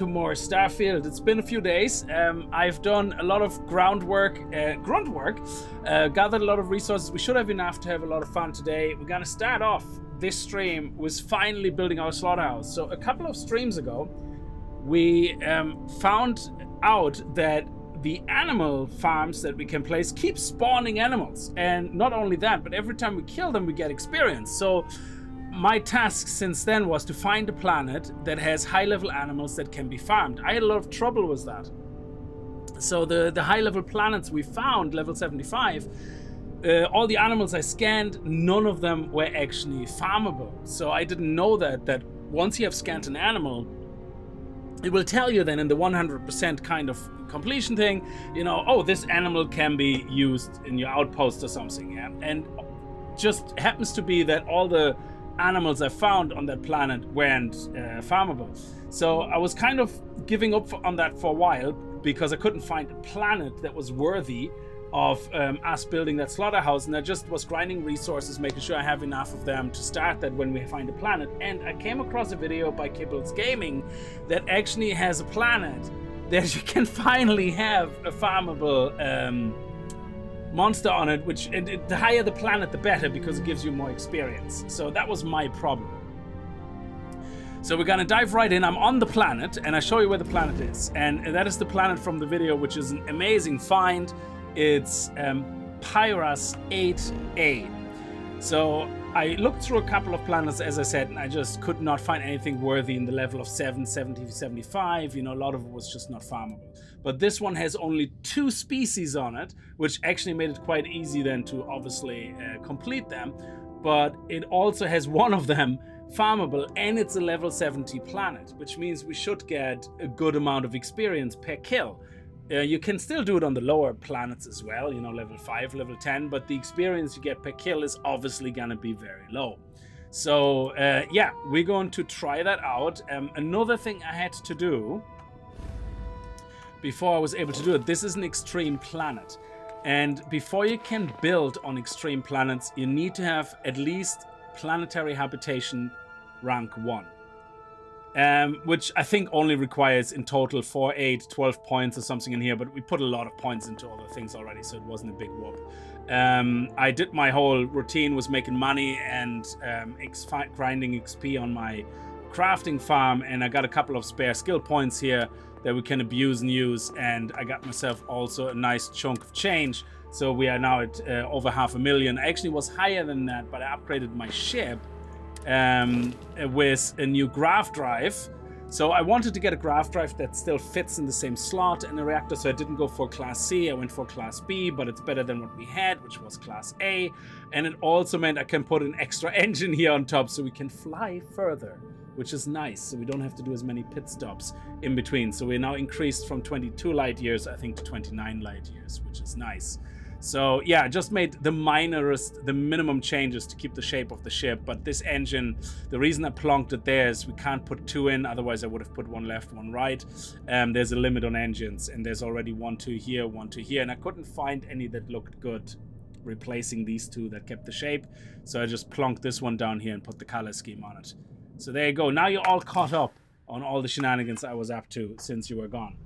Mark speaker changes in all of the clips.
Speaker 1: to more Starfield. It's been a few days. I've done a lot of grunt work, gathered a lot of resources. We should have enough to have a lot of fun today. We're gonna start off this stream with finally building our slaughterhouse. So a couple of streams ago, we found out that the animal farms that we can place keep spawning animals. And not only that, but every time we kill them, we get experience. So my task since then was to find a planet that has high-level animals that can be farmed. I had a lot of trouble with that. So the high-level planets we found, level 75, all the animals I scanned, none of them were actually farmable. So I didn't know that once you have scanned an animal, it will tell you then in the 100% kind of completion thing, you know, oh, this animal can be used in your outpost or something, yeah? And just happens to be that all the animals I found on that planet weren't farmable. So I was kind of giving up on that for a while because I couldn't find a planet that was worthy of us building that slaughterhouse, and I just was grinding resources, making sure I have enough of them to start that when we find a planet. And I came across a video by Kickz Gaming that actually has a planet that you can finally have a farmable monster on it, which the higher the planet the better, because it gives you more experience. So that was my problem. So we're gonna dive right in. I'm on the planet and I show you where the planet is, and that is the planet from the video, which is an amazing find. It's Pyrus 8A. So I looked through a couple of planets, as I said, and I just could not find anything worthy in the level of 7, 70, 75. You know, a lot of it was just not farmable. But this one has only 2 species on it, which actually made it quite easy then to obviously complete them. But it also has one of them farmable, and it's a level 70 planet, which means we should get a good amount of experience per kill. You can still do it on the lower planets as well, you know, level 5, level 10, but the experience you get per kill is obviously gonna be very low. So yeah, we're going to try that out. Another thing I had to do before I was able to do it, this is an extreme planet. And before you can build on extreme planets, you need to have at least planetary habitation rank 1. Which I think only requires in total 4, 8, 12 points or something in here, but we put a lot of points into all the things already, so it wasn't a big whoop. I did my whole routine was making money and grinding XP on my crafting farm, and I got a couple of spare skill points here that we can abuse and use, and I got myself also a nice chunk of change. So we are now at over 500,000. I actually was higher than that, but I upgraded my ship with a new graph drive. So I wanted to get a graph drive that still fits in the same slot in the reactor, so I didn't go for class C, I went for class B, but it's better than what we had, which was class A. And it also meant I can put an extra engine here on top so we can fly further, which is nice, so we don't have to do as many pit stops in between. So we're now increased from 22 light years, I think, to 29 light years, which is nice. So yeah, I just made the minimum changes to keep the shape of the ship. But this engine, the reason I plonked it there is we can't put 2 in, otherwise I would have put 1 left, 1 right. There's a limit on engines, and there's already 1, 2 here, 1, 2 here, and I couldn't find any that looked good replacing these 2 that kept the shape. So I just plonked this one down here and put the color scheme on it. So there you go. Now you're all caught up on all the shenanigans I was up to since you were gone.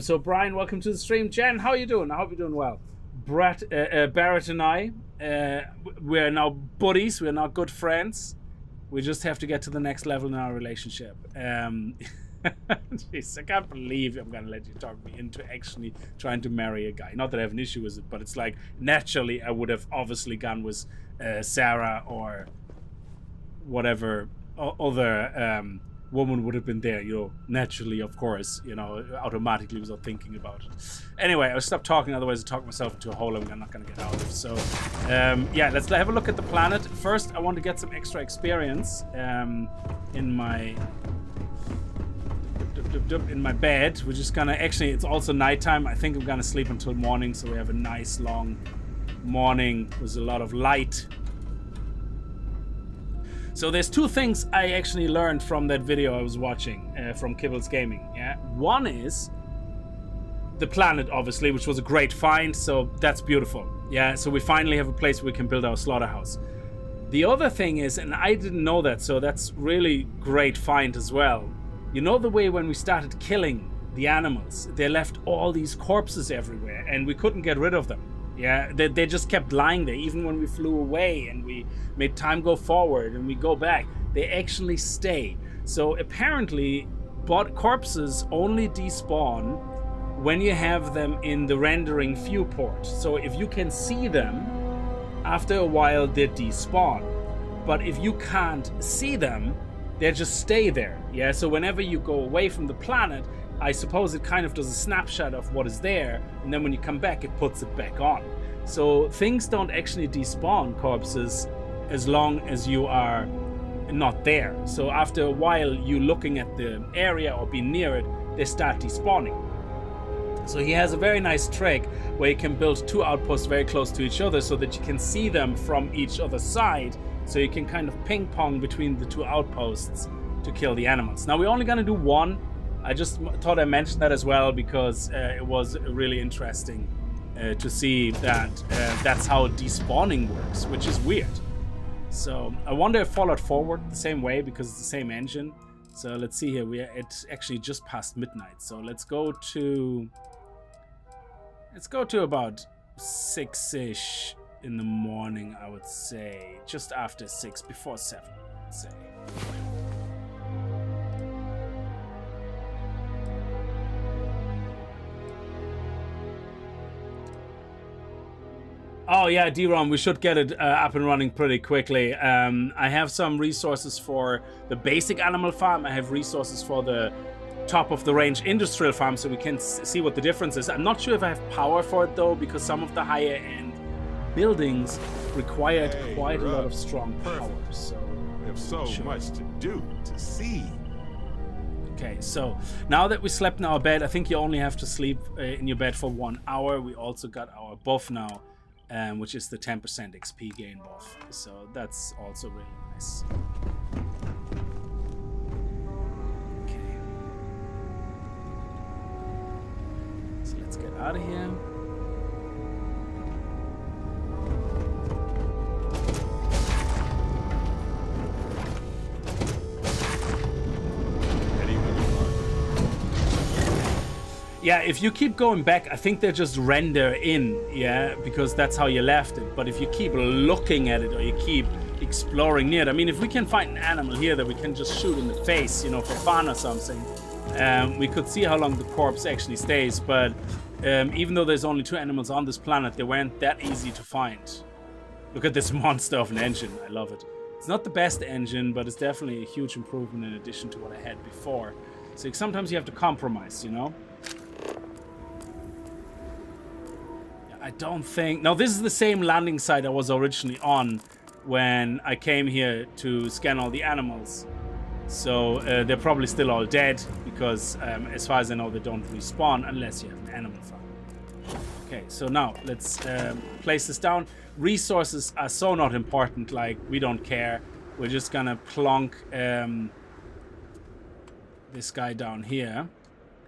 Speaker 1: So Brian, welcome to the stream. Jen, how are you doing? I hope you're doing well. Barrett and I, we're now buddies. We're now good friends. We just have to get to the next level in our relationship. Jeez, I can't believe I'm going to let you talk me into actually trying to marry a guy. Not that I have an issue with it, but it's like, naturally, I would have obviously gone with Sarah or whatever other woman would have been there, you know, naturally, of course, you know, automatically without thinking about it. Anyway, I'll stop talking, otherwise I talk myself into a hole I'm not going to get out of. So, yeah, let's have a look at the planet. First, I want to get some extra experience in my bed, which is gonna, actually, it's also nighttime. I think I'm gonna sleep until morning, so we have a nice long morning with a lot of light. So there's 2 things I actually learned from that video I was watching from Kickz Gaming. Yeah, one is the planet, obviously, which was a great find, so that's beautiful. Yeah, so we finally have a place where we can build our slaughterhouse. The other thing is, and I didn't know that, so that's really great find as well, You know the way when we started killing the animals, they left all these corpses everywhere and we couldn't get rid of them. Yeah, they just kept lying there. Even when we flew away and we made time go forward and we go back, they actually stay. So apparently corpses only despawn when you have them in the rendering viewport. So if you can see them, after a while they despawn. But if you can't see them, they just stay there. Yeah, so whenever you go away from the planet, I suppose it kind of does a snapshot of what is there, and then when you come back, it puts it back on. So things don't actually despawn corpses as long as you are not there. So after a while, you looking at the area or being near it, they start despawning. So he has a very nice trick where you can build 2 outposts very close to each other so that you can see them from each other's side. So you can kind of ping pong between the 2 outposts to kill the animals. Now we're only gonna do 1. I just thought I mentioned that as well because it was really interesting to see that that's how despawning works, which is weird. So I wonder if Fallout Forward the same way because it's the same engine. So let's see here. It's actually just past midnight. So let's go to about 6-ish in the morning, I would say. Just after 6, before 7, I'd say. Oh yeah, DROM, we should get it up and running pretty quickly. I have some resources for the basic animal farm. I have resources for the top of the range industrial farm, so we can see what the difference is. I'm not sure if I have power for it though, because some of the higher end buildings required quite a lot of strong power. So
Speaker 2: we have so much to do, to see.
Speaker 1: Okay, so now that we slept in our bed, I think you only have to sleep in your bed for 1 hour. We also got our buff now. Which is the 10% XP gain buff. So that's also really nice. Okay. So let's get out of here. Yeah, if you keep going back, I think they just render in, yeah, because that's how you left it. But if you keep looking at it or you keep exploring near it, I mean, if we can find an animal here that we can just shoot in the face, you know, for fun or something, we could see how long the corpse actually stays. But even though there's only 2 animals on this planet, they weren't that easy to find. Look at this monster of an engine. I love it. It's not the best engine, but it's definitely a huge improvement in addition to what I had before. So sometimes you have to compromise, you know? I don't think... Now, this is the same landing site I was originally on when I came here to scan all the animals. So they're probably still all dead because, as far as I know, they don't respawn unless you have an animal farm. Okay, so now let's place this down. Resources are so not important, like, we don't care. We're just gonna plonk this guy down here.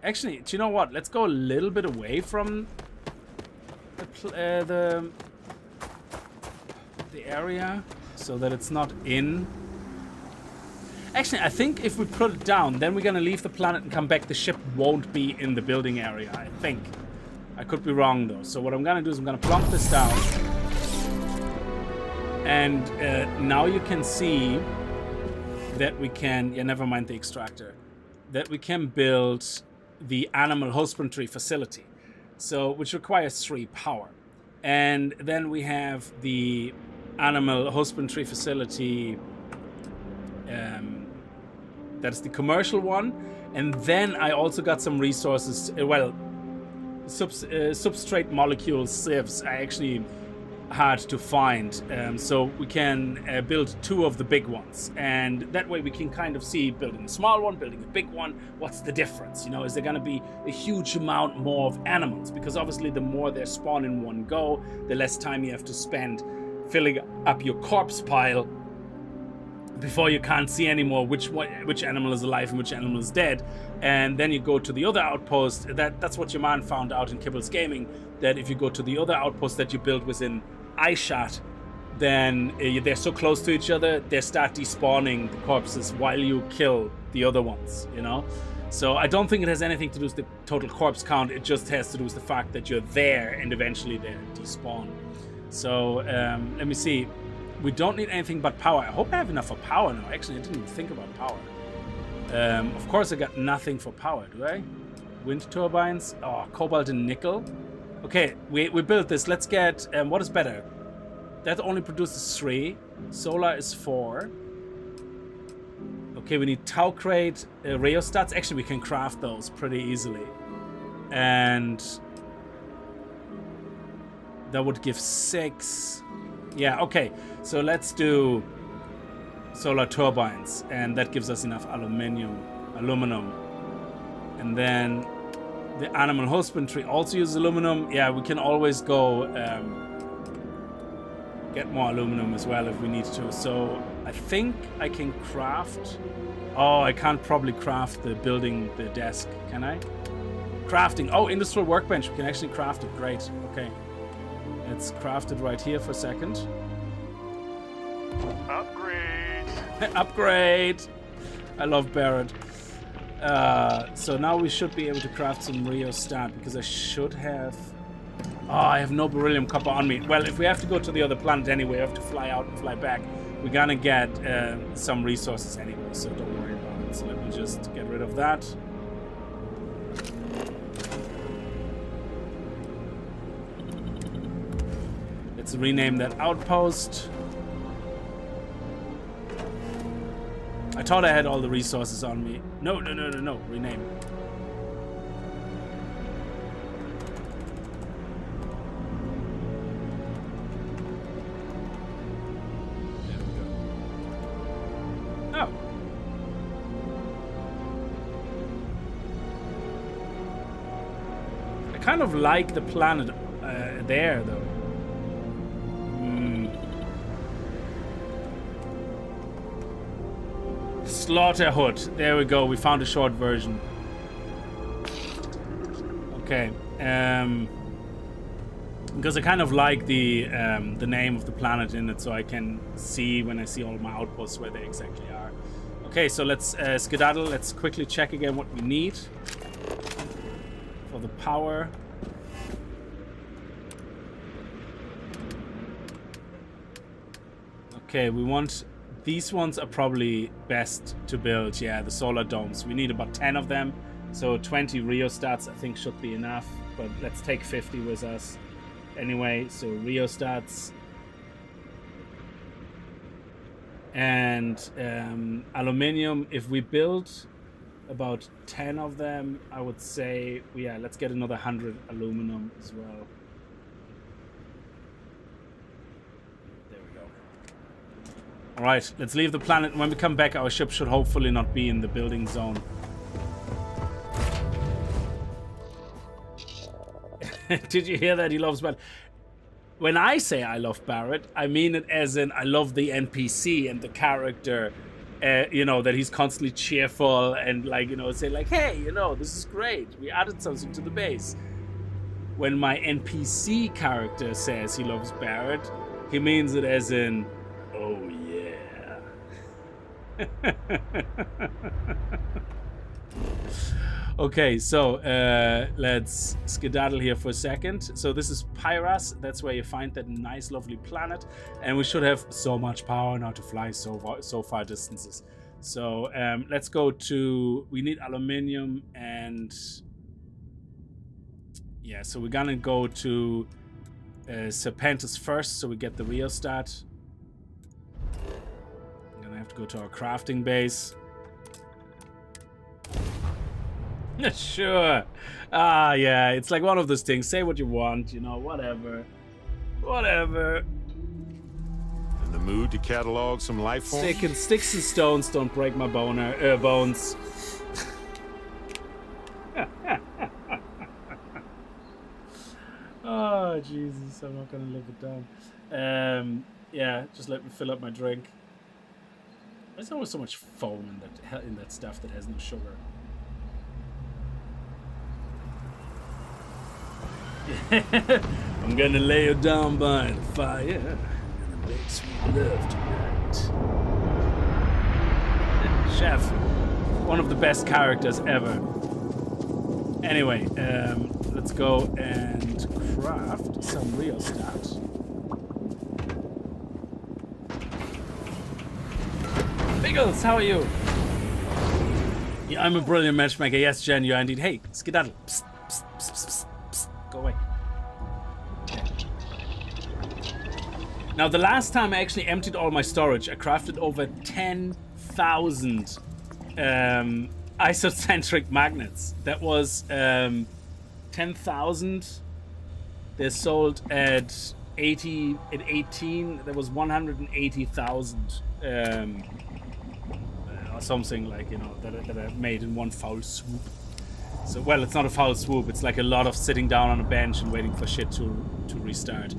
Speaker 1: Actually, do you know what? Let's go a little bit away from the area so that it's not in. Actually, I think if we put it down, then we're gonna leave the planet and come back. The ship won't be in the building area, I think. I could be wrong though. So what I'm gonna do is I'm gonna plonk this down, and now you can see that we can, yeah, never mind the extractor, that we can build the animal husbandry facility. So, which requires 3 power. And then we have the animal husbandry facility, that's the commercial one. And then I also got some resources, substrate molecule sieves I actually had to find. So we can build 2 of the big ones. And that way we can kind of see, building a small one, building a big one, what's the difference? You know, is there going to be a huge amount more of animals? Because obviously the more they spawn in one go, the less time you have to spend filling up your corpse pile before you can't see anymore which animal is alive and which animal is dead. And then you go to the other outpost. That's what your man found out in Kibble's Gaming, that if you go to the other outpost that you build within eyeshot, then they're so close to each other, they start despawning the corpses while you kill the other ones, you know? So I don't think it has anything to do with the total corpse count. It just has to do with the fact that you're there and eventually they despawn. So let me see. We don't need anything but power. I hope I have enough for power now. Actually, I didn't even think about power. Of course, I got nothing for power, do I? Wind turbines. Oh, cobalt and nickel. Okay, we built this. Let's get... what is better? That only produces 3. Solar is 4. Okay, we need tau crate, rheostats. Actually, we can craft those pretty easily. And... that would give 6. Yeah, okay. So let's do solar turbines. And that gives us enough aluminum. And then the animal husbandry also uses aluminum. Yeah, we can always go get more aluminum as well if we need to. So I think I can craft... Oh, I can't probably craft the building, the desk. Can I? Crafting. Oh, industrial workbench. We can actually craft it. Great. Okay. Let's craft it right here for a second.
Speaker 2: Upgrade.
Speaker 1: Upgrade. I love Barrett. So now we should be able to craft some rheostat because I should have... Oh, I have no beryllium copper on me. Well, if we have to go to the other planet anyway, we have to fly out and fly back. We're gonna get some resources anyway, so don't worry about it. So let me just get rid of that. Let's rename that outpost. I thought I had all the resources on me. No. Rename. There we go. Oh. I kind of like the planet there, though. Slaughterhouse. There we go. We found a short version. Okay. Because I kind of like the name of the planet in it, so I can see when I see all my outposts where they exactly are. Okay, so let's skedaddle. Let's quickly check again what we need for the power. Okay, we want... These ones are probably best to build. Yeah, the solar domes. We need about 10 of them. So 20 rheostats I think should be enough. But let's take 50 with us. Anyway, so rheostats. And aluminium. If we build about 10 of them, I would say, yeah, let's get another 100 aluminum as well. Alright, let's leave the planet. When we come back, our ship should hopefully not be in the building zone. Did you hear that? He loves Barrett. When I say I love Barrett, I mean it as in I love the NPC and the character. You know, that he's constantly cheerful and, like, you know, say like, hey, you know, this is great. We added something to the base. When my NPC character says he loves Barrett, he means it as in, oh yeah. Okay, so let's skedaddle here for a second. So this is Pyras. That's where you find that nice, lovely planet, and we should have so much power now to fly so far distances. So let's go to. We need aluminium and yeah. So we're gonna go to Serpentis first, so we get the rheostat. I have to go to our crafting base. Sure. Ah, yeah. It's like one of those things. Say what you want, you know, whatever. Whatever.
Speaker 2: In the mood to catalog some life forms?
Speaker 1: Sticks and stones don't break my bones. Oh, Jesus. I'm not going to live it down. Yeah, just let me fill up my drink. There's always so much foam in that stuff that has no sugar. I'm gonna lay you down by the fire in the Makes me love tonight. Chef, one of the best characters ever. Anyway, let's go and craft some rheostat. Biggles, how are you? Yeah, I'm a brilliant matchmaker. Yes, Jen, you are indeed. Hey, skedaddle. Psst, psst, psst, psst, psst. Go away. Now, the last time I actually emptied all my storage, I crafted over 10,000 isocentric magnets. That was 10,000. They're sold at 18. There was 180,000 or something, like, you know, that I made in one foul swoop. So, well, it's not a foul swoop. It's like a lot of sitting down on a bench and waiting for shit to restart.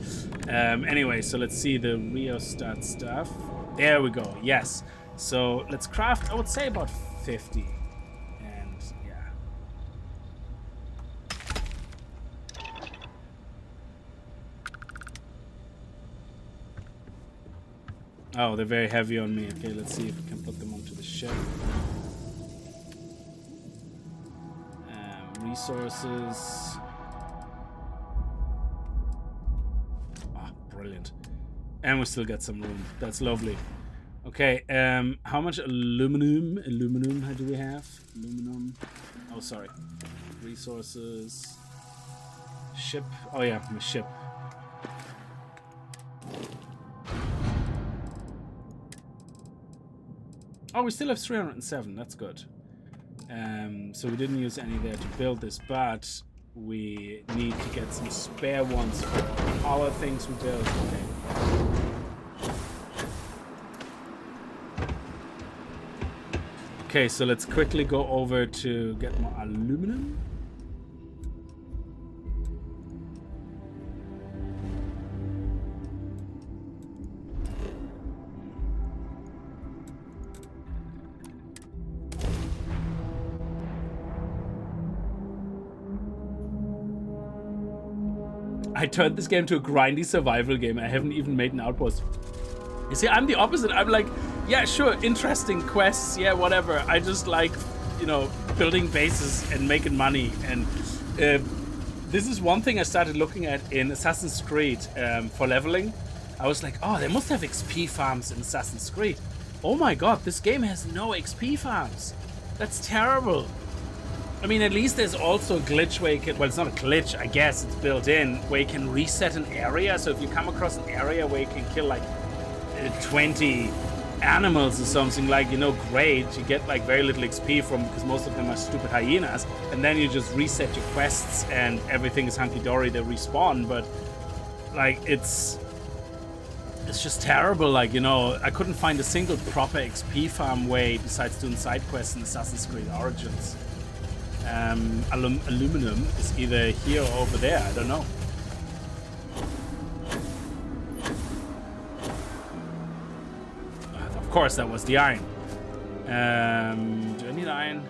Speaker 1: Anyway, so let's see the rheostat stuff. There we go. Yes. So let's craft, I would say, about 50. And yeah. Oh, they're very heavy on me. Okay, let's see if we can put them onto the ship. Resources. Ah, brilliant. And we still got some room. That's lovely. Okay, how much aluminum do we have? Aluminum. Oh, sorry. Resources. Ship. Oh yeah, my ship. Oh, we still have 307. That's good. So we didn't use any there to build this, but we need to get some spare ones for our things we built. Okay. Okay, so let's quickly go over to get more aluminum. I turned this game to a grindy survival game. I haven't even made an outpost. You see, I'm the opposite. I'm like, yeah, sure, interesting quests, yeah, whatever. I just like, you know, building bases and making money. And this is one thing I started looking at in Assassin's Creed for leveling. I was like, oh, they must have XP farms in Assassin's Creed. Oh my god, this game has no XP farms. That's terrible. I mean, at least there's also a glitch where you can, well, it's not a glitch, I guess, it's built in, where you can reset an area. So if you come across an area where you can kill like 20 animals or something, like, you know, great, you get like very little XP from, because most of them are stupid hyenas, and then you just reset your quests and everything is hunky-dory, they respawn. But like, it's just terrible. Like, you know, I couldn't find a single proper XP farm way besides doing side quests in Assassin's Creed Origins. Aluminum is either here or over there, I don't know. Of course, that was the iron. Do I need iron?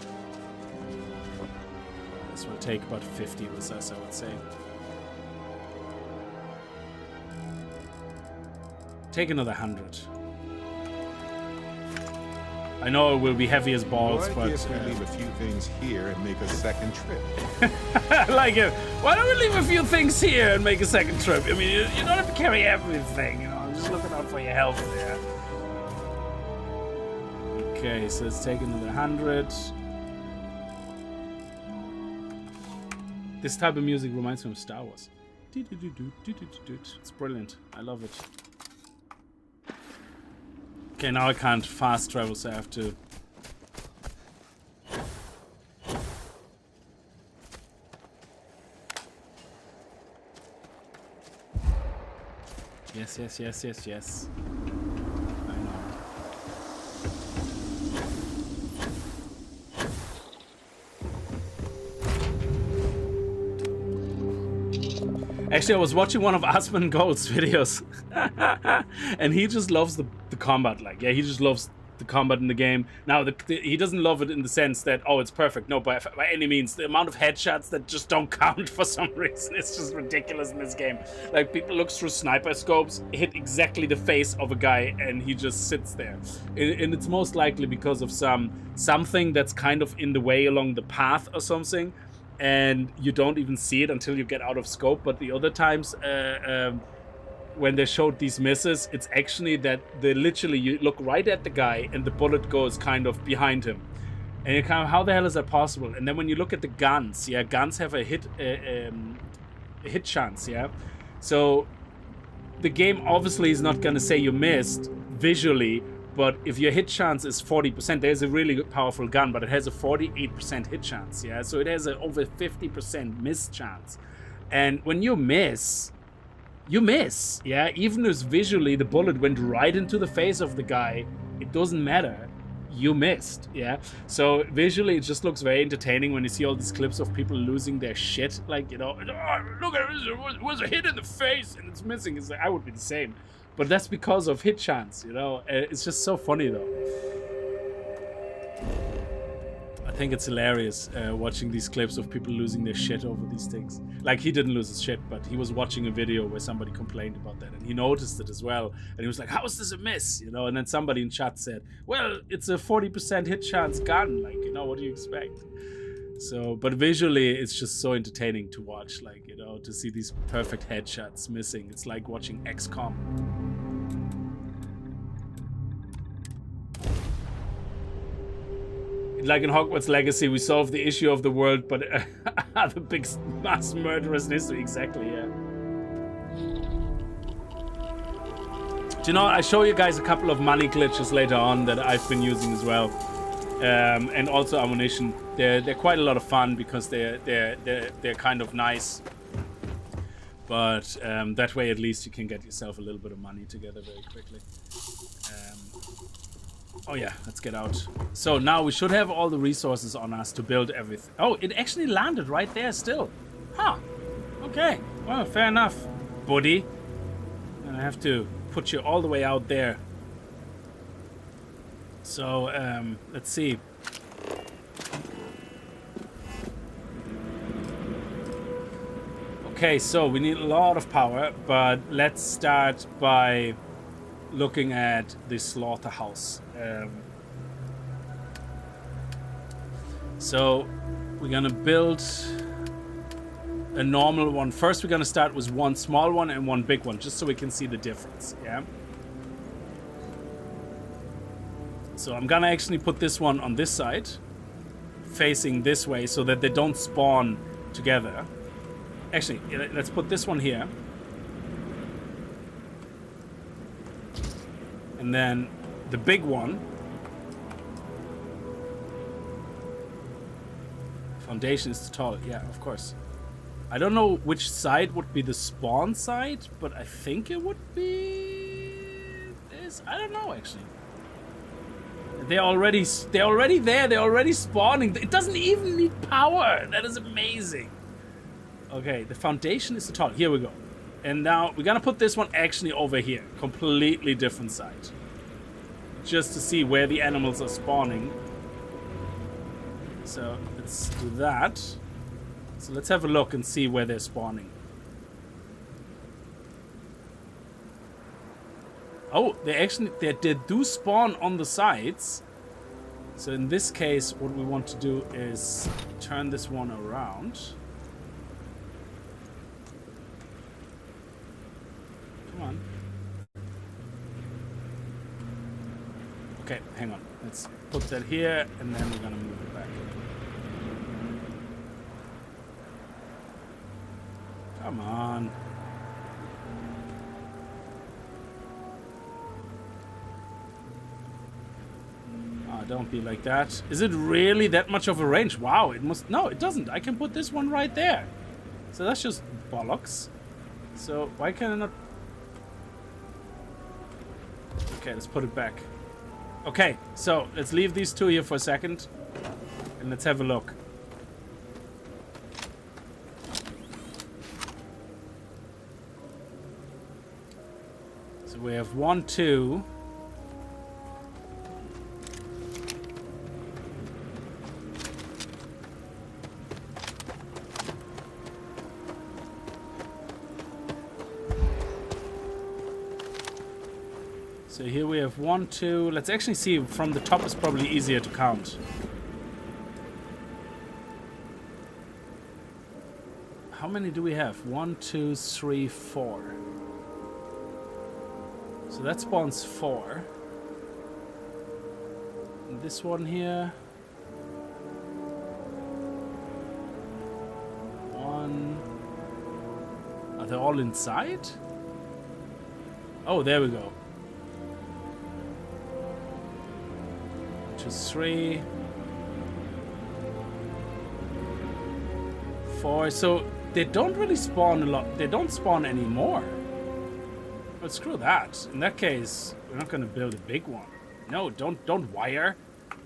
Speaker 1: This will take about 50 with us, I would say. Take another 100. I know it will be heavy as balls, but...
Speaker 2: If we leave a few things here and make a second trip.
Speaker 1: I like it. Why don't we leave a few things here and make a second trip? I mean, you don't have to carry everything, you know. I'm just looking out for your health there. Okay, so let's take another 100. This type of music reminds me of Star Wars. It's brilliant. I love it. Okay, now I can't fast travel, so I have to... Yes. I know. Actually, I was watching one of Aspen Gold's videos, and he just loves the combat. Like, yeah, he just loves the combat in the game. Now, he doesn't love it in the sense that, oh, it's perfect. No, by any means. The amount of headshots that just don't count for some reason, it's just ridiculous in this game. Like, people look through sniper scopes, hit exactly the face of a guy, and he just sits there. And it's most likely because of something that's kind of in the way along the path or something, and you don't even see it until you get out of scope. But the other times, when they showed these misses, it's actually that they literally, you look right at the guy and the bullet goes kind of behind him, and you're kind of, how the hell is that possible? And then when you look at the guns, yeah, guns have a hit chance, yeah. So the game obviously is not gonna say you missed visually, but if your hit chance is 40%, there's a really powerful gun, but it has a 48% hit chance, yeah? So it has an over 50% miss chance. And when you miss, yeah? Even if visually the bullet went right into the face of the guy, it doesn't matter. You missed, yeah? So visually it just looks very entertaining when you see all these clips of people losing their shit. Like, you know, oh, look at it, was a hit in the face and it's missing. It's like, I would be the same. But that's because of hit chance, you know? It's just so funny, though. I think it's hilarious watching these clips of people losing their shit over these things. Like, he didn't lose his shit, but he was watching a video where somebody complained about that, and he noticed it as well. And he was like, how is this a miss? You know? And then somebody in chat said, well, it's a 40% hit chance gun. Like, you know, what do you expect? So, but visually, it's just so entertaining to watch, like, you know, to see these perfect headshots missing. It's like watching XCOM. Like in Hogwarts Legacy, we solved the issue of the world, but the big mass murderers in history. Exactly, yeah. Do you know, I show you guys a couple of money glitches later on that I've been using as well. And also ammunition. They're quite a lot of fun because they're kind of nice, but that way at least you can get yourself a little bit of money together very quickly. Oh yeah, let's get out. So now we should have all the resources on us to build everything. Oh, it actually landed right there still. Huh. Okay. Well, fair enough, buddy. I have to put you all the way out there. So let's see. Okay, so we need a lot of power, but let's start by looking at the Slaughterhouse. So we're gonna build a normal one. First, we're gonna start with one small one and one big one, just so we can see the difference, yeah? So I'm gonna actually put this one on this side, facing this way, so that they don't spawn together. Actually, let's put this one here. And then the big one. Foundation is too tall. Yeah, of course. I don't know which side would be the spawn side, but I think it would be this. I don't know, actually. They're already there. They're already spawning. It doesn't even need power. That is amazing. Okay, the foundation is too tall. Here we go. And now we're gonna put this one actually over here. Completely different side. Just to see where the animals are spawning. So let's do that. So let's have a look and see where they're spawning. Oh, they do spawn on the sides. So in this case, what we want to do is turn this one around. Come on. Okay, hang on. Let's put that here, and then we're gonna move it back. Come on. Oh, don't be like that. Is it really that much of a range? Wow, it must... No, it doesn't. I can put this one right there. So that's just bollocks. So why can I not... Okay, let's put it back. Okay, so let's leave these two here for a second. And let's have a look. So we have 1, 2... So here we have 1, 2. Let's actually see. From the top is probably easier to count. How many do we have? 1, 2, 3, 4. So that spawns 4. And this one here. 1. Are they all inside? Oh, there we go. 2, 3. 4. So they don't really spawn a lot. They don't spawn anymore. But screw that. In that case, we're not going to build a big one. No, don't wire.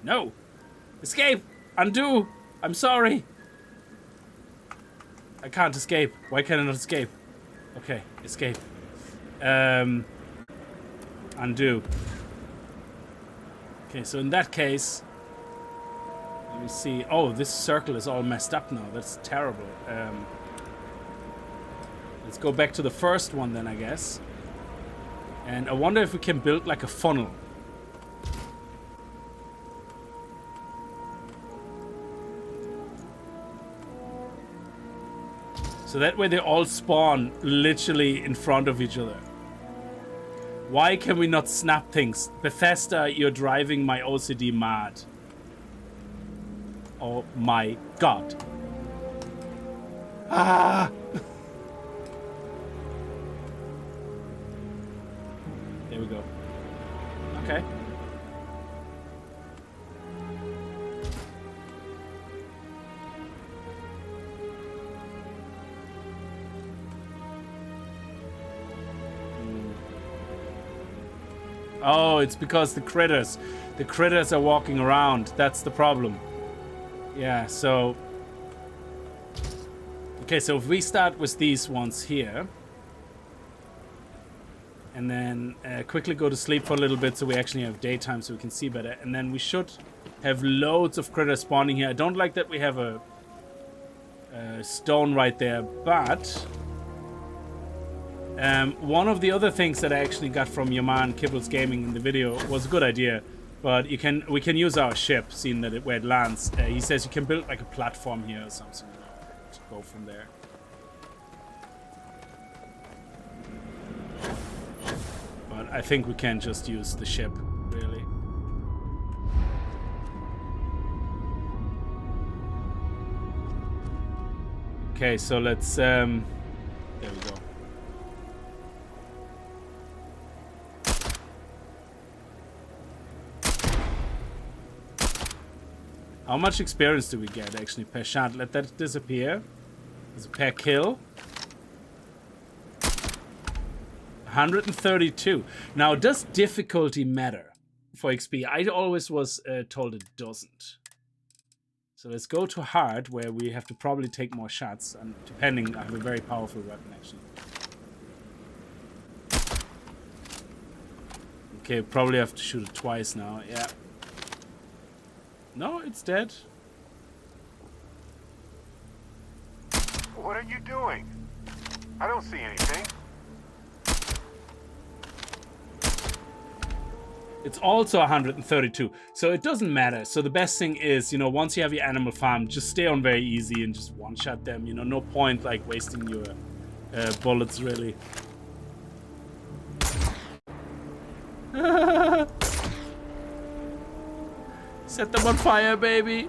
Speaker 1: No. Escape. Undo. I'm sorry. I can't escape. Why can't I not escape? Okay, escape. Undo. Okay, so in that case, let me see. Oh, this circle is all messed up now. That's terrible. Let's go back to the first one then, I guess. And I wonder if we can build like a funnel. So that way they all spawn literally in front of each other. Why can we not snap things? Bethesda, you're driving my OCD mad. Oh my god. Ah! There we go. Okay. Oh, it's because the critters are walking around. That's the problem. Yeah, so... Okay, so if we start with these ones here, and then quickly go to sleep for a little bit so we actually have daytime so we can see better, and then we should have loads of critters spawning here. I don't like that we have a stone right there, but... one of the other things that I actually got from your man Kibbles Gaming in the video was a good idea, but we can use our ship, seeing that where it lands. He says you can build like a platform here or something, you know, to go from there. But I think we can just use the ship, really. Okay, so let's there we go. How much experience do we get actually per shot? Let that disappear. Is it per kill? 132. Now, does difficulty matter for XP? I always was told it doesn't. So let's go to hard, where we have to probably take more shots. And depending, I have a very powerful weapon actually. Okay, probably have to shoot it twice now. Yeah. No, it's dead.
Speaker 2: What are you doing? I don't see anything.
Speaker 1: It's also 132, so it doesn't matter. So the best thing is, you know, once you have your animal farm, just stay on very easy and just one-shot them. You know, no point like wasting your bullets, really. Set them on fire, baby.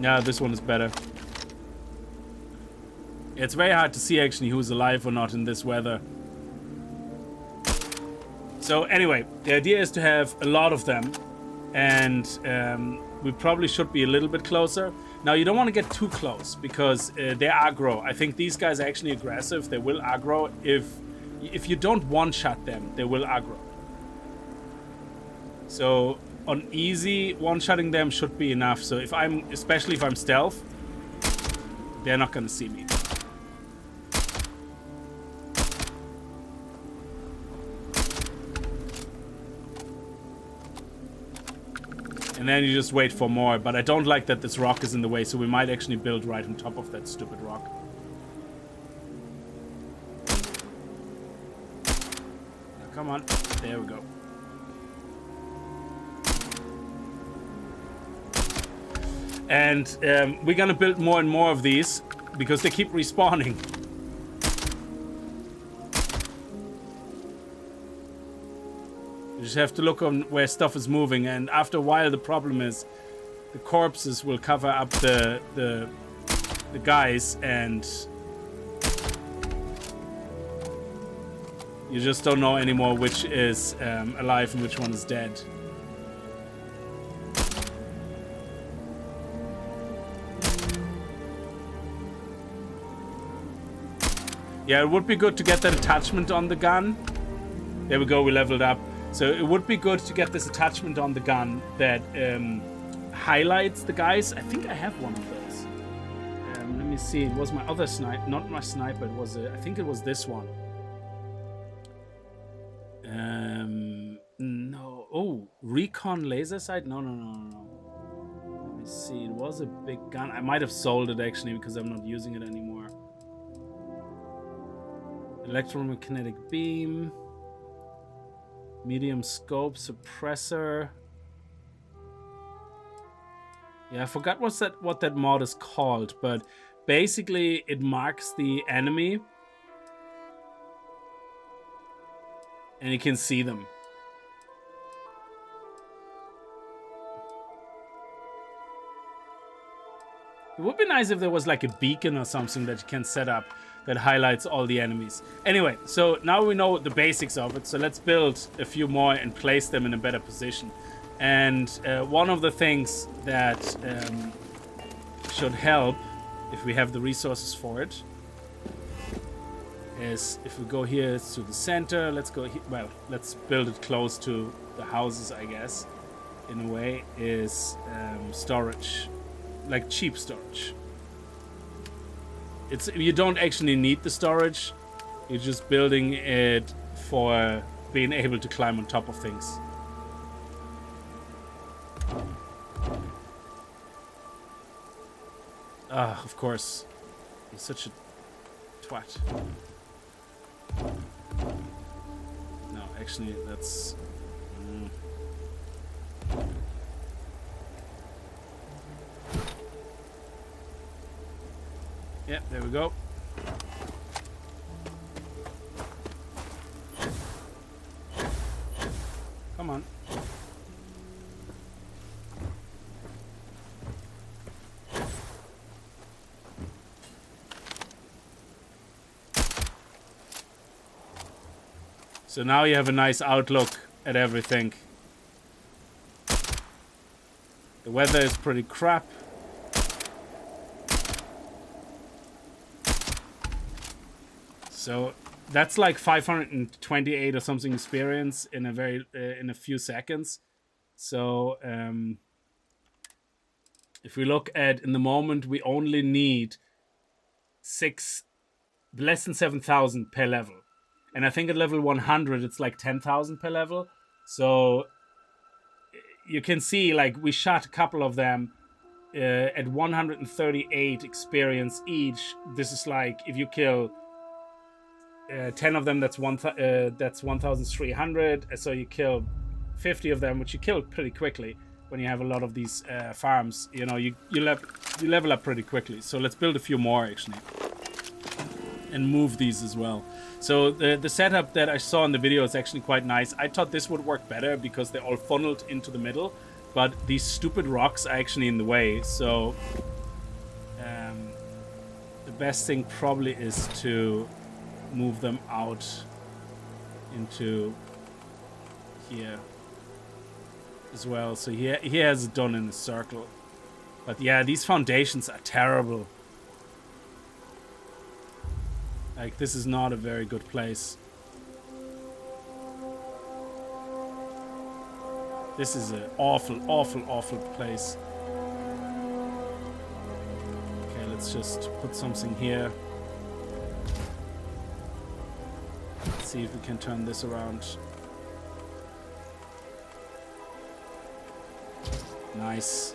Speaker 1: Yeah, this one is better. It's very hard to see actually who's alive or not in this weather. So anyway, the idea is to have a lot of them, and we probably should be a little bit closer. Now you don't want to get too close because they aggro. I think these guys are actually aggressive. They will aggro. If you don't one-shot them, they will aggro. So on easy, one-shotting them should be enough. So especially if I'm stealth, they're not gonna see me. And then you just wait for more, but I don't like that this rock is in the way, so we might actually build right on top of that stupid rock. Come on. There we go. And we're gonna build more and more of these because they keep respawning. You just have to look on where stuff is moving, and after a while the problem is the corpses will cover up the guys, and you just don't know anymore which is alive and which one is dead. Yeah, it would be good to get that attachment on the gun. There we go, we leveled up. So it would be good to get this attachment on the gun that highlights the guys. I think I have one of those. Let me see. It was my other sniper, not my sniper. It was I think it was this one. No. Oh, recon laser sight? No. Let me see. It was a big gun. I might have sold it actually because I'm not using it anymore. Electromagnetic beam. Medium scope suppressor. Yeah, I forgot what that mod is called, but basically it marks the enemy and you can see them. It would be nice if there was like a beacon or something that you can set up that highlights all the enemies. Anyway, so now we know the basics of it, so let's build a few more and place them in a better position. And one of the things that should help, if we have the resources for it, is if we go here to the center, let's go here, well, let's build it close to the houses, I guess, in a way, is storage, like cheap storage. You don't actually need the storage, you're just building it for being able to climb on top of things. Ah, of course. He's such a twat. No, actually, that's... Yeah, there we go. Come on. So now you have a nice outlook at everything. The weather is pretty crap. So that's like 528 or something experience in a few seconds. So if we look at in the moment, we only need less than 7,000 per level, and I think at level 100 it's like 10,000 per level. So you can see like we shot a couple of them at 138 experience each. This is like if you kill 10 of them, that's 1,300. So you kill 50 of them, which you kill pretty quickly when you have a lot of these farms. You know, you level up pretty quickly. So let's build a few more actually, and move these as well. So the setup that I saw in the video is actually quite nice. I thought this would work better because they're all funneled into the middle, but these stupid rocks are actually in the way. So the best thing probably is to move them out into here as well. So he has it done in a circle. But yeah, these foundations are terrible. Like, this is not a very good place. This is an awful, awful, awful place. Okay, let's just put something here. Let's see if we can turn this around. Nice.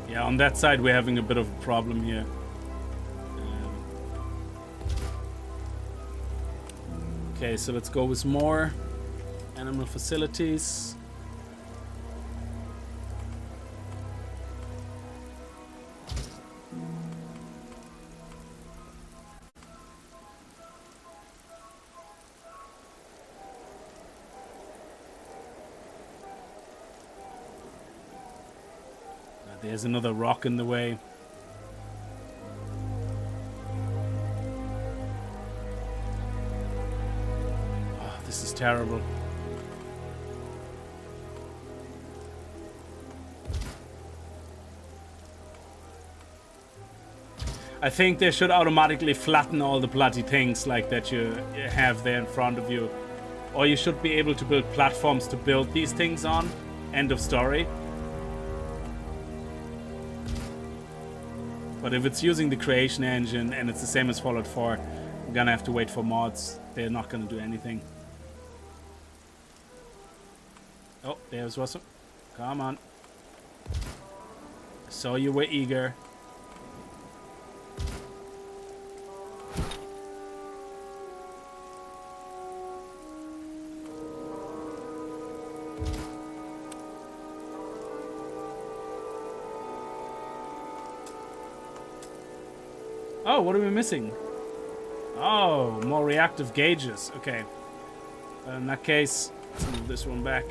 Speaker 1: Yeah, on that side we're having a bit of a problem here. Okay, so let's go with more animal facilities. There's another rock in the way. Oh, this is terrible. I think they should automatically flatten all the bloody things like that you have there in front of you. Or you should be able to build platforms to build these things on. End of story. But if it's using the creation engine and it's the same as Fallout 4, we're gonna have to wait for mods. They're not gonna do anything. Oh, there's Russell. Come on. I saw you were eager. Oh, what are we missing? Oh, more reactive gauges. Okay. In that case, let's move this one back.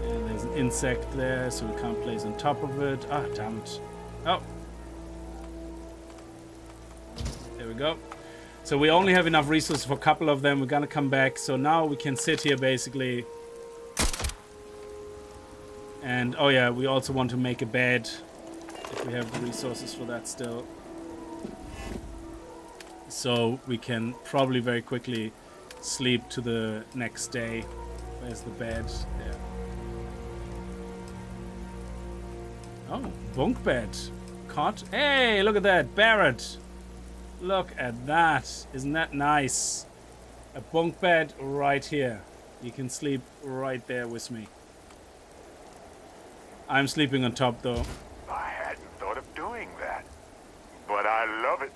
Speaker 1: And there's an insect there, so we can't place on top of it. Ah, damn it. Oh. There we go. So we only have enough resources for a couple of them. We're gonna come back. So now we can sit here basically. And, oh yeah, we also want to make a bed, if we have the resources for that still. So we can probably very quickly sleep to the next day. Where's the bed? There. Oh, bunk bed. Cot. Hey, look at that, Barrett. Look at that. Isn't that nice? A bunk bed right here. You can sleep right there with me. I'm sleeping on top, though.
Speaker 2: I hadn't thought of doing that, but I love it.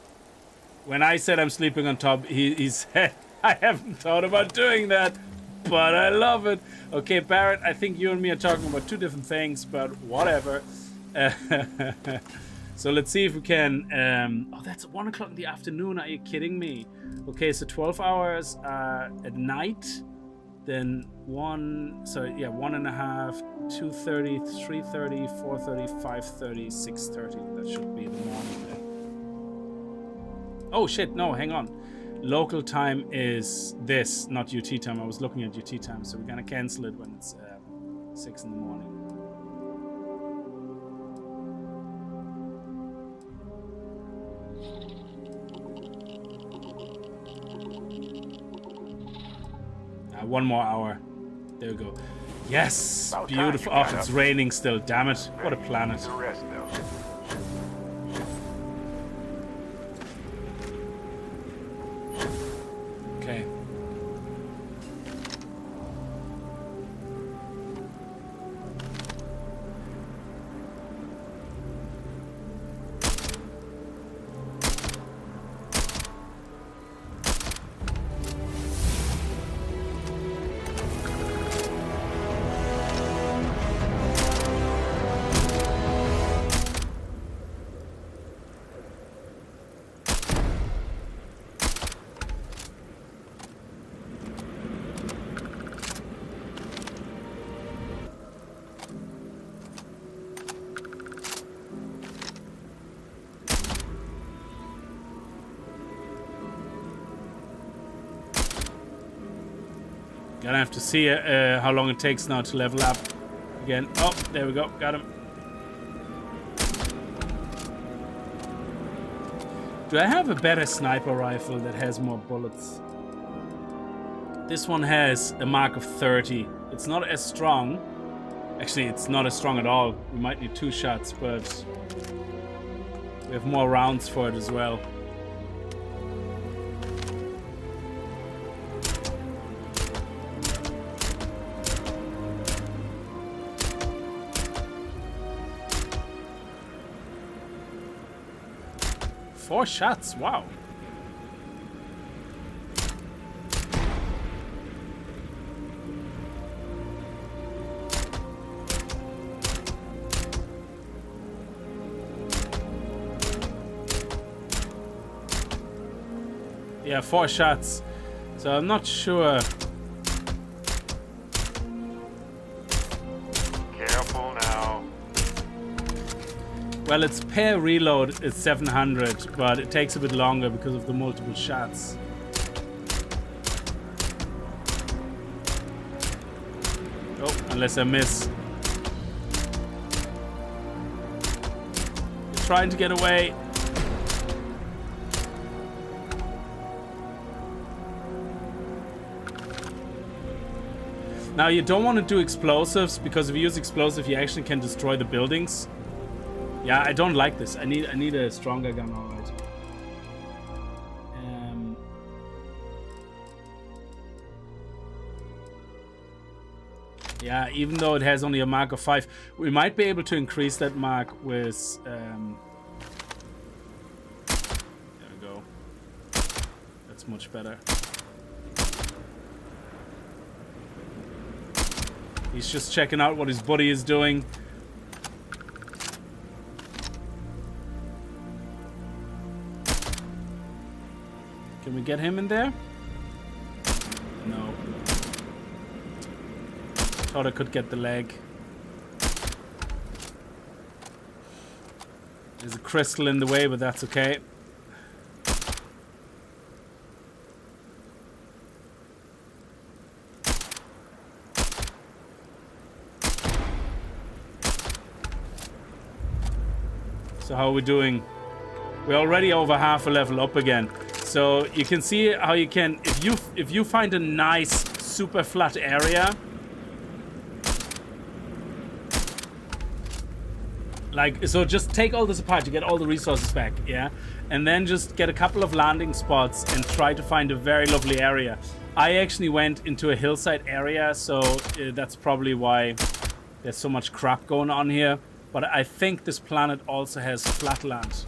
Speaker 1: When I said I'm sleeping on top, he said, I haven't thought about doing that, but I love it. Okay, Barrett, I think you and me are talking about two different things, but whatever. So let's see if we can... oh, that's 1 o'clock in the afternoon. Are you kidding me? Okay, so 12 hours at night. Then 1, so yeah, 1.5, 2:30, 3:30, 4:30, 5:30, 6:30. That should be the morning then. Oh shit, no, hang on. Local time is this, not UT time. I was looking at UT time, so we're gonna cancel it when it's 6 in the morning. One more hour. There we go. Yes! Beautiful. Oh, it's raining still. Damn it. What a planet. Okay. Gonna have to see how long it takes now to level up again. Oh, there we go. Got him. Do I have a better sniper rifle that has more bullets? This one has a mark of 30. It's not as strong. Actually, it's not as strong at all. We might need 2 shots, but we have more rounds for it as well. 4 shots. Wow. Yeah, 4 shots. So I'm not sure.
Speaker 2: Careful now.
Speaker 1: Well, its per reload is 700, but it takes a bit longer because of the multiple shots. Oh, unless I miss. You're trying to get away. Now, you don't want to do explosives, because if you use explosive, you actually can destroy the buildings. Yeah, I don't like this. I need a stronger gun, all right. Yeah, even though it has only a mark of 5, we might be able to increase that mark with... there we go. That's much better. He's just checking out what his buddy is doing. Can we get him in there? No. Thought I could get the leg. There's a crystal in the way, but that's okay. So how are we doing? We're already over half a level up again. So you can see how you can, if you find a nice super flat area, like, so just take all this apart to get all the resources back, yeah? And then just get a couple of landing spots and try to find a very lovely area. I actually went into a hillside area, so that's probably why there's so much crap going on here. But I think this planet also has flatland.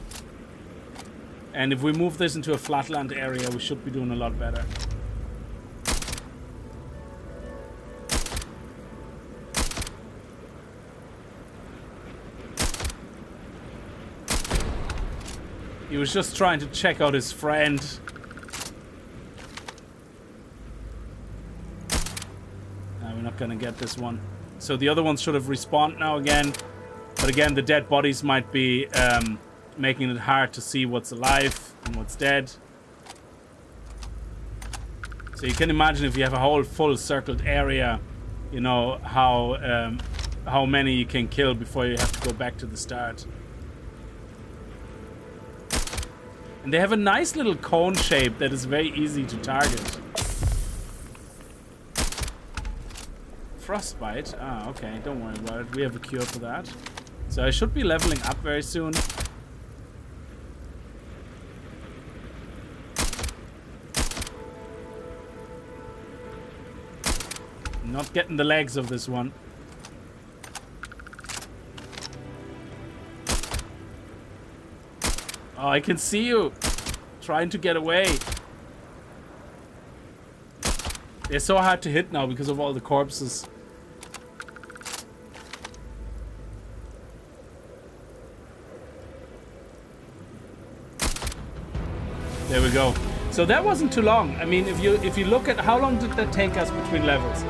Speaker 1: And if we move this into a flatland area, we should be doing a lot better. He was just trying to check out his friend. We're not gonna get this one. So the other ones should have respawned now again. But again, the dead bodies might be making it hard to see what's alive and what's dead. So you can imagine if you have a whole full circled area, you know, how many you can kill before you have to go back to the start. And they have a nice little cone shape that is very easy to target. Frostbite? Ah, okay, don't worry about it. We have a cure for that. So I should be leveling up very soon. Not getting the legs of this one. Oh, I can see you trying to get away. They're so hard to hit now because of all the corpses. There we go. So that wasn't too long. I mean, if you look at how long did that take us between levels?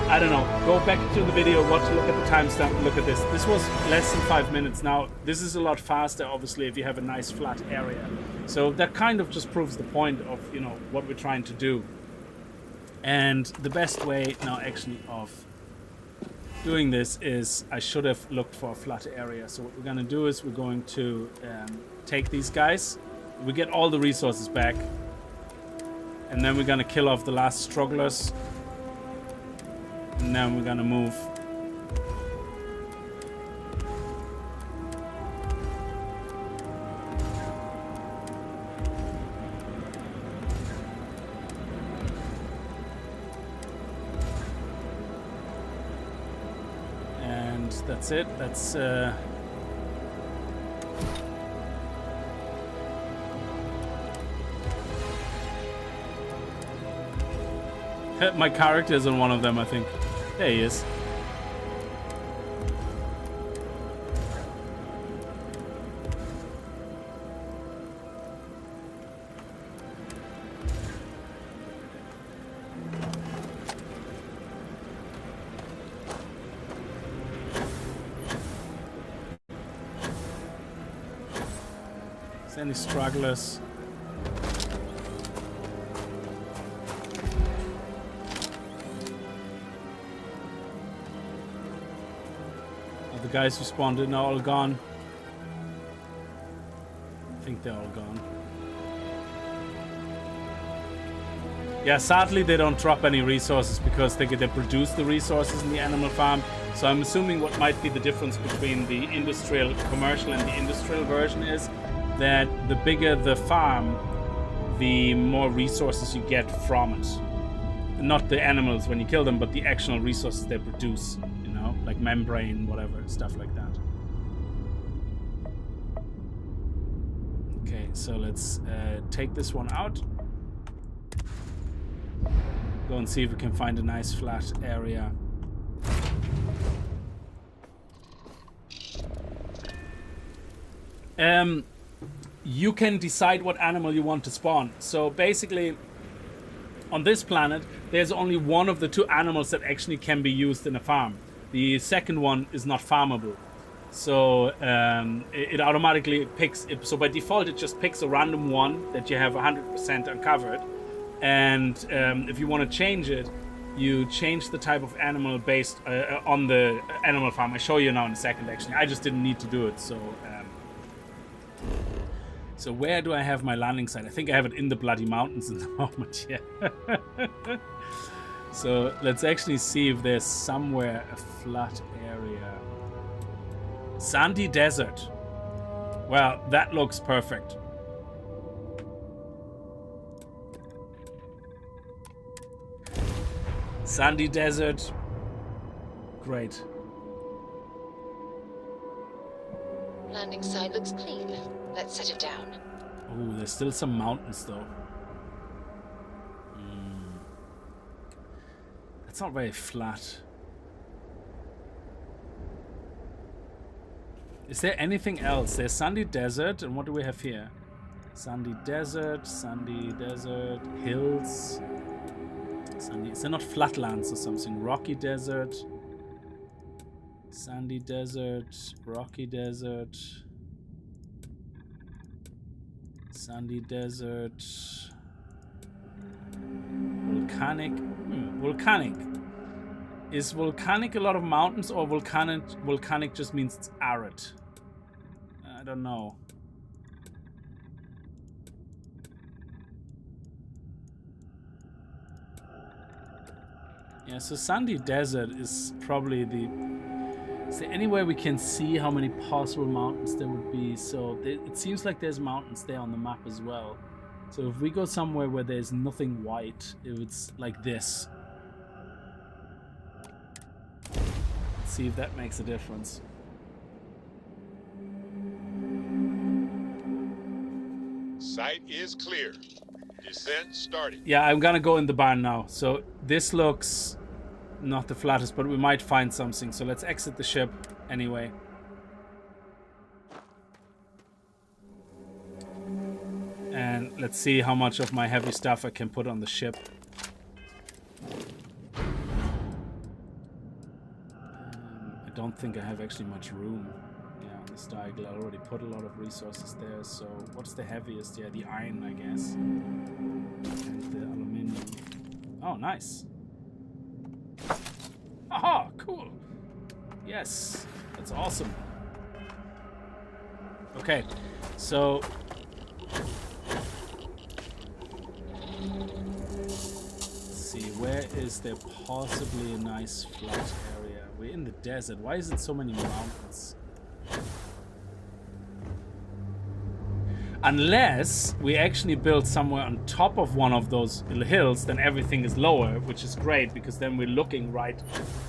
Speaker 1: I don't know. Go back to the video, look at the timestamp, and look at this. This was less than 5 minutes. Now, this is a lot faster, obviously, if you have a nice flat area. So that kind of just proves the point of, you know, what we're trying to do. And the best way now, actually, of doing this is I should have looked for a flat area. So what we're going to do is we're going to take these guys. We get all the resources back. And then we're going to kill off the last strugglers. And then we're going to move. And that's it. That's... My character is on one of them, I think. There he is. Is there any stragglers? The guys who spawned in are all gone. I think they're all gone. Yeah, sadly they don't drop any resources because they produce the resources in the animal farm. So I'm assuming what might be the difference between the industrial, commercial and the industrial version is that the bigger the farm, the more resources you get from it. Not the animals when you kill them, but the actual resources they produce. Like membrane, whatever, stuff like that. Okay, so let's take this one out. Go and see if we can find a nice flat area. You can decide what animal you want to spawn. So basically, on this planet, there's only one of the two animals that actually can be used in a farm. The second one is not farmable. So it automatically picks it. So by default, it just picks a random one that you have 100% uncovered. And if you want to change it, you change the type of animal based on the animal farm. I'll show you now in a second, actually. I just didn't need to do it. So where do I have my landing site? I think I have it in the bloody mountains at the moment, yeah. So let's actually see if there's somewhere a flat area. Sandy desert. Well, that looks perfect. Sandy desert. Great.
Speaker 3: Landing site looks clean. Let's set it down.
Speaker 1: Oh, there's still some mountains though. It's not very flat. Is there anything else? There's sandy desert, and what do we have here? Sandy desert, hills. Sandy. Is there not flatlands or something? Rocky desert. Sandy desert, rocky desert. Sandy desert. Volcanic. Volcanic. Is volcanic a lot of mountains, or volcanic just means it's arid? I don't know. Yeah, so sandy desert is probably the... Is there anywhere we can see how many possible mountains there would be? So it seems like there's mountains there on the map as well. So if we go somewhere where there's nothing white, it's like this. Let's see if that makes a difference.
Speaker 4: Site is clear. Descent started.
Speaker 1: Yeah, I'm gonna go in the barn now. So this looks not the flattest, but we might find something. So let's exit the ship anyway. And let's see how much of my heavy stuff I can put on the ship. I don't think I have actually much room. Yeah, on this diagonal I already put a lot of resources there. So what's the heaviest? Yeah, the iron, I guess. And the aluminium. Oh, nice. Aha, cool. Yes, that's awesome. Okay, so... Where is there possibly a nice flat area? We're in the desert. Why is it so many mountains? Unless we actually build somewhere on top of one of those hills, then everything is lower, which is great because then we're looking right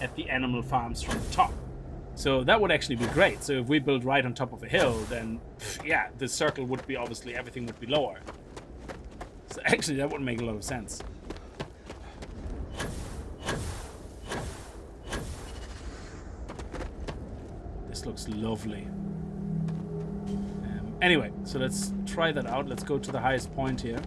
Speaker 1: at the animal farms from the top. So that would actually be great. So if we build right on top of a hill, then yeah, the circle would be obviously everything would be lower. So actually that would make a lot of sense. This looks lovely. Anyway, so let's try that out. Let's go to the highest point here.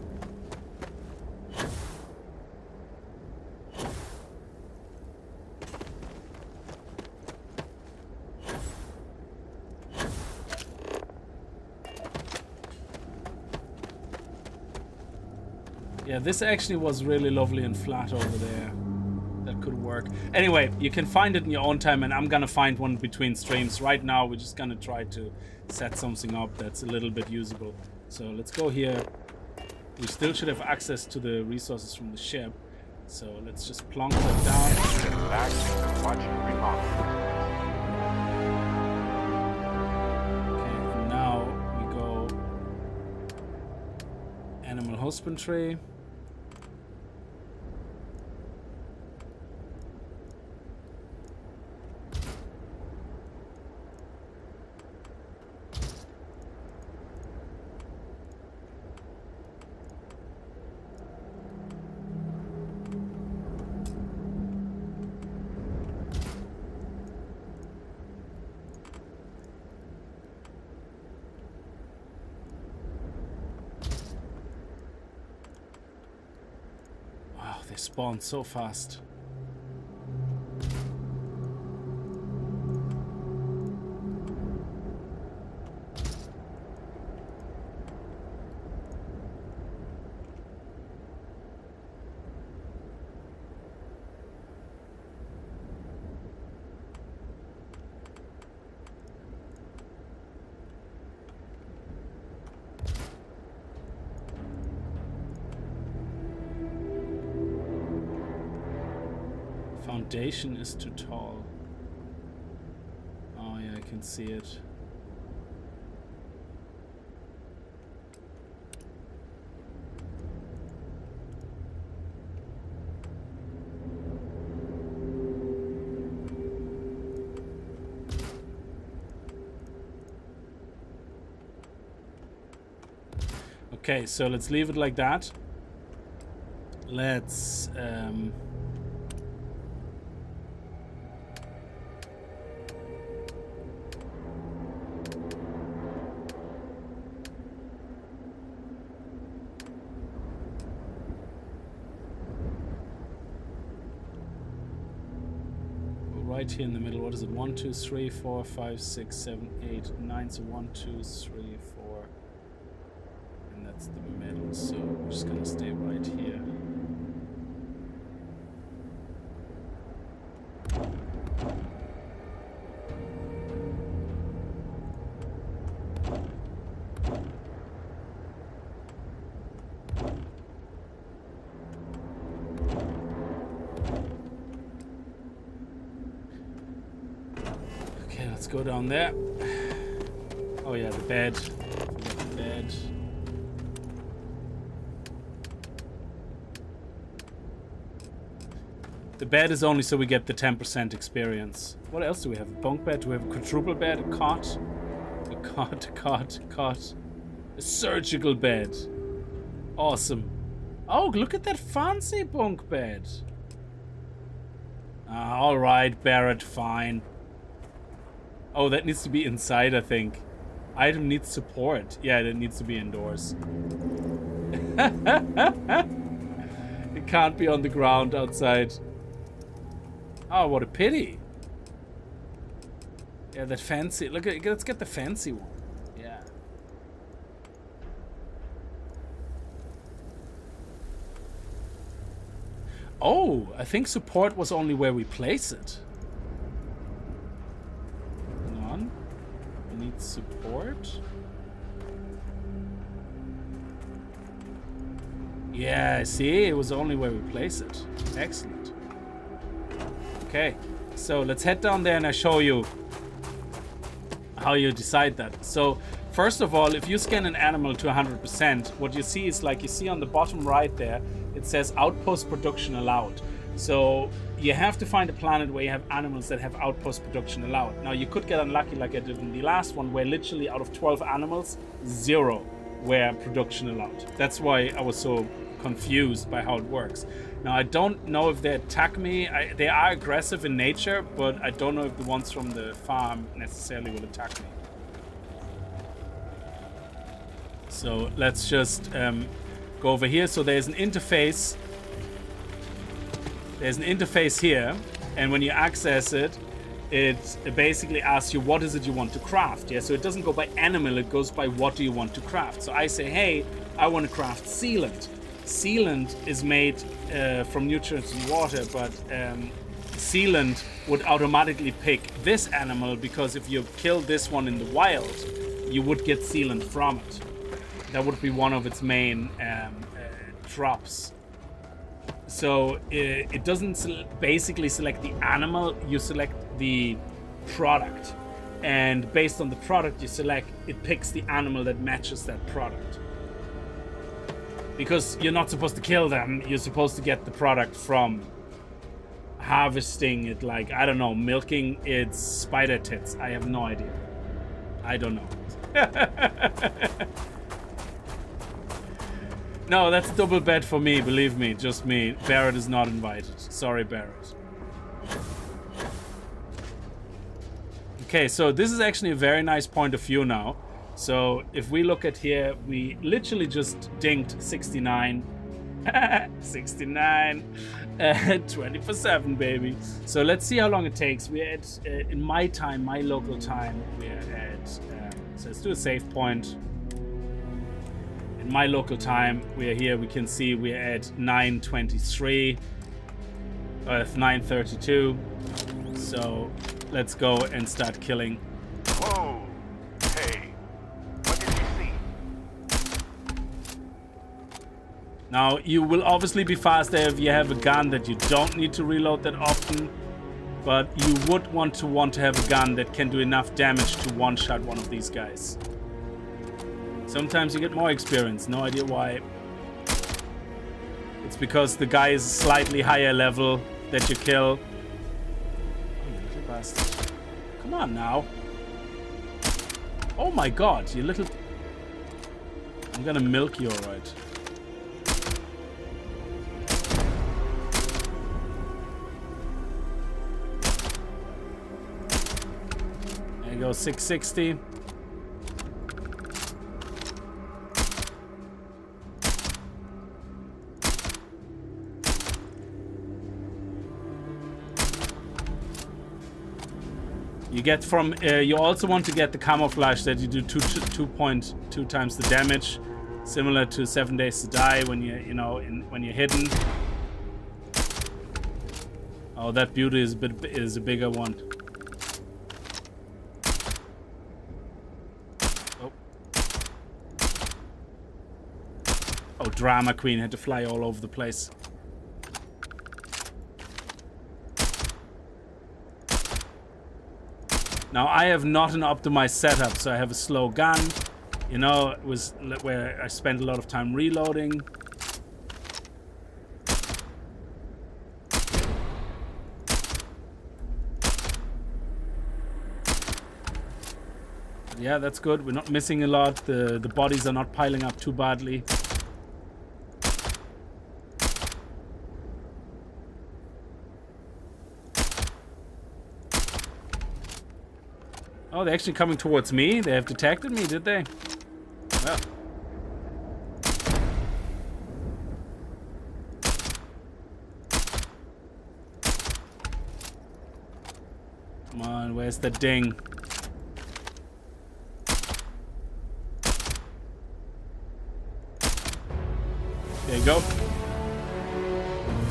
Speaker 1: Yeah, this actually was really lovely and flat over there. That could work. Anyway, you can find it in your own time, and I'm gonna find one between streams. Right now, we're just gonna try to set something up that's a little bit usable. So let's go here. We still should have access to the resources from the ship. So let's just plonk that down.
Speaker 2: Back and watch you remodel.
Speaker 1: Okay, and now we go animal husbandry. They spawn so fast. Foundation is too tall. Oh yeah, I can see it. Okay, so let's leave it like that. Let's right here in the middle. What is it? 1, 2, 3, 4, 5, 6, 7, 8, 9. So 1, 2, 3, 4. And that's the middle. So we're just gonna stay right here. Go down there. Oh yeah, the bed. The bed. The bed is only so we get the 10% experience. What else do we have? A bunk bed? Do we have a quadruple bed? A cot? A cot, a cot, a cot. A surgical bed. Awesome. Oh, look at that fancy bunk bed. Alright, Barrett, fine. Oh, that needs to be inside, I think. Item needs support. Yeah, that needs to be indoors. It can't be on the ground outside. Oh, what a pity. Yeah, that fancy. Look at, let's get the fancy one. Yeah. Oh, I think support was only where we place it. Need support. Yeah, see, it was only where we place it. Excellent. Okay, so let's head down there and I show you how you decide that. So first of all, if you scan an animal to 100%, what you see is, like you see on the bottom right there, it says outpost production allowed. So you have to find a planet where you have animals that have outpost production allowed. Now you could get unlucky like I did in the last one, where literally out of 12 animals, 0 were production allowed. That's why I was so confused by how it works. Now, I don't know if they attack me. They are aggressive in nature, but I don't know if the ones from the farm necessarily will attack me. So let's just go over here. So there's an interface. There's an interface here, and when you access it, it basically asks you what is it you want to craft. Yeah, so it doesn't go by animal, it goes by what do you want to craft. So I say, hey, I want to craft sealant. Sealant is made from nutrients in water, but sealant would automatically pick this animal, because if you kill this one in the wild, you would get sealant from it. That would be one of its main drops. So it doesn't basically select the animal, you select the product. And based on the product you select, it picks the animal that matches that product. Because you're not supposed to kill them, you're supposed to get the product from harvesting it, like, I don't know, milking its spider tits. I have no idea. I don't know. No, that's a double bet for me, believe me, just me. Barrett is not invited. Sorry, Barrett. Okay, so this is actually a very nice point of view now. So if we look at here, we literally just dinged 69. 69. 24/7, baby. So let's see how long it takes. We're at, in my time, my local time, we're at, so let's do a save point. In my local time, we're here, we can see we're at 9:23, 9:32. So let's go and start killing.
Speaker 2: Whoa! Hey, what did you see?
Speaker 1: Now, you will obviously be faster if you have a gun that you don't need to reload that often, but you would want to have a gun that can do enough damage to one-shot one of these guys. Sometimes you get more experience, no idea why. It's because the guy is slightly higher level that you kill. Oh, you little bastard. Come on now. Oh my god, you little... I'm gonna milk you, alright. There you go, 660. You get from, you also want to get the camouflage that you do 2.2 times the damage, similar to 7 Days to Die when when you're hidden. Oh, that beauty is a bigger one. Oh. Oh, Drama Queen had to fly all over the place. Now, I have not an optimized setup, so I have a slow gun. You know, it was where I spent a lot of time reloading. Yeah, that's good. We're not missing a lot. The bodies are not piling up too badly. Oh, they're actually coming towards me? They have detected me, did they? Well. Come on, where's the ding? There you go.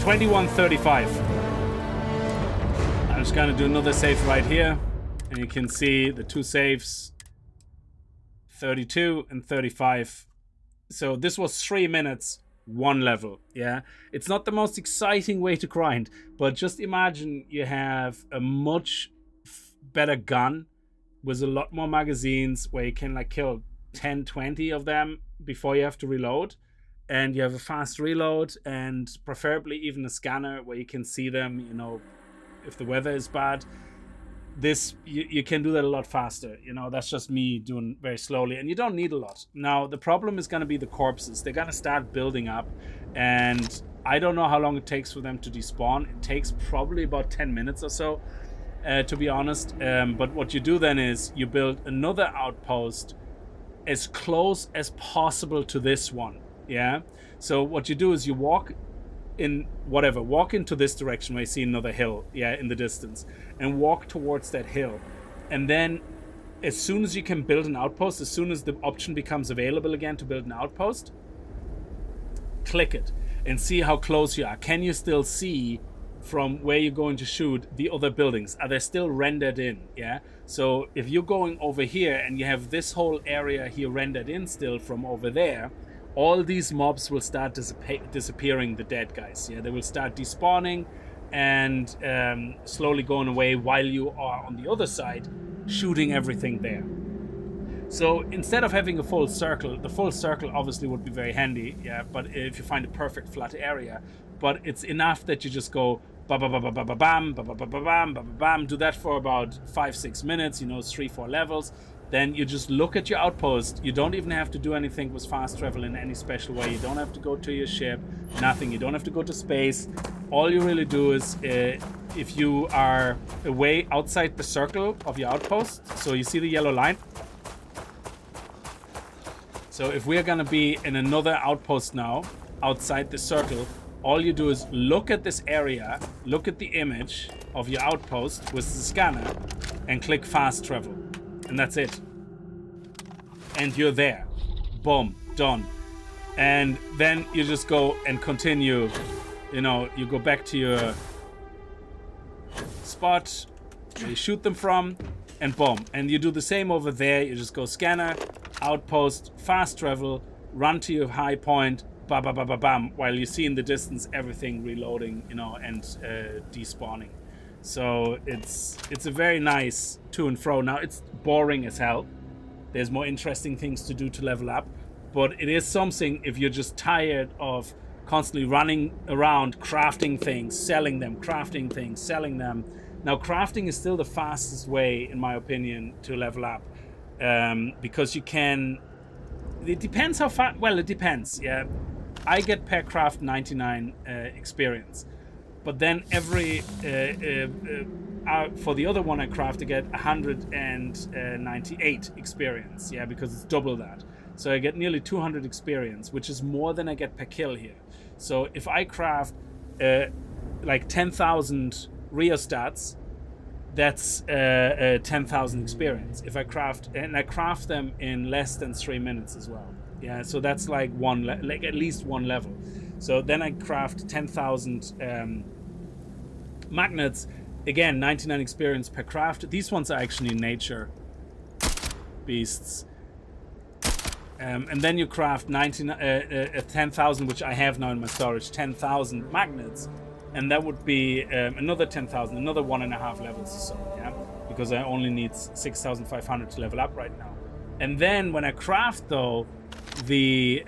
Speaker 1: 21:35. I'm just gonna do another save right here. And you can see the two saves, 32 and 35. So this was 3 minutes, one level. Yeah, it's not the most exciting way to grind, but just imagine you have a much better gun with a lot more magazines where you can like kill 10, 20 of them before you have to reload. And you have a fast reload and preferably even a scanner where you can see them, you know, if the weather is bad. this you can do that a lot faster. You know, that's just me doing very slowly, and you don't need a lot. Now the problem is going to be the corpses. They're going to start building up, and I don't know how long it takes for them to despawn. It takes probably about 10 minutes or so, to be honest. But what you do then is you build another outpost as close as possible to this one. Yeah. So what you do is you walk into this direction where you see another hill, in the distance, and walk towards that hill. And then as soon as you can build an outpost, as soon as the option becomes available again to build an outpost, click it and see how close you are. Can you still see from where you're going to shoot the other buildings? Are they still rendered in? Yeah. So if you're going over here and you have this whole area here rendered in still from over there, all these mobs will start disappearing, the dead guys. Yeah, they will start despawning and slowly going away while you are on the other side shooting everything there. So instead of having a full circle, the full circle obviously would be very handy, but if you find a perfect flat area, but it's enough that you just go ba ba ba ba ba ba bam, ba ba ba ba bam, ba ba bam, do that for about 5-6 minutes, 3-4 levels. Then you just look at your outpost. You don't even have to do anything with fast travel in any special way. You don't have to go to your ship, nothing. You don't have to go to space. All you really do is, if you are away outside the circle of your outpost, so you see the yellow line. So if we're gonna be in another outpost now, outside the circle, all you do is look at this area, look at the image of your outpost with the scanner, and click fast travel. And that's it. And you're there. Boom. Done. And then you just go and continue. You go back to your spot where you shoot them from, and boom. And you do the same over there. You just go scanner, outpost, fast travel, run to your high point, ba ba ba ba bam, while you see in the distance everything reloading, and despawning. So it's a very nice to and fro. Now it's boring as hell. There's more interesting things to do to level up, but it is something if you're just tired of constantly running around crafting things, selling them, crafting things, selling them. Now crafting is still the fastest way, in my opinion, to level up, because you can. It depends how fast. Well, it depends. Yeah, I get per craft 99 experience. But then every, for the other one I craft, I get 198 experience, because it's double that. So I get nearly 200 experience, which is more than I get per kill here. So if I craft like 10,000 rheostats, that's 10,000 experience. If I craft them in less than 3 minutes as well. Yeah, so that's like at least one level. So then I craft 10,000 magnets. Again, 99 experience per craft. These ones are actually nature beasts. And then you craft 10,000, which I have now in my storage, 10,000 magnets. And that would be another 10,000, another 1.5 levels or so, because I only need 6,500 to level up right now. And then when I craft, though, the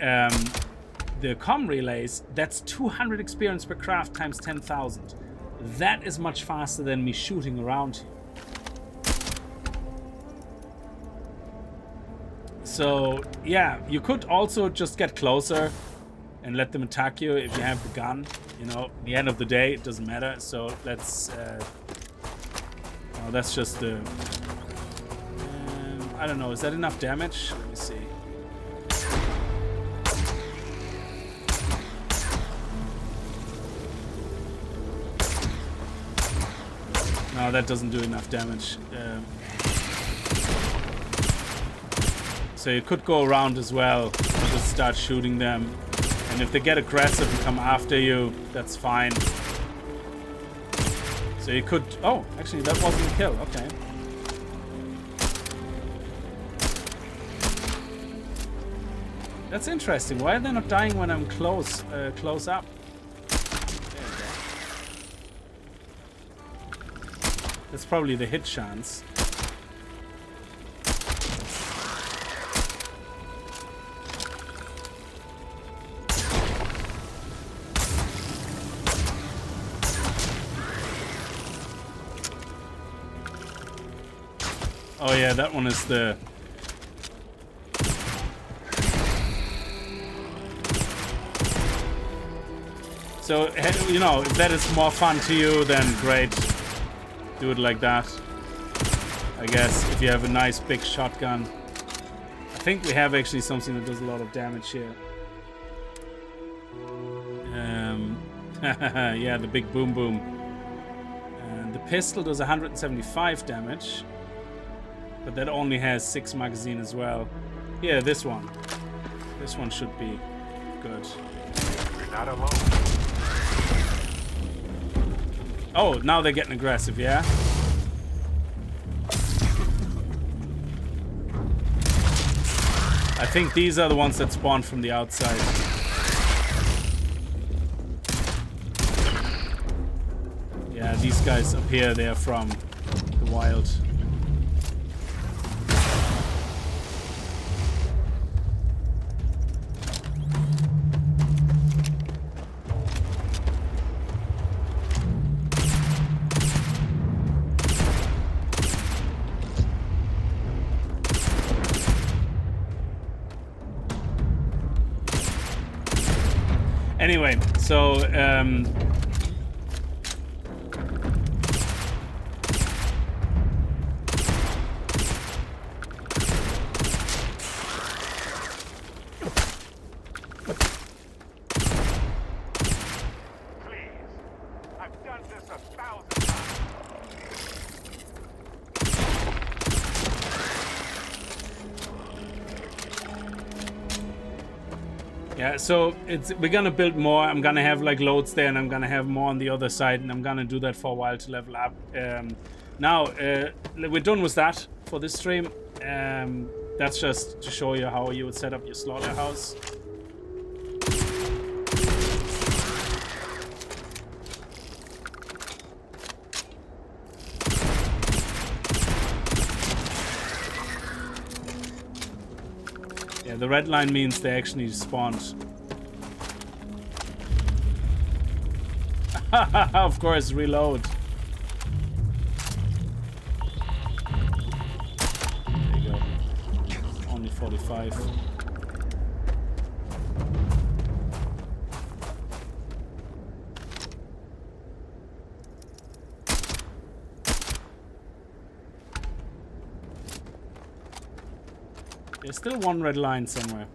Speaker 1: comm relays, that's 200 experience per craft times 10,000. That is much faster than me shooting around here. So yeah, you could also just get closer and let them attack you if you have the gun. At the end of the day, it doesn't matter. So let's that's just the I don't know, is that enough damage? Let me see. No, that doesn't do enough damage. So you could go around as well and just start shooting them. And if they get aggressive and come after you, that's fine. So you could... Oh, actually, that wasn't a kill. Okay. That's interesting. Why are they not dying when I'm close up? That's probably the hit chance. Oh yeah, that one is the... So, you know, if that is more fun to you, then great. Do it like that. I guess, if you have a nice big shotgun. I think we have actually something that does a lot of damage here. Yeah, the big boom boom. And the pistol does 175 damage. But that only has 6 magazine as well. Yeah, this one. This one should be good.
Speaker 2: You're not alone.
Speaker 1: Oh, now they're getting aggressive, yeah? I think these are the ones that spawn from the outside. Yeah, these guys up here, they're from the wild. Anyway, so yeah, so we're gonna build more. I'm gonna have like loads there, and I'm gonna have more on the other side, and I'm gonna do that for a while to level up. Now we're done with that for this stream. That's just to show you how you would set up your slaughterhouse. Yeah, the red line means they actually spawned. Of course, reload. There you go. Only 45. There's still one red line somewhere.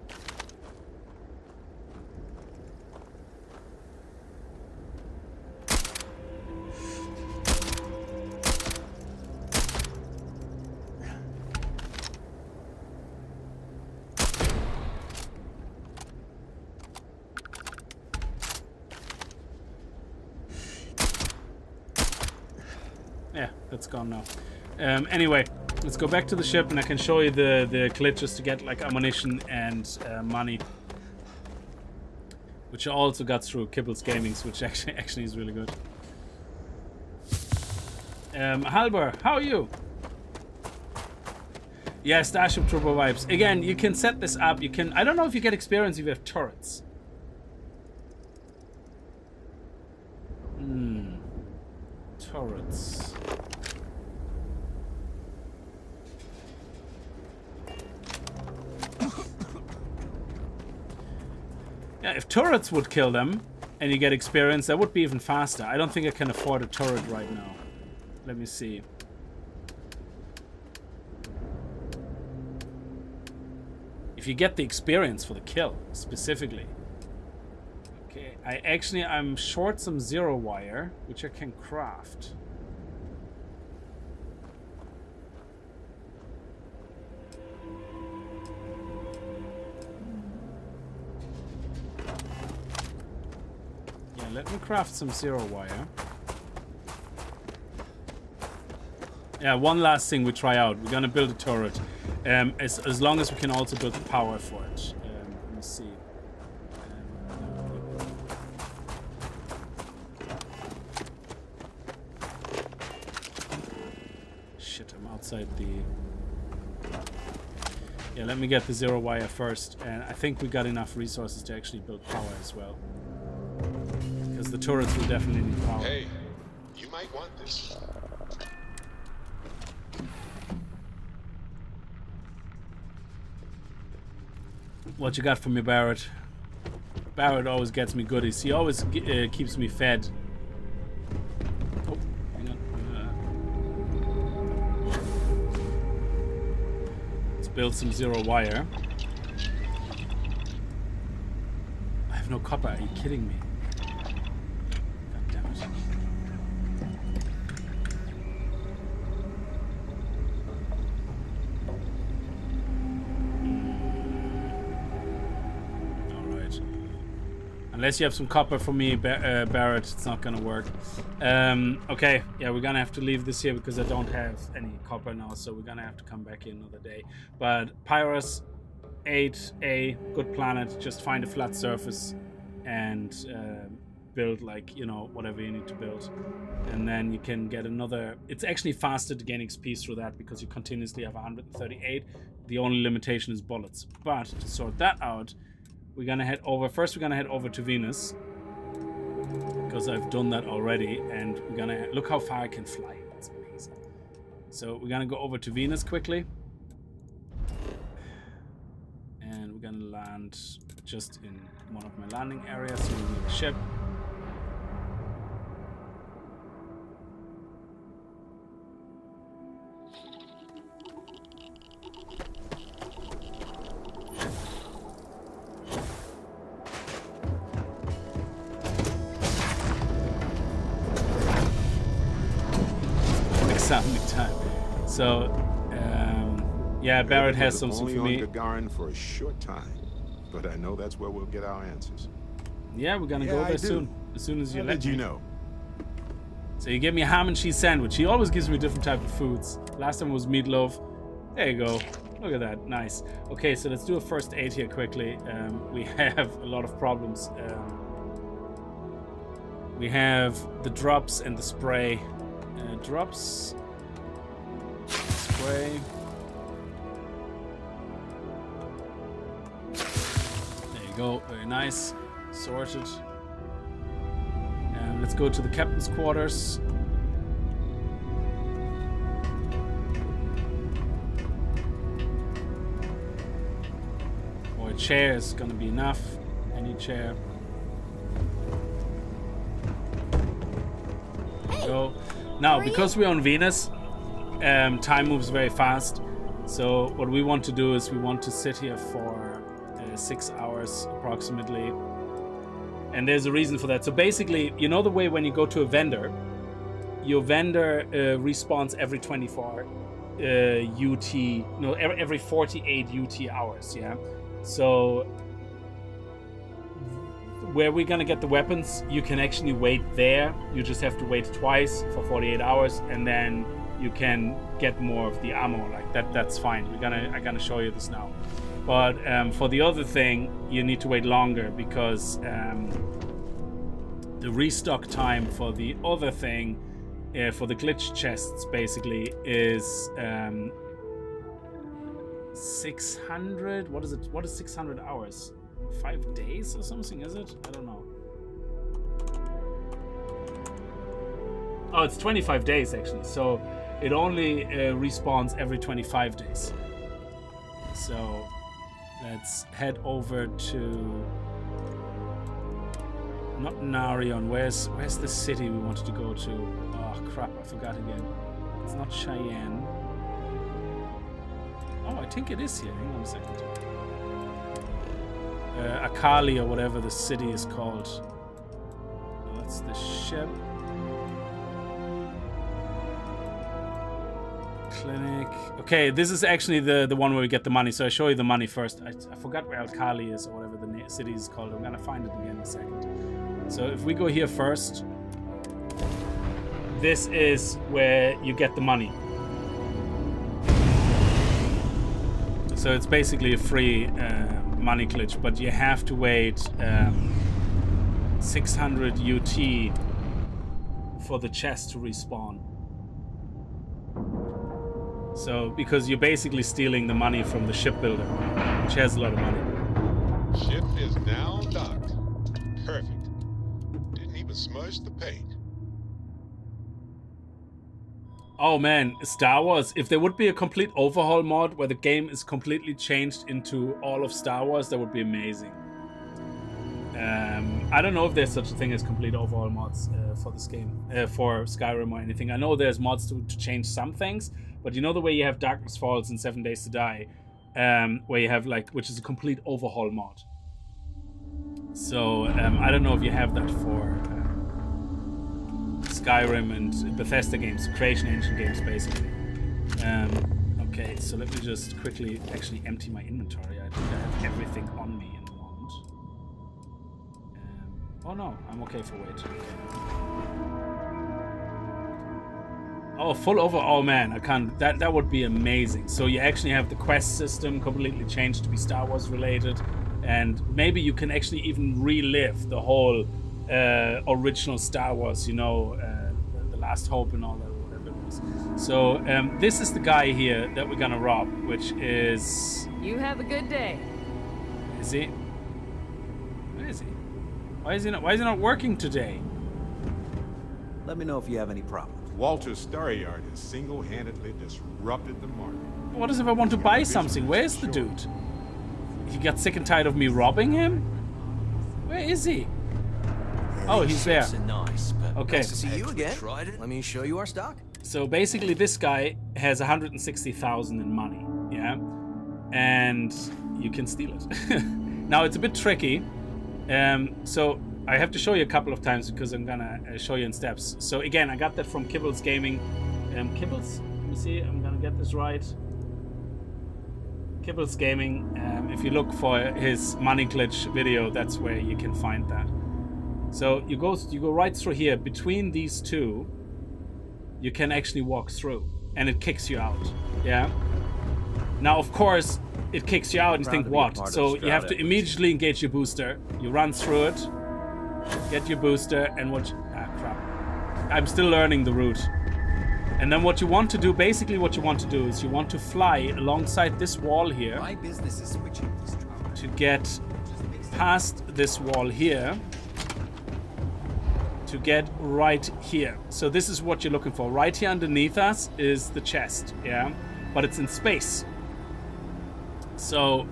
Speaker 1: Yeah, that's gone now. Anyway. Let's go back to the ship and I can show you the glitches to get like ammunition and money. Which I also got through Kibble's Gamings, which actually is really good. Halber, how are you? Yeah, Starship Turbo vibes. Again, you can set this up. You can. I don't know if you get experience if you have turrets. Turrets. Yeah, if turrets would kill them and you get experience, that would be even faster. I don't think I can afford a turret right now. Let me see. If you get the experience for the kill, specifically. Okay, I'm short some zero wire, which I can craft. Let me craft some zero wire. Yeah, one last thing we try out. We're gonna build a turret. As long as we can also build the power for it. Let me see. Shit, I'm outside the... Yeah, let me get the zero wire first. And I think we got enough resources to actually build power as well. Because the turrets will definitely need power.
Speaker 4: Hey, you might want this.
Speaker 1: What you got for me, Barrett? Barrett always gets me goodies. He always keeps me fed. Oh, hang on. Let's build some zero wire. I have no copper. Are you kidding me? God damn it. Unless you have some copper for me, Barrett, it's not gonna work. Okay, yeah, we're gonna have to leave this here because I don't have any copper now, so we're gonna have to come back here another day. But Pyrus 8A, good planet. Just find a flat surface and build, like, you know, whatever you need to build, and then you can get another. It's actually faster to gain XP through that because you continuously have 138. The only limitation is bullets. But to sort that out, we're gonna head over. First, we're gonna head over to Venus because I've done that already, and we're gonna look how far I can fly. That's amazing. So we're gonna go over to Venus quickly, and we're gonna land just in one of my landing areas. So we need a ship. Time. So, yeah, Barrett has something for me.
Speaker 2: On Gagarin for a short time, but I know that's where we'll get our answers.
Speaker 1: Yeah, we're gonna go there soon. As soon as you let me.
Speaker 2: Did you know?
Speaker 1: So you give me a ham and cheese sandwich. He always gives me different type of foods. Last time it was meatloaf. There you go. Look at that. Nice. Okay, so let's do a first aid here quickly. We have a lot of problems. We have the drops and the spray. Drops. Spray. There you go. Very nice. Sorted. And let's go to the captain's quarters. Or a chair is gonna be enough. Any chair. There you go. Now, because we're on Venus, time moves very fast. So what we want to do is we want to sit here for 6 hours approximately. And there's a reason for that. So basically, you know the way when you go to a vendor, your vendor respawns every 24 UT, no, every 48 UT hours, yeah? So where we're gonna get the weapons, you can actually wait there. You just have to wait twice for 48 hours, and then you can get more of the ammo. Like that's fine. I'm gonna show you this now. But for the other thing, you need to wait longer because the restock time for the other thing, for the glitch chests, basically is 600. What is it? What is 600 hours? 5 days or something, is it? I don't know. Oh, it's 25 days actually. So it only respawns every 25 days. So let's head over to not Narion. Where's the city we wanted to go to? Oh crap, I forgot again. It's not Cheyenne. Oh, I think it is here. Hang on a second. Akali or whatever the city is called. That's the ship. Clinic. Okay, this is actually the one where we get the money. So I show you the money first. I forgot where Alkali is or whatever the city is called. I'm gonna find it again in a second. So if we go here first, this is where you get the money. So it's basically a free money glitch, but you have to wait 600 UT for the chest to respawn. So, because you're basically stealing the money from the shipbuilder, which has a lot of money.
Speaker 4: Ship is now docked. Perfect. Didn't even smudge the paint.
Speaker 1: Oh man, Star Wars. If there would be a complete overhaul mod where the game is completely changed into all of Star Wars, that would be amazing. I don't know if there's such a thing as complete overhaul mods for this game, for Skyrim or anything. I know there's mods to change some things, but you know the way you have Darkness Falls and 7 Days to Die, where you have like, which is a complete overhaul mod. So I don't know if you have that for Skyrim and Bethesda games, Creation Engine games, basically. Okay, so let me just quickly actually empty my inventory. I think I have everything on me in the moment. Oh no, I'm okay for weight. Oh, full over. Oh man, I can't. That would be amazing. So you actually have the quest system completely changed to be Star Wars related, and maybe you can actually even relive the whole original Star Wars. You know, the Last Hope and all that, or whatever it was. So this is the guy here that we're gonna rob, which is.
Speaker 5: You have a good day.
Speaker 1: Is he? Where is he? Why is he not working today?
Speaker 6: Let me know if you have any problems.
Speaker 4: Walter's Star Yard has single-handedly disrupted the market.
Speaker 1: What if I want to buy something? Where's the dude? He got sick and tired of me robbing him? Where is he? Oh, he's there.
Speaker 6: Nice, but
Speaker 1: Okay.
Speaker 6: nice to see you again. Let me show you our stock.
Speaker 1: So basically this guy has 160,000 in money, yeah? And you can steal it. Now it's a bit tricky. So I have to show you a couple of times because I'm gonna show you in steps. So again, I got that from Kickz Gaming. Kickz? Let me see, I'm gonna get this right. Kickz Gaming. If you look for his money glitch video, that's where you can find that. So you go right through here. Between these two, you can actually walk through, and it kicks you out. Yeah. Now, of course, it kicks you out, and you think, what? So you have to immediately engage your booster. You run through it, get your booster, and watch. Ah, crap. I'm still learning the route. And then what you want to do, basically what you want to do is you want to fly alongside this wall here.
Speaker 6: My business is switching this truck.
Speaker 1: To get past this wall here, to get right here. So this is what you're looking for. Right here underneath us is the chest, yeah? But it's in space. So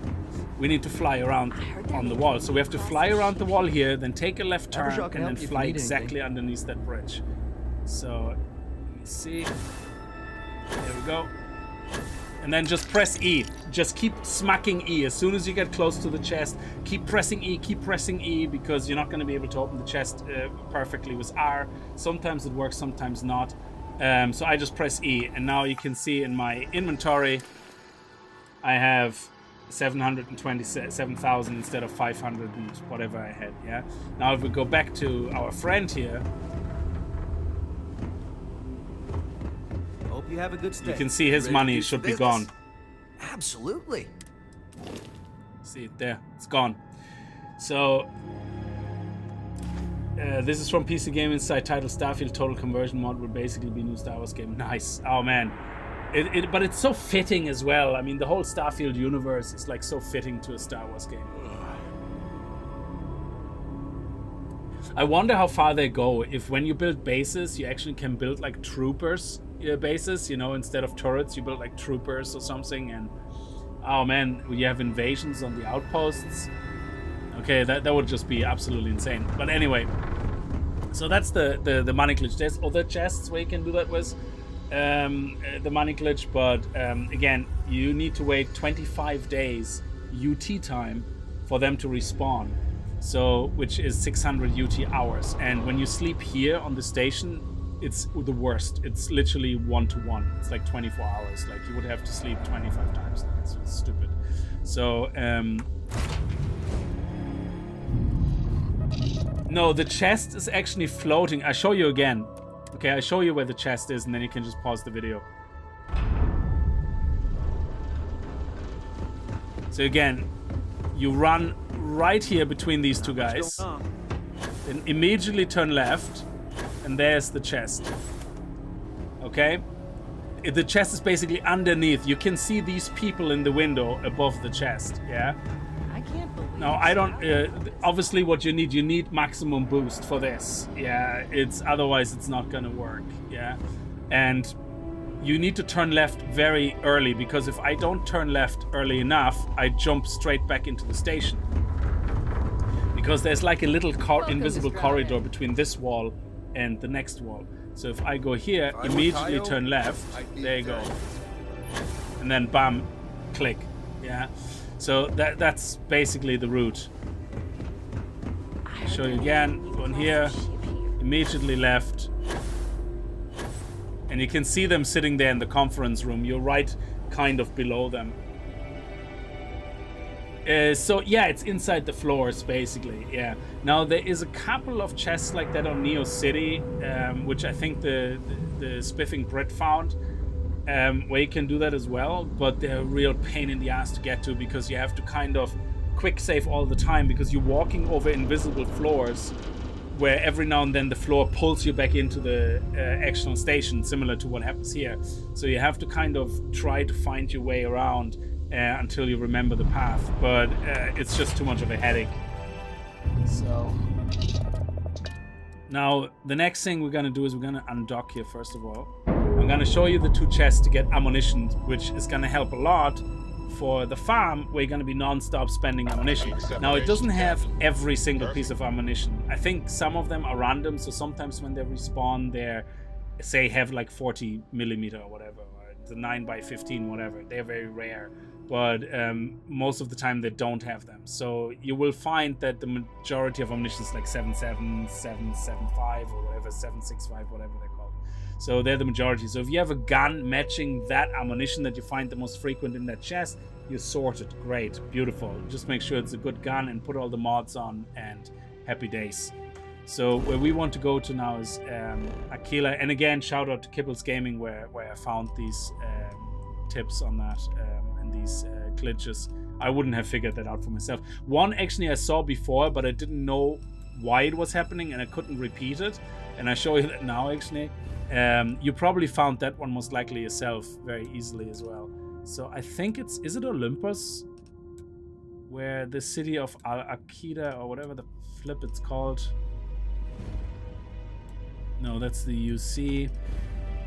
Speaker 1: we need to fly around on the wall. So we have to fly around the wall here, then take a left turn, and then fly exactly underneath that bridge. So let me see. There we go. And then just press E. Just keep smacking E. As soon as you get close to the chest, keep pressing E, because you're not going to be able to open the chest perfectly with R. Sometimes it works, sometimes not. So I just press E, and now you can see in my inventory, I have 727,000 instead of 500 and whatever I had, yeah? Now if we go back to our friend here,
Speaker 6: Hope you have a good stay.
Speaker 1: you can see his money should be gone.
Speaker 6: Absolutely.
Speaker 1: See it there, it's gone. So this is from PC Game Insight, titled Starfield Total Conversion Mod will basically be new Star Wars game. Nice. Oh man. But it's so fitting as well. I mean, the whole Starfield universe is like so fitting to a Star Wars game. I wonder how far they go. If when you build bases, you actually can build like troopers bases, you know, instead of turrets, you build like troopers or something. And oh man, you have invasions on the outposts. Okay, that would just be absolutely insane. But anyway, so that's the money glitch. There's other chests where you can do that with the money glitch, but again, you need to wait 25 days UT time for them to respawn, so which is 600 UT hours. And when you sleep here on the station, it's the worst. It's literally 1-to-1. It's like 24 hours. Like you would have to sleep 25 times. It's stupid. So no, the chest is actually floating. I show you again. Okay, I show you where the chest is, and then you can just pause the video. So again, you run right here between these two guys, then immediately turn left, and there's the chest. Okay? The chest is basically underneath. You can see these people in the window above the chest, yeah?
Speaker 5: I can't believe
Speaker 1: No, I don't. Obviously, what you need maximum boost for this. Yeah, otherwise it's not gonna work. Yeah, and you need to turn left very early, because if I don't turn left early enough, I jump straight back into the station. Because there's like a little invisible corridor between this wall and the next wall. So if I go here, immediately turn left, there you go. And then bam, click. Yeah. So that's basically the route. I'll show you again. Go in here, immediately left. And you can see them sitting there in the conference room. You're right kind of below them. So yeah, it's inside the floors basically. Yeah. Now there is a couple of chests like that on Neo City, which I think the spiffing Brit found, where you can do that as well. But they're a real pain in the ass to get to, because you have to kind of quick save all the time, because you're walking over invisible floors, where every now and then the floor pulls you back into the actual station, similar to what happens here. So you have to kind of try to find your way around until you remember the path, but it's just too much of a headache. So now the next thing we're gonna do is we're gonna undock here first of all. I'm gonna show you the 2 chests to get ammunition, which is gonna help a lot for the farm, where you're gonna be non-stop spending ammunition. Now it doesn't have every single piece of ammunition. I think some of them are random, so sometimes when they respawn, they're say have like 40 millimeter or whatever, or the 9x15 whatever. They're very rare. But most of the time they don't have them. So you will find that the majority of ammunition is like 7.7, 7.75 or whatever, 7.65, whatever they're called. So they're the majority. So if you have a gun matching that ammunition that you find the most frequent in that chest, you're sorted. Great, beautiful. Just make sure it's a good gun and put all the mods on, and happy days. So where we want to go to now is Aquila. And again, shout out to Kibble's Gaming, where I found these tips on that. These glitches. I wouldn't have figured that out for myself. One actually I saw before, but I didn't know why it was happening, and I couldn't repeat it. And I show you that now actually. You probably found that one most likely yourself very easily as well. So I think is it Olympus? Where the city of Al-Aqida, or whatever the flip it's called. No, that's the UC.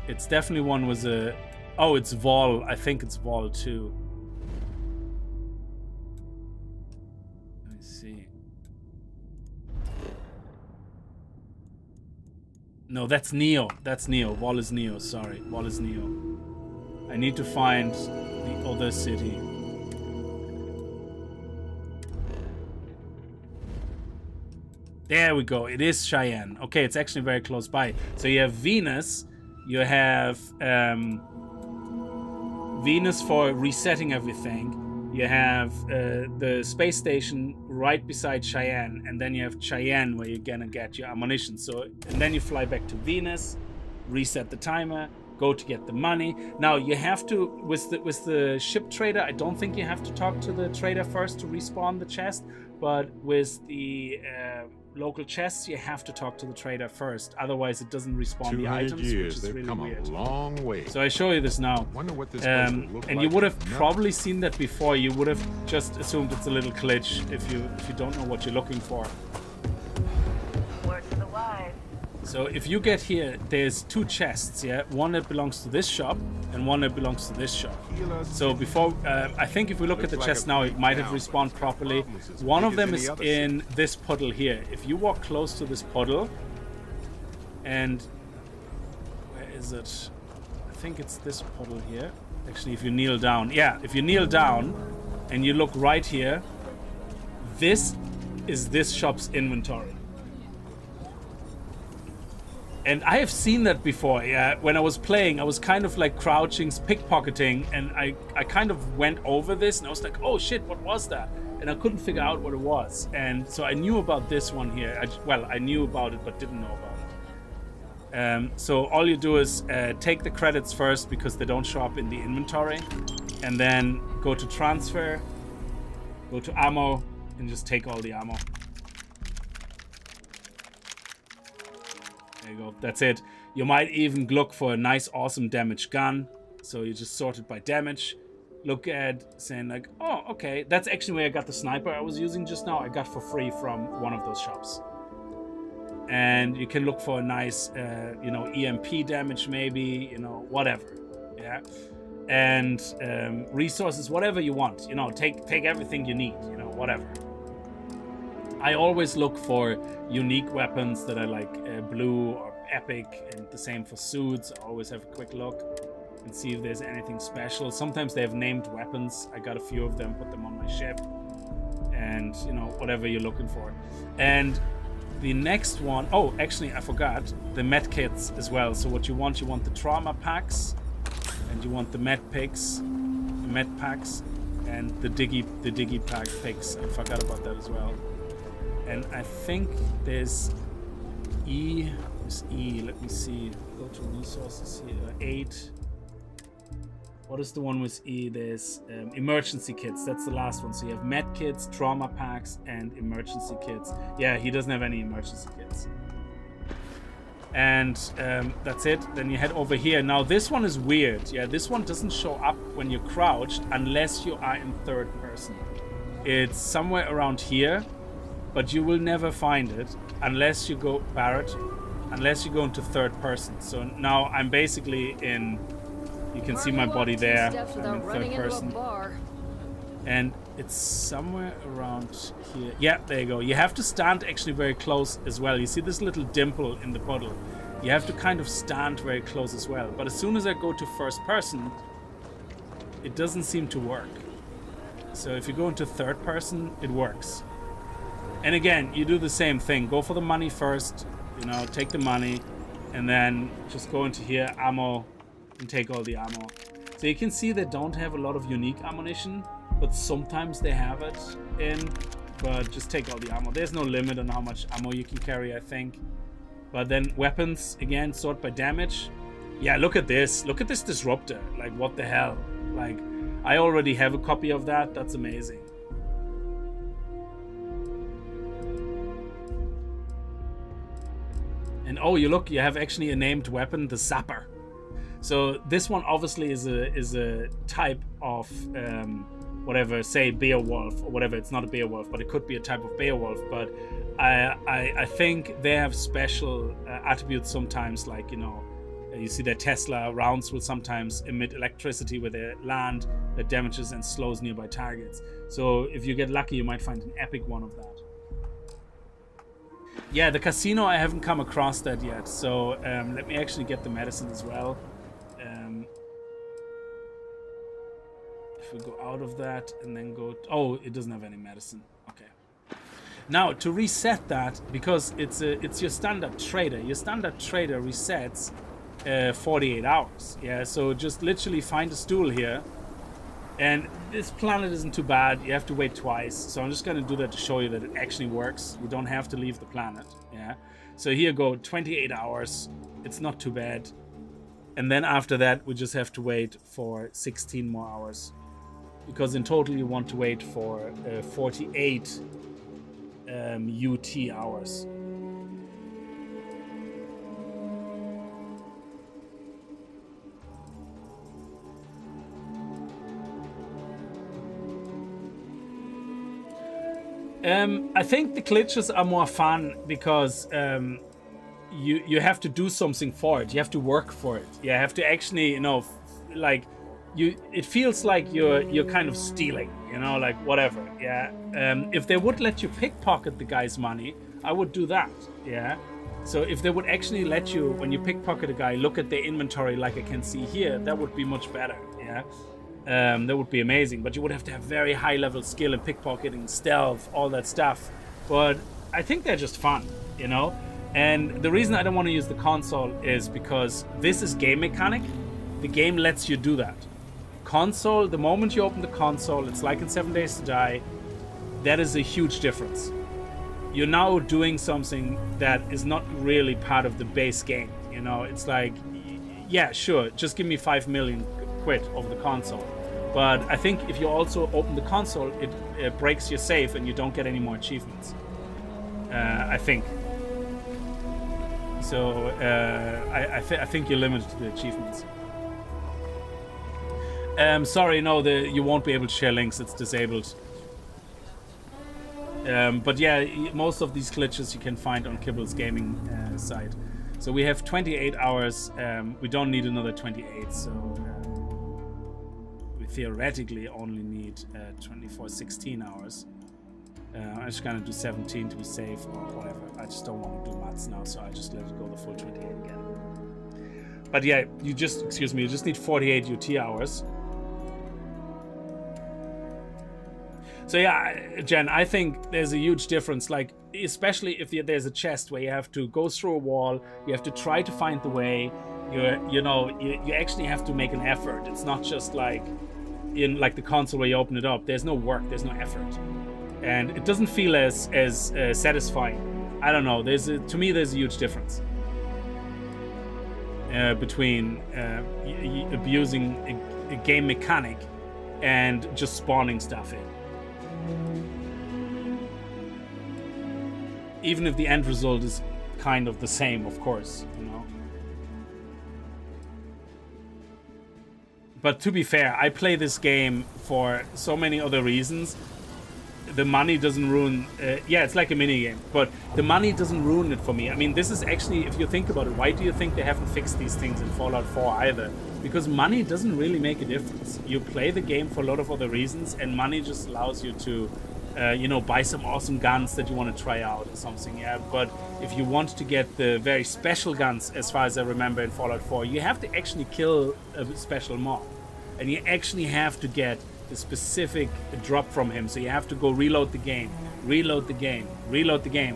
Speaker 1: It's definitely one was a... Oh, it's Vol. I think it's Vol 2. Let me see. No, that's Neo. That's Neo. Vol is Neo. Sorry. Vol is Neo. I need to find the other city. There we go. It is Cheyenne. Okay, it's actually very close by. So you have Venus. You have... Venus for resetting everything. You have the space station right beside Cheyenne, and then you have Cheyenne where you're gonna get your ammunition. So, and then you fly back to Venus, reset the timer, go to get the money. Now you have to, with the ship trader, I don't think you have to talk to the trader first to respawn the chest, but with the local chests, you have to talk to the trader first. Otherwise, it doesn't respawn the items, which is really weird.
Speaker 4: A long way.
Speaker 1: So I show you this now.
Speaker 4: Wonder what this place will look
Speaker 1: and
Speaker 4: like
Speaker 1: you would have
Speaker 4: now.
Speaker 1: probably seen that before. You would have just assumed it's a little glitch if you don't know what you're looking for.
Speaker 3: Word to the wise.
Speaker 1: So if you get here, there's 2 chests, yeah? One that belongs to this shop and one that belongs to this shop. So before, I think if we look at the chest now, it might have respawned properly. One of them is in this puddle here. If you walk close to this puddle, and where is it? I think it's this puddle here. Actually, if you kneel down, yeah, if you kneel down and you look right here, this is this shop's inventory. And I have seen that before, yeah. When I was playing, I was kind of like crouching, pickpocketing, and I kind of went over this, and I was like, oh shit, what was that? And I couldn't figure out what it was. And so I knew about this one here. I knew about it, but didn't know about it. So all you do is take the credits first, because they don't show up in the inventory. And then go to transfer, go to ammo, and just take all the ammo. There you go. That's it. You might even look for a nice, awesome damage gun. So you just sort it by damage. Look at saying like, oh, okay. That's actually where I got the sniper I was using just now. I got for free from one of those shops. And you can look for a nice, EMP damage maybe, whatever. yeah, and resources, whatever you want. You know, take everything you need. You know, whatever. I always look for unique weapons that are like blue or epic, and the same for suits. I always have a quick look and see if there's anything special. Sometimes they have named weapons. I got a few of them, put them on my ship, and you know, whatever you're looking for. And the next one, oh, actually I forgot the med kits as well. So what you want the trauma packs, and you want the med packs, and the digi pack picks. I forgot about that as well. And I think there's E. There's E. Let me see. Go to resources here. 8. What is the one with E? There's emergency kits. That's the last one. So you have med kits, trauma packs, and emergency kits. Yeah, he doesn't have any emergency kits. And that's it. Then you head over here. Now this one is weird. Yeah, this one doesn't show up when you're crouched unless you are in third person. It's somewhere around here, but you will never find it unless you go unless you go into third person. So now I'm basically in. You can see my body there. I'm in third person. And it's somewhere around here. Yeah, there you go. You have to stand actually very close as well. You see this little dimple in the puddle. You have to kind of stand very close as well. But as soon as I go to first person, it doesn't seem to work. So if you go into third person, it works. And again, you do the same thing. Go for the money first. You know, take the money. And then just go into here, ammo, and take all the ammo. So you can see they don't have a lot of unique ammunition, but sometimes they have it in. But just take all the ammo. There's no limit on how much ammo you can carry, I think. But then weapons, again, sort by damage. Yeah, look at this. Look at this disruptor. Like, what the hell? Like, I already have a copy of that. That's amazing. And oh, you look, you have actually a named weapon, the Zapper. So this one obviously is a type of whatever, say Beowulf or whatever. It's not a Beowulf, but it could be a type of Beowulf. But I think they have special attributes sometimes, like, you know, you see their Tesla rounds will sometimes emit electricity where they land that damages and slows nearby targets. So if you get lucky, you might find an epic one of that. Yeah, the casino, I haven't come across that yet. So let me actually get the medicine as well. If we go out of that and then go... Oh, it doesn't have any medicine. Okay. Now, to reset that, because it's your standard trader. Your standard trader resets 48 hours. Yeah, so just literally find a stool here. And this planet isn't too bad. You have to wait twice. So I'm just going to do that to show you that it actually works. You don't have to leave the planet. Yeah. So here go 28 hours. It's not too bad. And then after that, we just have to wait for 16 more hours. Because in total, you want to wait for 48 UT hours. I think the glitches are more fun because you have to do something for it. You have to work for it. You have to actually, you know, like it feels like you're kind of stealing, you know, like whatever. Yeah. If they would let you pickpocket the guy's money, I would do that. Yeah. So if they would actually let you, when you pickpocket a guy, look at their inventory like I can see here, that would be much better. Yeah. That would be amazing, but you would have to have very high level skill in pickpocketing, stealth, all that stuff. But I think they're just fun, you know? And the reason I don't want to use the console is because this is game mechanic. The game lets you do that. Console, the moment you open the console, it's like in 7 Days to Die. That is a huge difference. You're now doing something that is not really part of the base game, you know? It's like, yeah, sure, just give me 5 million quid over the console. But I think if you also open the console, it breaks your save and you don't get any more achievements. I think. So I think you're limited to the achievements. Sorry, no, you won't be able to share links. It's disabled. But yeah, most of these glitches you can find on Kibble's gaming site. So we have 28 hours. We don't need another 28. So theoretically only need 16 hours. I'm just gonna do 17 to be safe or whatever. I just don't want to do maths now, so I just let it go the full 28 again. But yeah, you just need 48 UT hours. So yeah, Jen, I think there's a huge difference, like, especially if there's a chest where you have to go through a wall, you have to try to find the way, you actually have to make an effort. It's not just like in like the console where you open it up. There's no work, there's no effort. And it doesn't feel as satisfying. I don't know, to me there's a huge difference between abusing a game mechanic and just spawning stuff in. Even if the end result is kind of the same, of course, you know. But to be fair, I play this game for so many other reasons. The money doesn't ruin... yeah, it's like a mini game, but the money doesn't ruin it for me. I mean, this is actually, if you think about it, why do you think they haven't fixed these things in Fallout 4 either? Because money doesn't really make a difference. You play the game for a lot of other reasons, and money just allows you to, buy some awesome guns that you want to try out or something, yeah? But if you want to get the very special guns, as far as I remember in Fallout 4, you have to actually kill a special mob. And you actually have to get the specific drop from him, so you have to go reload the game.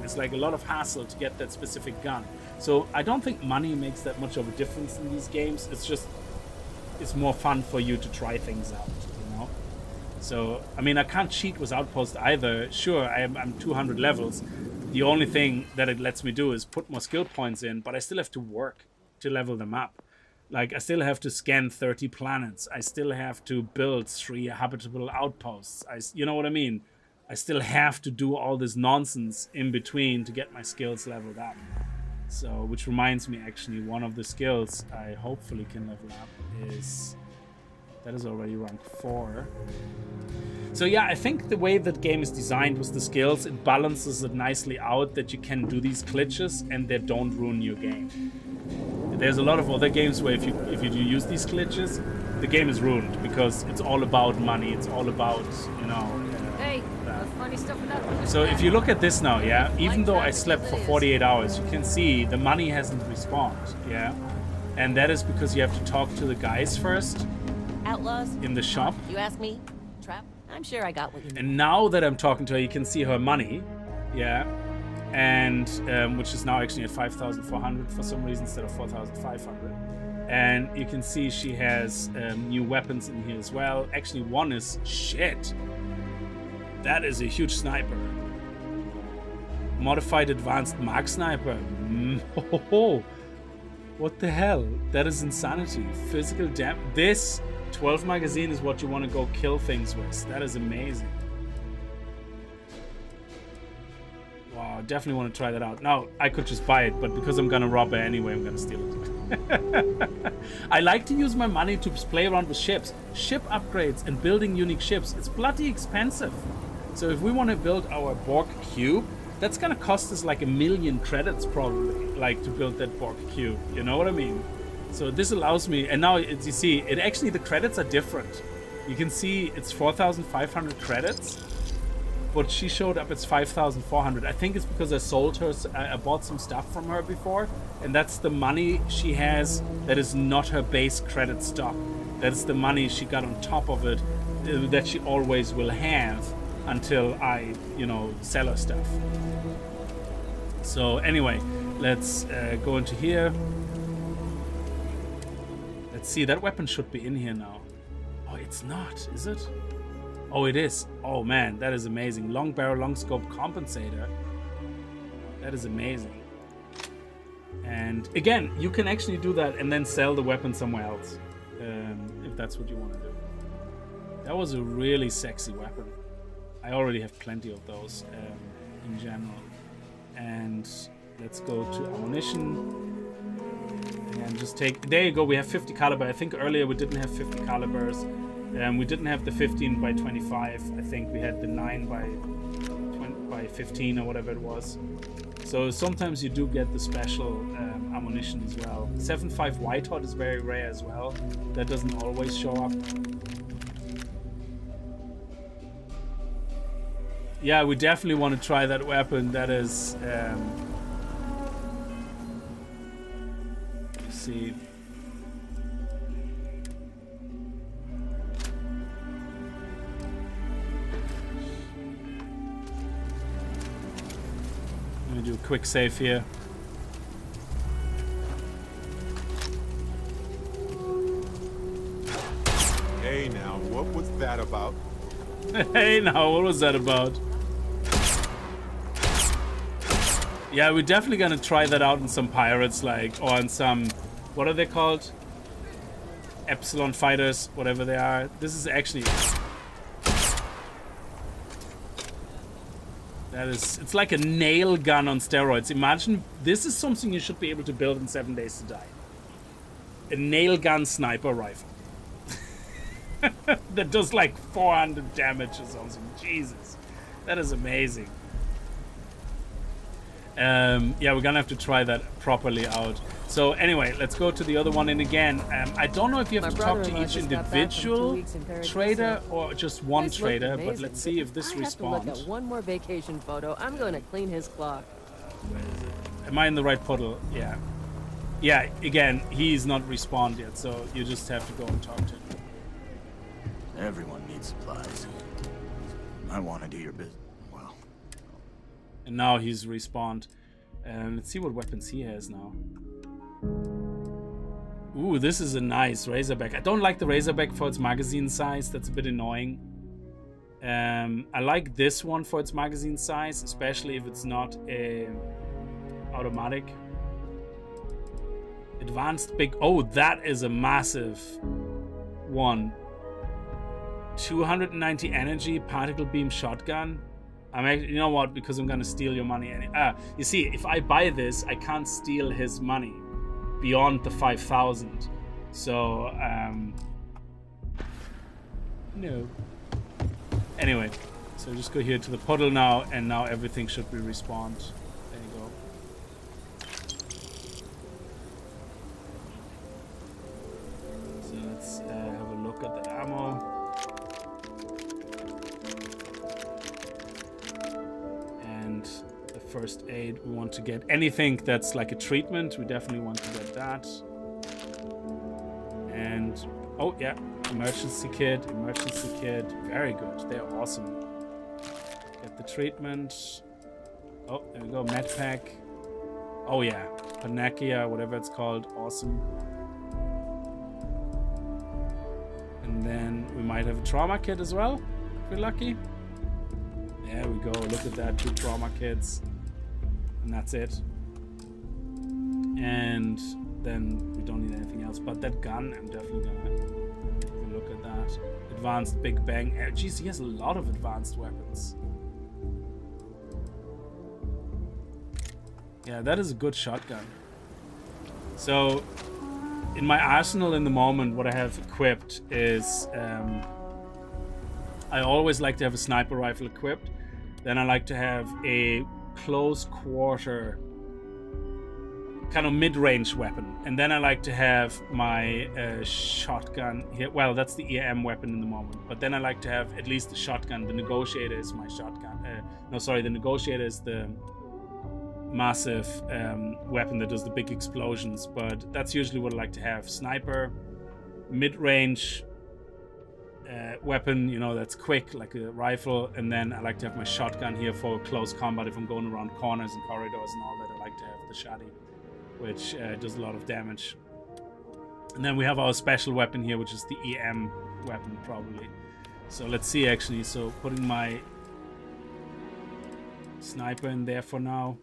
Speaker 1: It's like a lot of hassle to get that specific gun. So I don't think money makes that much of a difference in these games. It's more fun for you to try things out, you know. So I mean, I can't cheat with Outpost either. Sure, I'm 200 levels. The only thing that it lets me do is put more skill points in, but I still have to work to level them up. Like, I still have to scan 30 planets. I still have to build 3 habitable outposts. You know what I mean? I still have to do all this nonsense in between to get my skills leveled up. So, which reminds me, actually, one of the skills I hopefully can level up is... That is already rank 4. So yeah, I think the way that game is designed with the skills, it balances it nicely out that you can do these glitches and they don't ruin your game. There's a lot of other games where if you do use these glitches, the game is ruined because it's all about money. It's all about,
Speaker 5: Hey, that's funny stuff enough.
Speaker 1: So if you look at this now, yeah, even though I slept for 48 hours, you can see the money hasn't respawned, yeah? And that is because you have to talk to the guys first.
Speaker 7: Outlaws?
Speaker 1: In the shop.
Speaker 7: You ask me? Trap? I'm sure I got what you need.
Speaker 1: And now that I'm talking to her, you can see her money, yeah? And which is now actually at 5,400 for some reason instead of 4,500. And you can see she has new weapons in here as well. Actually, one is shit. That is a huge sniper. Modified advanced mag sniper. Oh, what the hell? That is insanity. Physical damage. This 12 magazine is what you want to go kill things with. That is amazing. Wow, definitely want to try that out. Now, I could just buy it, but because I'm gonna rob her anyway, I'm gonna steal it. I like to use my money to play around with ships. Ship upgrades and building unique ships, it's bloody expensive. So if we want to build our Borg cube, that's gonna cost us like 1 million credits probably, like to build that Borg cube. You know what I mean? So this allows me, and now as you see, it actually, the credits are different. You can see it's 4,500 credits. But she showed up, it's 5,400. I think it's because I sold her, I bought some stuff from her before, and that's the money she has that is not her base credit stock. That's the money she got on top of it that she always will have until I, sell her stuff. So anyway, let's go into here. Let's see, that weapon should be in here now. Oh, it's not, is it? Oh, it is. Oh man, that is amazing. Long barrel, long scope compensator. That is amazing. And again, you can actually do that and then sell the weapon somewhere else, if that's what you want to do. That was a really sexy weapon. I already have plenty of those in general. And let's go to ammunition. And just take, there you go, we have 50 caliber. I think earlier we didn't have 50 calibers. We didn't have the 15 by 25. I think we had the 9 by 15 or whatever it was. So sometimes you do get the special ammunition as well. 7.5 white hot is very rare as well. That doesn't always show up. Yeah, we definitely want to try that weapon. That is, you see. Let me do a quick save here.
Speaker 4: Hey now, what was that about?
Speaker 1: Hey now, what was that about? Yeah, we're definitely gonna try that out in some pirates, like, or on some, what are they called? Epsilon fighters, whatever they are. This is actually, that is, it's like a nail gun on steroids. Imagine, this is something you should be able to build in 7 Days to Die. A nail gun sniper rifle. That does like 400 damage or something. Jesus, that is amazing. Yeah, we're gonna have to try that properly out. So anyway, let's go to the other one. And again, I don't know if you have to talk to each individual trader or just one trader, but let's see if this responds.
Speaker 5: Look at one more vacation photo. I'm going to clean his clock.
Speaker 1: Where is it? Am I in the right puddle? Yeah. Yeah, again, he's not respawned yet, so you just have to go and talk to him.
Speaker 8: Everyone needs supplies. I want to do your business. Well.
Speaker 1: And now he's respawned. Let's see what weapons he has now. Ooh, this is a nice Razorback. I don't like the Razorback for its magazine size. That's a bit annoying. I like this one for its magazine size, especially if it's not a automatic. Advanced big. Oh, that is a massive one. 290 energy particle beam shotgun. I'm actually, you know what? Because I'm gonna steal your money. You see, if I buy this, I can't steal his money beyond the 5,000. So, no. Anyway, so just go here to the puddle now, and now everything should be respawned. There you go. So let's have a look at the ammo. And the first aid, we want to get anything that's like a treatment. We definitely want to get that. And, oh yeah, emergency kit. Very good, they're awesome. Get the treatment. Oh, there we go, med pack. Oh yeah, Panakia, whatever it's called, awesome. And then we might have a trauma kit as well, if we're lucky. There we go, look at that, 2 trauma kits. And that's it. And then we don't need anything else. But that gun, I'm definitely gonna have a look at that. Advanced Big Bang. Geez, he has a lot of advanced weapons. Yeah, that is a good shotgun. So, in my arsenal in the moment, what I have equipped is... I always like to have a sniper rifle equipped. Then I like to have a close quarter, kind of mid-range weapon. And then I like to have my shotgun here. Well, that's the EM weapon in the moment. But then I like to have at least the shotgun. The Negotiator is my shotgun. The Negotiator is the massive weapon that does the big explosions. But that's usually what I like to have. Sniper, mid-range weapon, you know, that's quick, like a rifle. And then I like to have my shotgun here for close combat if I'm going around corners and corridors and all that. I like to have the shotty, which does a lot of damage. And then we have our special weapon here, which is the EM weapon, probably. So let's see, actually. So putting my sniper in there for now.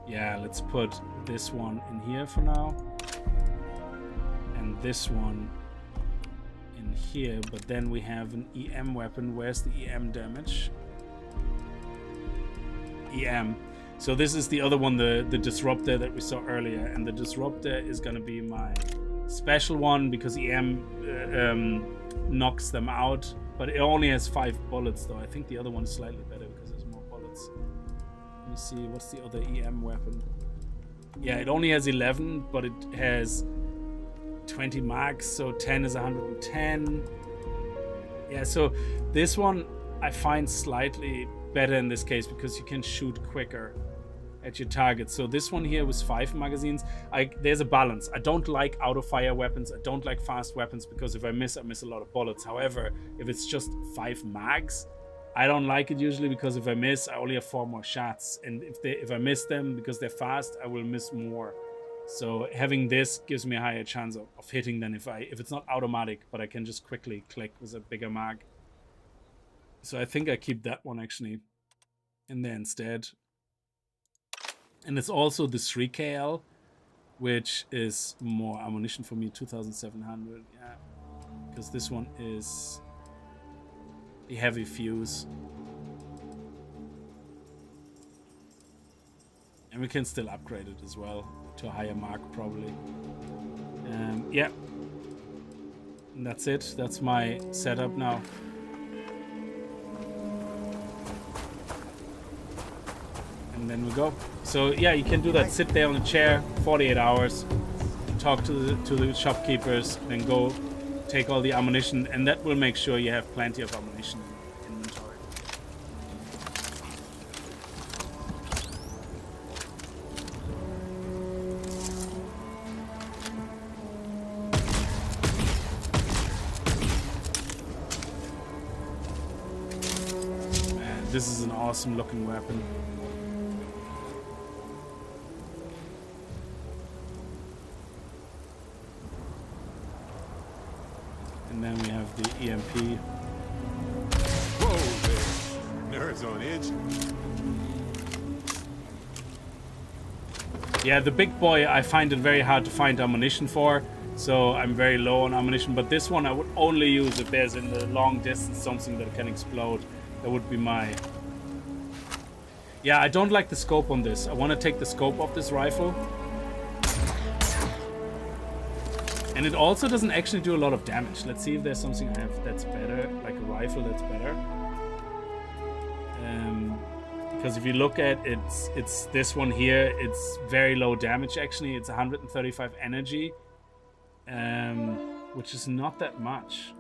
Speaker 1: Yeah, let's put this one in here for now. And this one in here. But then we have an EM weapon. Where's the EM damage? EM. So this is the other one, the Disruptor that we saw earlier. And the Disruptor is going to be my special one because EM knocks them out. But it only has 5 bullets, though. I think the other one is slightly better because there's more bullets. Let me see, what's the other EM weapon? Yeah, it only has 11, but it has 20 max, so 10 is 110. Yeah, so this one I find slightly better in this case because you can shoot quicker at your target. So this one here was 5 magazines. There's a balance. I don't like auto-fire weapons. I don't like fast weapons because if I miss a lot of bullets. However, if it's just 5 mags, I don't like it usually because if I miss, I only have 4 more shots. And if I miss them because they're fast, I will miss more. So having this gives me a higher chance of hitting than if it's not automatic, but I can just quickly click with a bigger mag. So I think I keep that one actually in there instead. And it's also the 3KL, which is more ammunition for me, 2,700. Yeah, because this one is the heavy fuse. And we can still upgrade it as well to a higher mark probably. Yeah. And that's it. That's my setup now. And then we go. So yeah, you can do that. Sit there on a chair, 48 hours, talk to the shopkeepers, then go take all the ammunition, and that will make sure you have plenty of ammunition in inventory. Man, this is an awesome looking weapon. And then we have the EMP.
Speaker 4: Whoa there. Nerds on edge.
Speaker 1: Yeah, the big boy, I find it very hard to find ammunition for. So I'm very low on ammunition. But this one I would only use if there's in the long distance something that can explode. That would be my... Yeah, I don't like the scope on this. I want to take the scope of this rifle. And it also doesn't actually do a lot of damage. Let's see if there's something I have that's better, like a rifle that's better. Because if you look at it, it's this one here. It's very low damage actually. It's 135 energy, which is not that much.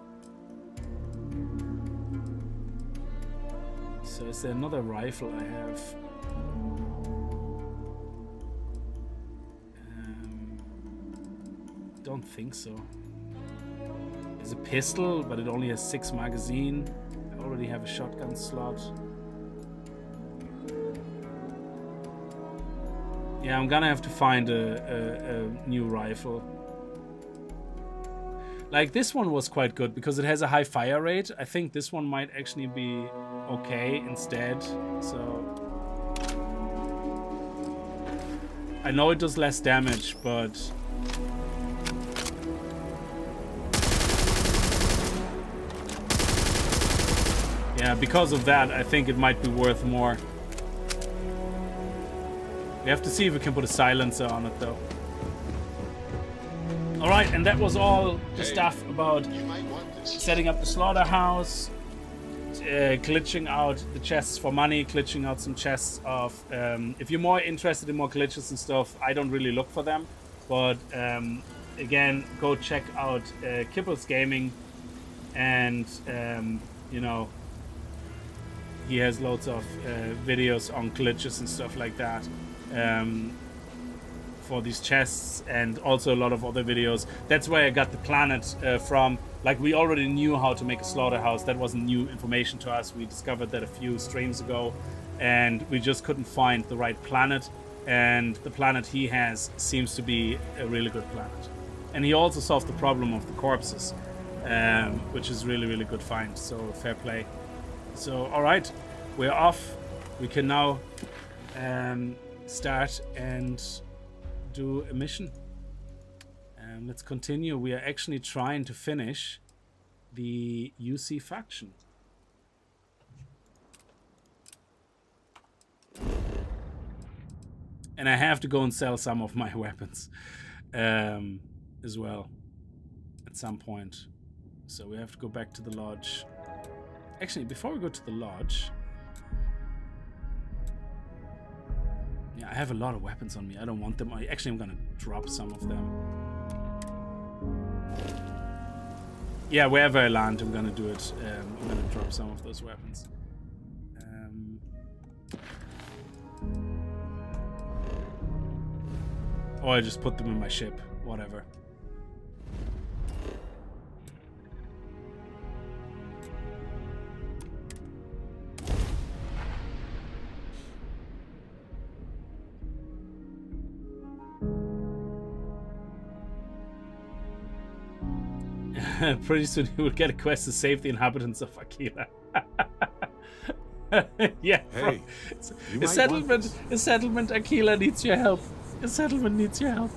Speaker 1: So is there another rifle I have? Don't think so. There's a pistol, but it only has 6 magazine. I already have a shotgun slot. Yeah, I'm gonna have to find a new rifle. Like this one was quite good because it has a high fire rate. I think this one might actually be okay instead. So I know it does less damage, but yeah, because of that, I think it might be worth more. We have to see if we can put a silencer on it, though. Alright, and that was all the stuff about setting up the slaughterhouse, glitching out the chests for money, glitching out some chests of... if you're more interested in more glitches and stuff, I don't really look for them. But, again, go check out Kickz Gaming. And, you know... He has loads of videos on glitches and stuff like that for these chests, and also a lot of other videos. That's where I got the planet from. Like, we already knew how to make a slaughterhouse. That wasn't new information to us. We discovered that a few streams ago, and we just couldn't find the right planet. And the planet he has seems to be a really good planet. And he also solved the problem of the corpses, which is really, really good find. So fair play. So, alright, we're off. We can now start and do a mission. Let's continue. We are actually trying to finish the UC faction. And I have to go and sell some of my weapons as well at some point. So we have to go back to the lodge. Actually, before we go to the lodge... Yeah, I have a lot of weapons on me. I don't want them. I'm going to drop some of them. Yeah, wherever I land, I'm gonna do it. I'm gonna drop some of those weapons. Or I just put them in my ship, whatever. Pretty soon you will get a quest to save the inhabitants of Aquila. Yeah,
Speaker 4: Hey,
Speaker 1: a settlement Aquila needs your help. A settlement needs your help.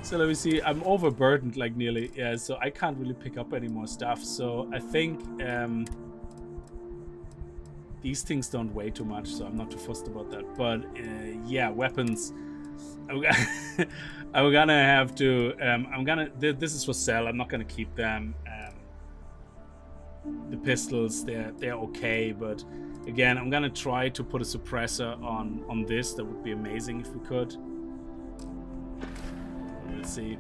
Speaker 1: So let me see. I'm overburdened, like nearly. Yeah, so I can't really pick up any more stuff. So I think these things don't weigh too much, so I'm not too fussed about that. But yeah, weapons. I'm gonna have to. This is for sale. I'm not gonna keep them. The pistols, they're okay, but again, I'm gonna try to put a suppressor on this. That would be amazing if we could. Let's see.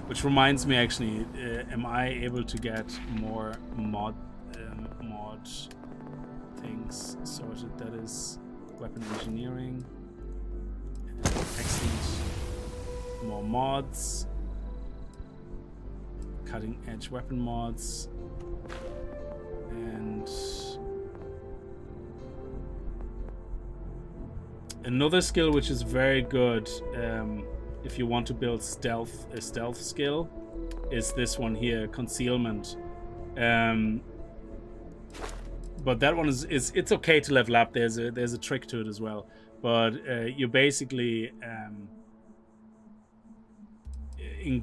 Speaker 1: Which reminds me, actually, am I able to get more mod things sorted? That is weapon engineering. Excellent. More mods. Cutting edge weapon mods. And another skill which is very good if you want to build a stealth skill is this one here, concealment. But that one is it's okay to level up. There's a trick to it as well. But you basically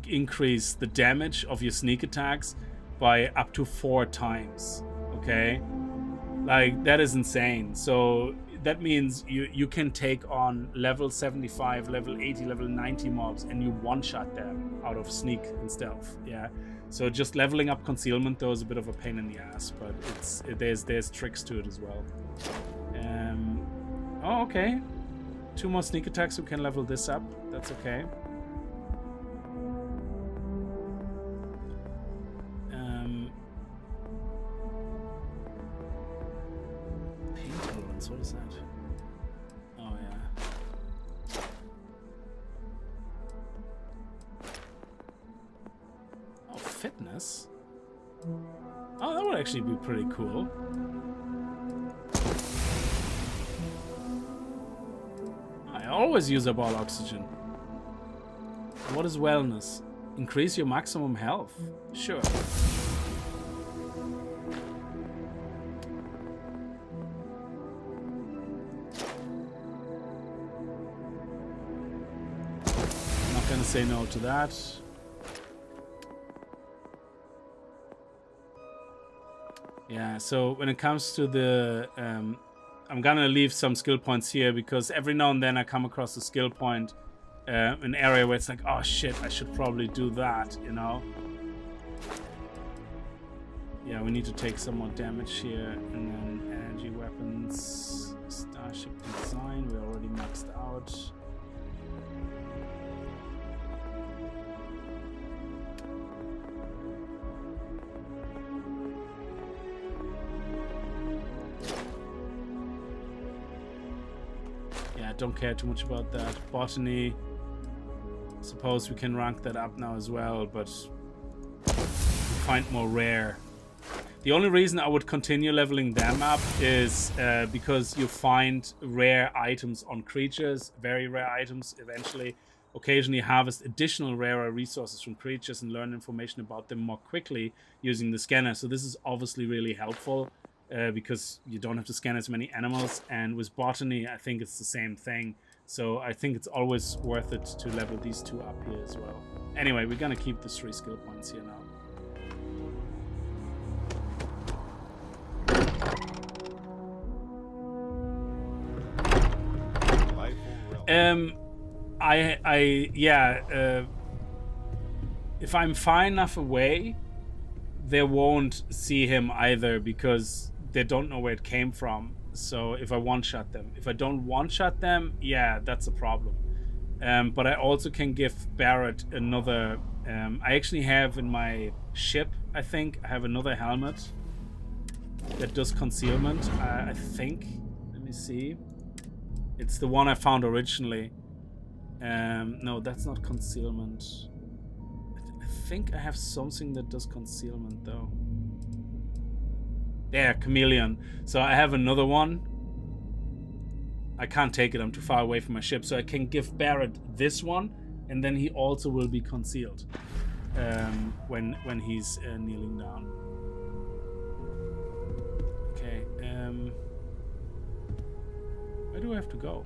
Speaker 1: increase the damage of your sneak attacks by up to 4 times. Okay, like that is insane. So that means you can take on level 75, level 80, level 90 mobs, and you one-shot them out of sneak and stealth. Yeah. So just leveling up concealment though is a bit of a pain in the ass, but there's tricks to it as well. Oh, okay. 2 more sneak attacks. We can level this up. That's okay. Pain tolerance. What is that? Oh yeah. Oh, fitness. Oh, that would actually be pretty cool. I always use up all oxygen. What is wellness? Increase your maximum health. Sure. Not gonna say no to that. Yeah, so when it comes to the I'm gonna leave some skill points here because every now and then I come across a skill point, an area where it's like, oh shit, I should probably do that, you know? Yeah, we need to take some more damage here, and then energy weapons, starship design, we're already maxed out. Don't care too much about that. Botany, suppose we can rank that up now as well, but find more rare. The only reason I would continue leveling them up is because you find rare items on creatures, very rare items eventually. Occasionally harvest additional rarer resources from creatures and learn information about them more quickly using the scanner. So this is obviously really helpful. Because you don't have to scan as many animals, and with botany I think it's the same thing, so I think it's always worth it to level these 2 up here as well. Anyway, we're gonna keep the 3 skill points here now. If I'm far enough away, they won't see him either because they don't know where it came from. So if I one-shot them. If I don't one-shot them, yeah, that's a problem. But I also can give Barrett another I actually have in my ship, I think, I have another helmet that does concealment. I think. Let me see. It's the one I found originally. No, that's not concealment. I think I have something that does concealment, though. Yeah, chameleon. So I have another one. I can't take it. I'm too far away from my ship. So I can give Barrett this one, and then he also will be concealed when he's kneeling down. Okay. Where do I have to go?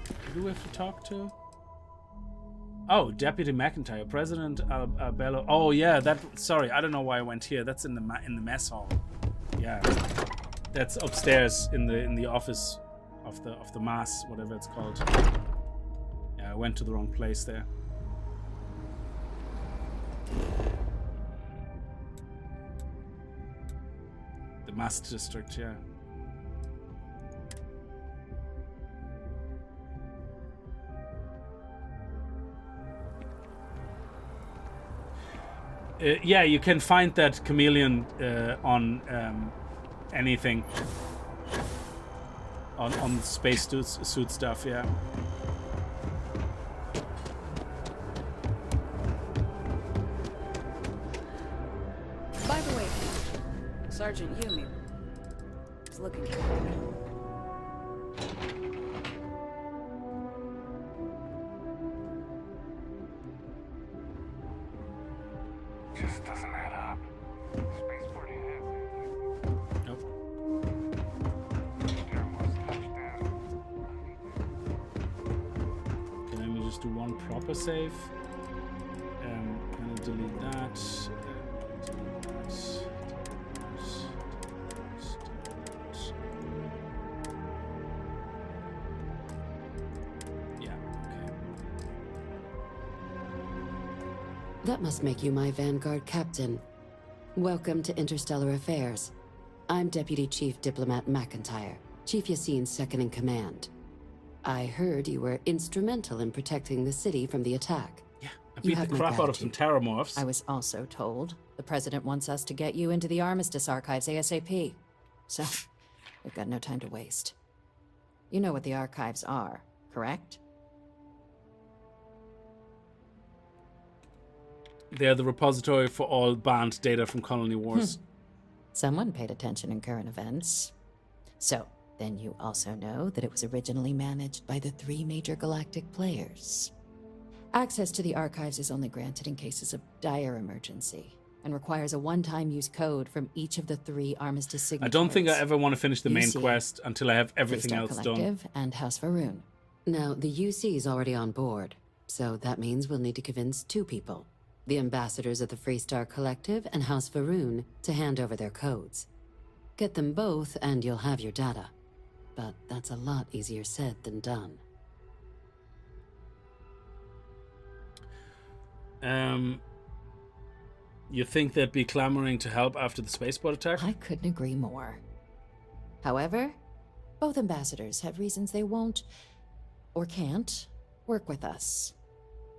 Speaker 1: Who do we have to talk to? Oh, Deputy McIntyre, President Bello. Oh yeah, that. Sorry, I don't know why I went here. That's in the mess hall. Yeah, that's upstairs in the office of the mass, whatever it's called. Yeah, I went to the wrong place there. The mass district, yeah. Yeah, you can find that chameleon on anything. On space suit stuff, yeah.
Speaker 9: By the way, Sergeant Yumi is looking for you.
Speaker 2: Just doesn't add up. Spaceporting has it.
Speaker 1: Nope. Okay, let me just do one proper save. Can I delete that? Delete that. Yeah, okay.
Speaker 5: That must make you my Vanguard captain. Welcome to Interstellar Affairs. I'm Deputy Chief Diplomat McIntyre, Chief Yassine's second in command. I heard you were instrumental in protecting the city from the attack.
Speaker 1: Yeah, I beat the crap out of some terramorphs.
Speaker 7: I was also told the President wants us to get you into the Armistice Archives ASAP. So, we've got no time to waste. You know what the archives are, correct?
Speaker 1: They're the repository for all banned data from colony wars.
Speaker 7: Someone paid attention in current events. So, then you also know that it was originally managed by the 3 major galactic players. Access to the archives is only granted in cases of dire emergency, and requires a one-time use code from each of the 3 Armistice signatories.
Speaker 1: I don't think I ever want to finish the main
Speaker 7: UC,
Speaker 1: quest until I have everything
Speaker 7: Freestar
Speaker 1: else done.
Speaker 7: Collective, and House Varun.
Speaker 5: Now, the UC is already on board, so that means we'll need to convince 2 people. The ambassadors of the Freestar Collective and House Varun to hand over their codes. Get them both and you'll have your data. But that's a lot easier said than done.
Speaker 1: You think they'd be clamoring to help after the spaceport attack?
Speaker 7: I couldn't agree more. However, both ambassadors have reasons they won't, or can't, work with us.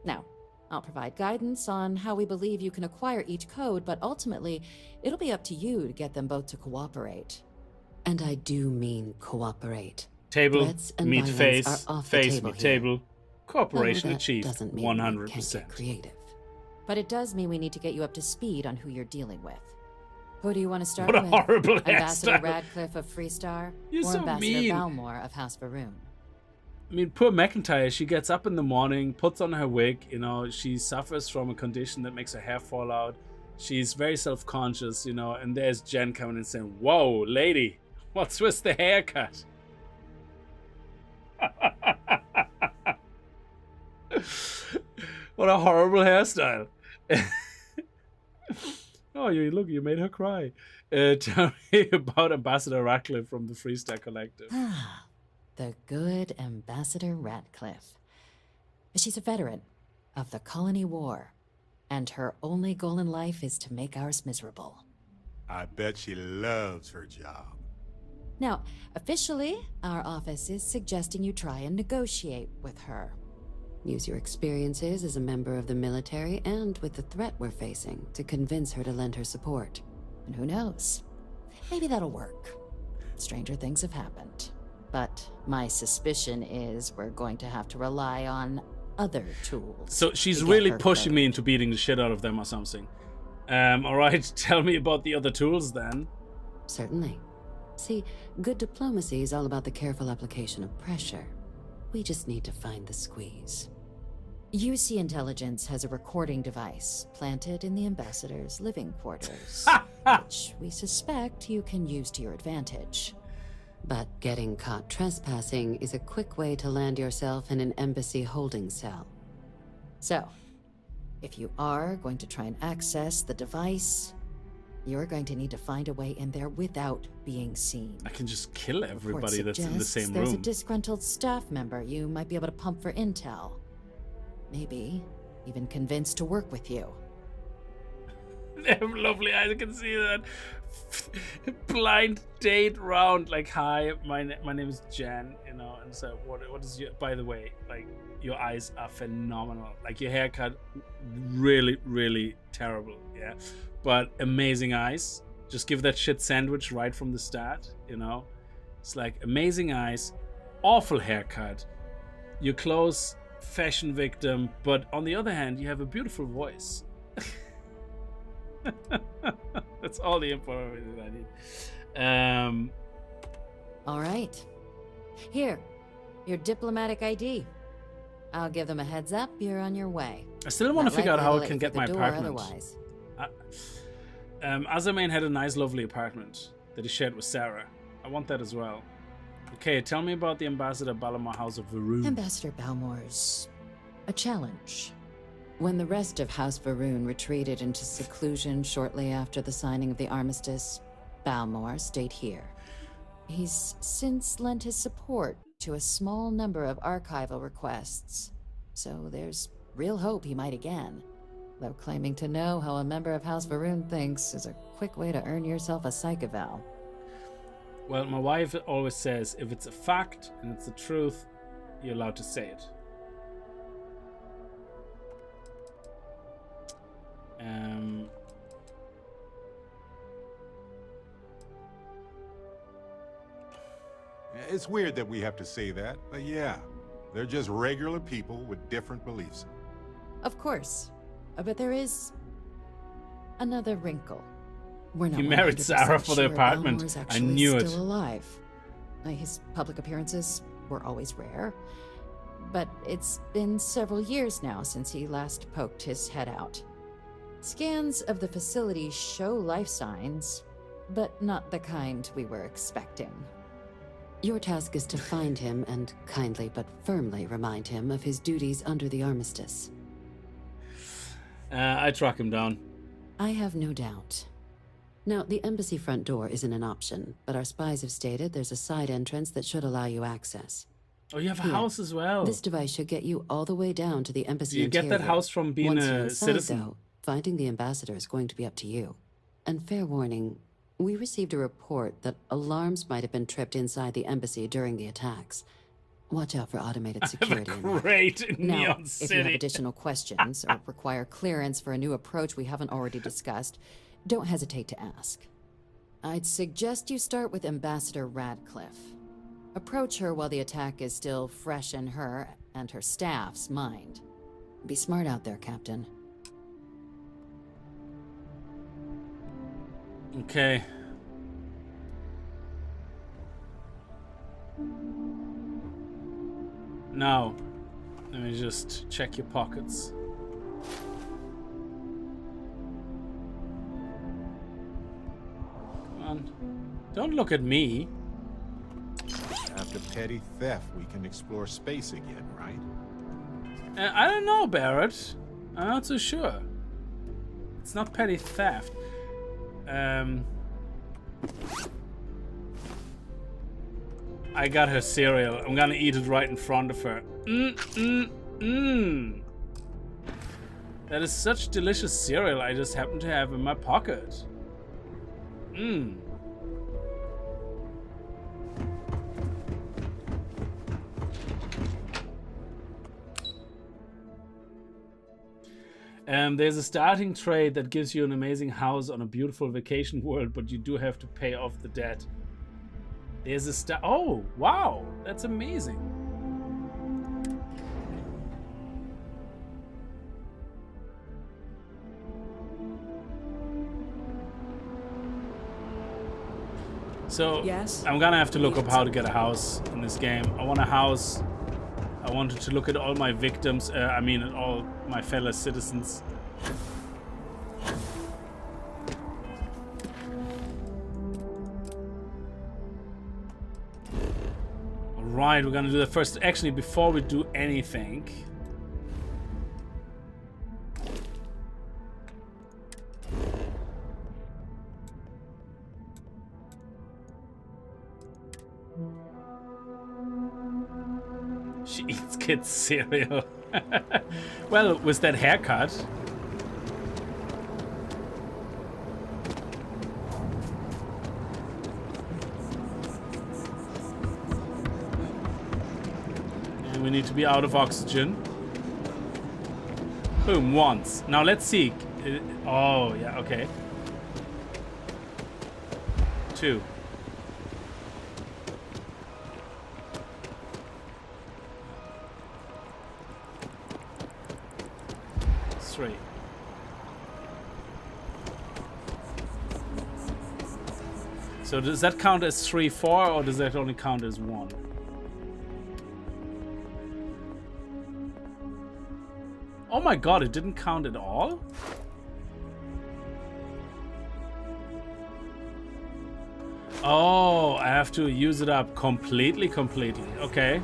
Speaker 7: Now, I'll provide guidance on how we believe you can acquire each code, but ultimately, it'll be up to you to get them both to cooperate.
Speaker 5: And I do mean cooperate.
Speaker 1: Table,
Speaker 5: Threats and
Speaker 1: meet
Speaker 5: violence
Speaker 1: face,
Speaker 5: are off the
Speaker 1: face
Speaker 5: table
Speaker 1: meet
Speaker 5: here.
Speaker 1: table. Cooperation
Speaker 5: No, that
Speaker 1: achieved,
Speaker 5: doesn't mean we can't
Speaker 1: 100%.
Speaker 5: get creative.
Speaker 7: But it does mean we need to get you up to speed on who you're dealing with. Who do you want to start
Speaker 1: What a
Speaker 7: with?
Speaker 1: horrible
Speaker 7: Ambassador
Speaker 1: hairstyle.
Speaker 7: Radcliffe of Freestar?
Speaker 1: You're
Speaker 7: or
Speaker 1: so
Speaker 7: Ambassador
Speaker 1: mean.
Speaker 7: Balmore of House Varun?
Speaker 1: I mean, poor McIntyre, she gets up in the morning, puts on her wig, she suffers from a condition that makes her hair fall out. She's very self-conscious, and there's Jen coming in saying, "Whoa, lady, what's with the haircut?" What a horrible hairstyle. Oh, you made her cry. Tell me about Ambassador Radcliffe from the Freestar Collective.
Speaker 7: The good Ambassador Radcliffe. She's a veteran of the Colony War, and her only goal in life is to make ours miserable.
Speaker 4: I bet she loves her job.
Speaker 7: Now, officially, our office is suggesting you try and negotiate with her.
Speaker 5: Use your experiences as a member of the military and with the threat we're facing to convince her to lend her support.
Speaker 7: And who knows? Maybe that'll work. Stranger things have happened. But my suspicion is we're going to have to rely on other tools.
Speaker 1: So she's
Speaker 7: to get
Speaker 1: really
Speaker 7: her
Speaker 1: pushing me
Speaker 7: code.
Speaker 1: into beating the shit out of them or something. Alright, tell me about the other tools then.
Speaker 5: Certainly. See, good diplomacy is all about the careful application of pressure. We just need to find the squeeze.
Speaker 7: UC Intelligence has a recording device planted in the ambassador's living quarters, which we suspect you can use to your advantage.
Speaker 5: But getting caught trespassing is a quick way to land yourself in an embassy holding cell.
Speaker 7: So, if you are going to try and access the device, you're going to need to find a way in there without being seen.
Speaker 1: I can just kill
Speaker 7: Report
Speaker 1: everybody that's in the
Speaker 7: suggests
Speaker 1: same
Speaker 7: there's a
Speaker 1: room.
Speaker 7: disgruntled staff member you might be able to pump for intel. Maybe even convince to work with you.
Speaker 1: They have lovely eyes, I can see that. Blind date round, like, hi, my name is Jen, you know, and so what is your, by the way, like, your eyes are phenomenal. Like, your haircut, really, really terrible, yeah. But amazing eyes. Just give that shit sandwich right from the start, you know. It's like, amazing eyes, awful haircut, your clothes, fashion victim, but on the other hand, you have a beautiful voice. That's all the information I need.
Speaker 7: All right. Here, your diplomatic ID. I'll give them a heads up. You're on your way.
Speaker 1: I still want to
Speaker 7: Not
Speaker 1: figure out
Speaker 7: likely
Speaker 1: how
Speaker 7: to
Speaker 1: I
Speaker 7: let
Speaker 1: can
Speaker 7: you
Speaker 1: get
Speaker 7: through
Speaker 1: my
Speaker 7: the door
Speaker 1: apartment.
Speaker 7: otherwise.
Speaker 1: Azamain had a nice, lovely apartment that he shared with Sarah. I want that as well. Okay, tell me about the Ambassador Balamar House of Varun.
Speaker 7: Ambassador Balmore's a challenge.
Speaker 5: When the rest of House Varun retreated into seclusion shortly after the signing of the armistice, Balmore stayed here.
Speaker 7: He's since lent his support to a small number of archival requests, so there's real hope he might again. Though claiming to know how a member of House Varun thinks is a quick way to earn yourself a psych eval.
Speaker 1: Well, my wife always says, if it's a fact and it's the truth, you're allowed to say it.
Speaker 4: It's weird that we have to say that, but yeah, they're just regular people with different beliefs.
Speaker 7: Of course, but there is another wrinkle.
Speaker 5: We're not
Speaker 1: He married
Speaker 5: 100%
Speaker 1: Sarah for the
Speaker 5: sure
Speaker 1: apartment.
Speaker 5: Balmore's
Speaker 1: I
Speaker 5: actually
Speaker 1: knew it.
Speaker 5: still alive.
Speaker 7: His public appearances were always rare, but it's been several years now since he last poked his head out. Scans of the facility show life signs, but not the kind we were expecting.
Speaker 5: Your task is to find him and kindly but firmly remind him of his duties under the armistice.
Speaker 1: I track him down.
Speaker 5: I have no doubt. Now, the embassy front door isn't an option, but our spies have stated there's a side entrance that should allow you access.
Speaker 1: Oh, you have a
Speaker 5: Here,
Speaker 1: house as well.
Speaker 5: This device should get you all the way down to the embassy
Speaker 1: Do you get that
Speaker 5: interior.
Speaker 1: house from being
Speaker 5: Once you're
Speaker 1: a
Speaker 5: inside,
Speaker 1: citizen?
Speaker 5: though, finding the ambassador is going to be up to you. And fair warning, we received a report that alarms might have been tripped inside the embassy during the attacks. Watch out for automated security. in there.
Speaker 1: Great
Speaker 7: Now,
Speaker 1: Neon
Speaker 7: if you have
Speaker 1: City.
Speaker 7: additional questions or require clearance for a new approach we haven't already discussed, don't hesitate to ask. I'd suggest you start with Ambassador Radcliffe. Approach her while the attack is still fresh in her and her staff's mind.
Speaker 5: Be smart out there, Captain.
Speaker 1: Okay. Now, let me just check your pockets. Come on. Don't look at me.
Speaker 4: After petty theft, we can explore space again, right?
Speaker 1: I don't know, Barrett. I'm not so sure. It's not petty theft. I got her cereal. I'm gonna eat it right in front of her. That is such delicious cereal I just happen to have in my pocket. There's a starting trade that gives you an amazing house on a beautiful vacation world, but you do have to pay off the debt. There's a oh, wow, that's amazing. So
Speaker 9: Yes?
Speaker 1: I'm gonna have to look up how to get a house in this game. I want a house. I wanted to look at all my victims. I mean, at all my fellow citizens. All right, we're gonna do the first. Actually, before we do anything. She eats kids' cereal. Well, with that haircut. And we need to be out of oxygen. Boom, once. Now let's see. Oh, yeah, okay. 2. So does that count as 3, 4, or does that only count as 1? Oh my god, it didn't count at all? Oh, I have to use it up completely. Okay.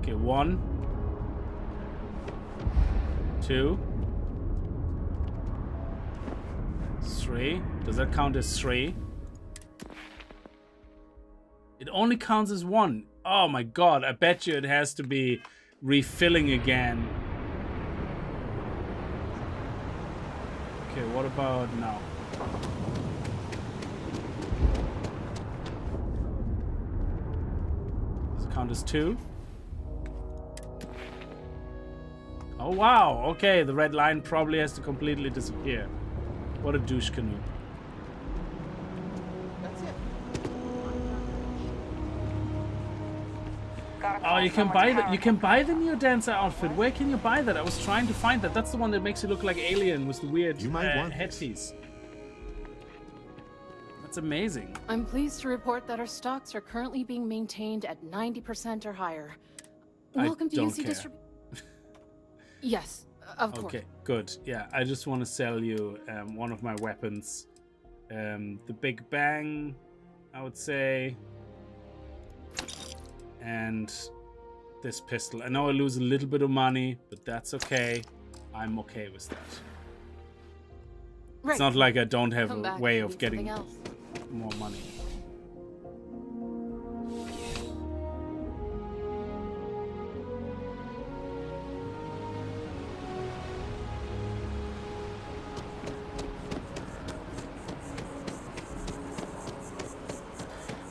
Speaker 1: Okay, 1. 2. 3. Does that count as 3? It only counts as 1. Oh my god, I bet you it has to be refilling again. Okay, what about now? Does it count as 2? Oh wow, okay, the red line probably has to completely disappear. What a douche canoe.
Speaker 6: That's it.
Speaker 1: Oh, you can buy the Neo Dancer outfit. Where can you buy that? I was trying to find that. That's the one that makes you look like Alien with the weird headpiece. That's amazing.
Speaker 10: I'm pleased to report that our stocks are currently being maintained at 90% or higher. Welcome to UC Distribution. Yes, of course.
Speaker 1: Okay, good. Yeah, I just want to sell you one of my weapons. The Big Bang, I would say. And this pistol. I know I lose a little bit of money, but that's okay. I'm okay with that.
Speaker 10: Right.
Speaker 1: It's not like I don't have a way of getting more money.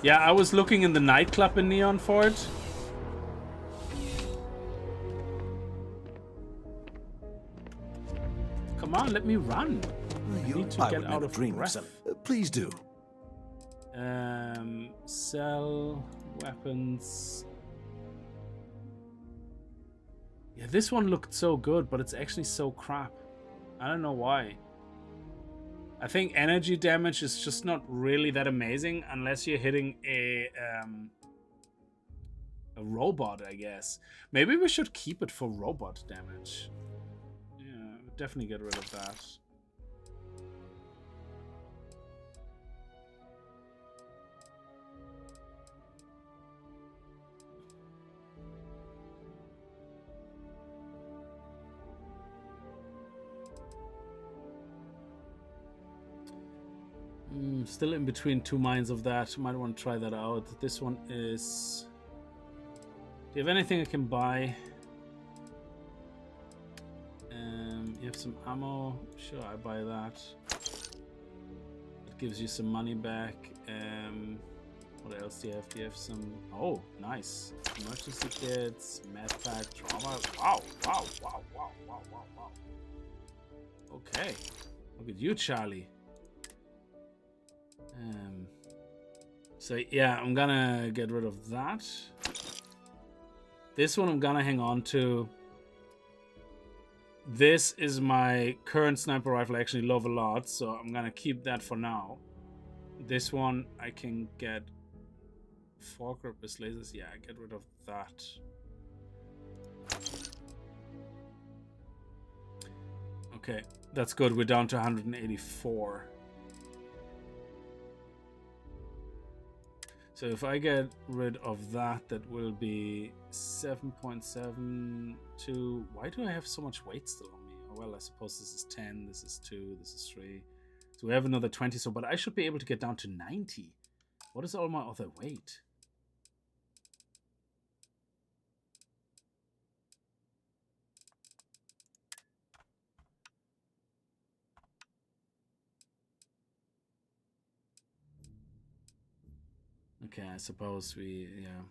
Speaker 1: Yeah, I was looking in the nightclub in Neon for it. Come on, let me run. I need to get out of breath.
Speaker 8: Please do.
Speaker 1: Sell weapons. Yeah, this one looked so good, but it's actually so crap. I don't know why. I think energy damage is just not really that amazing unless you're hitting a robot, I guess. Maybe we should keep it for robot damage. Yeah, definitely get rid of that. Still in between two minds of that. Might want to try that out. This one is... Do you have anything I can buy? You have some ammo? Sure, I buy that. It gives you some money back. What else do you have? Do you have some... Oh, nice. Emergency kits, med pack, trauma. Wow, wow, wow, wow, wow, wow, wow. Okay. Look at you, Charlie. So yeah, I'm gonna get rid of that. This one I'm gonna hang on to. This is my current sniper rifle I actually love a lot, so I'm gonna keep that for now. This one I can get 4 purpose lasers. Yeah, get rid of that. Okay, that's good. We're down to 184. So if I get rid of that, that will be 7.72. Why do I have so much weight still on me? Oh, well, I suppose this is 10, this is 2, this is 3. So we have another 20, so but I should be able to get down to 90. What is all my other weight? Okay, I suppose we, yeah,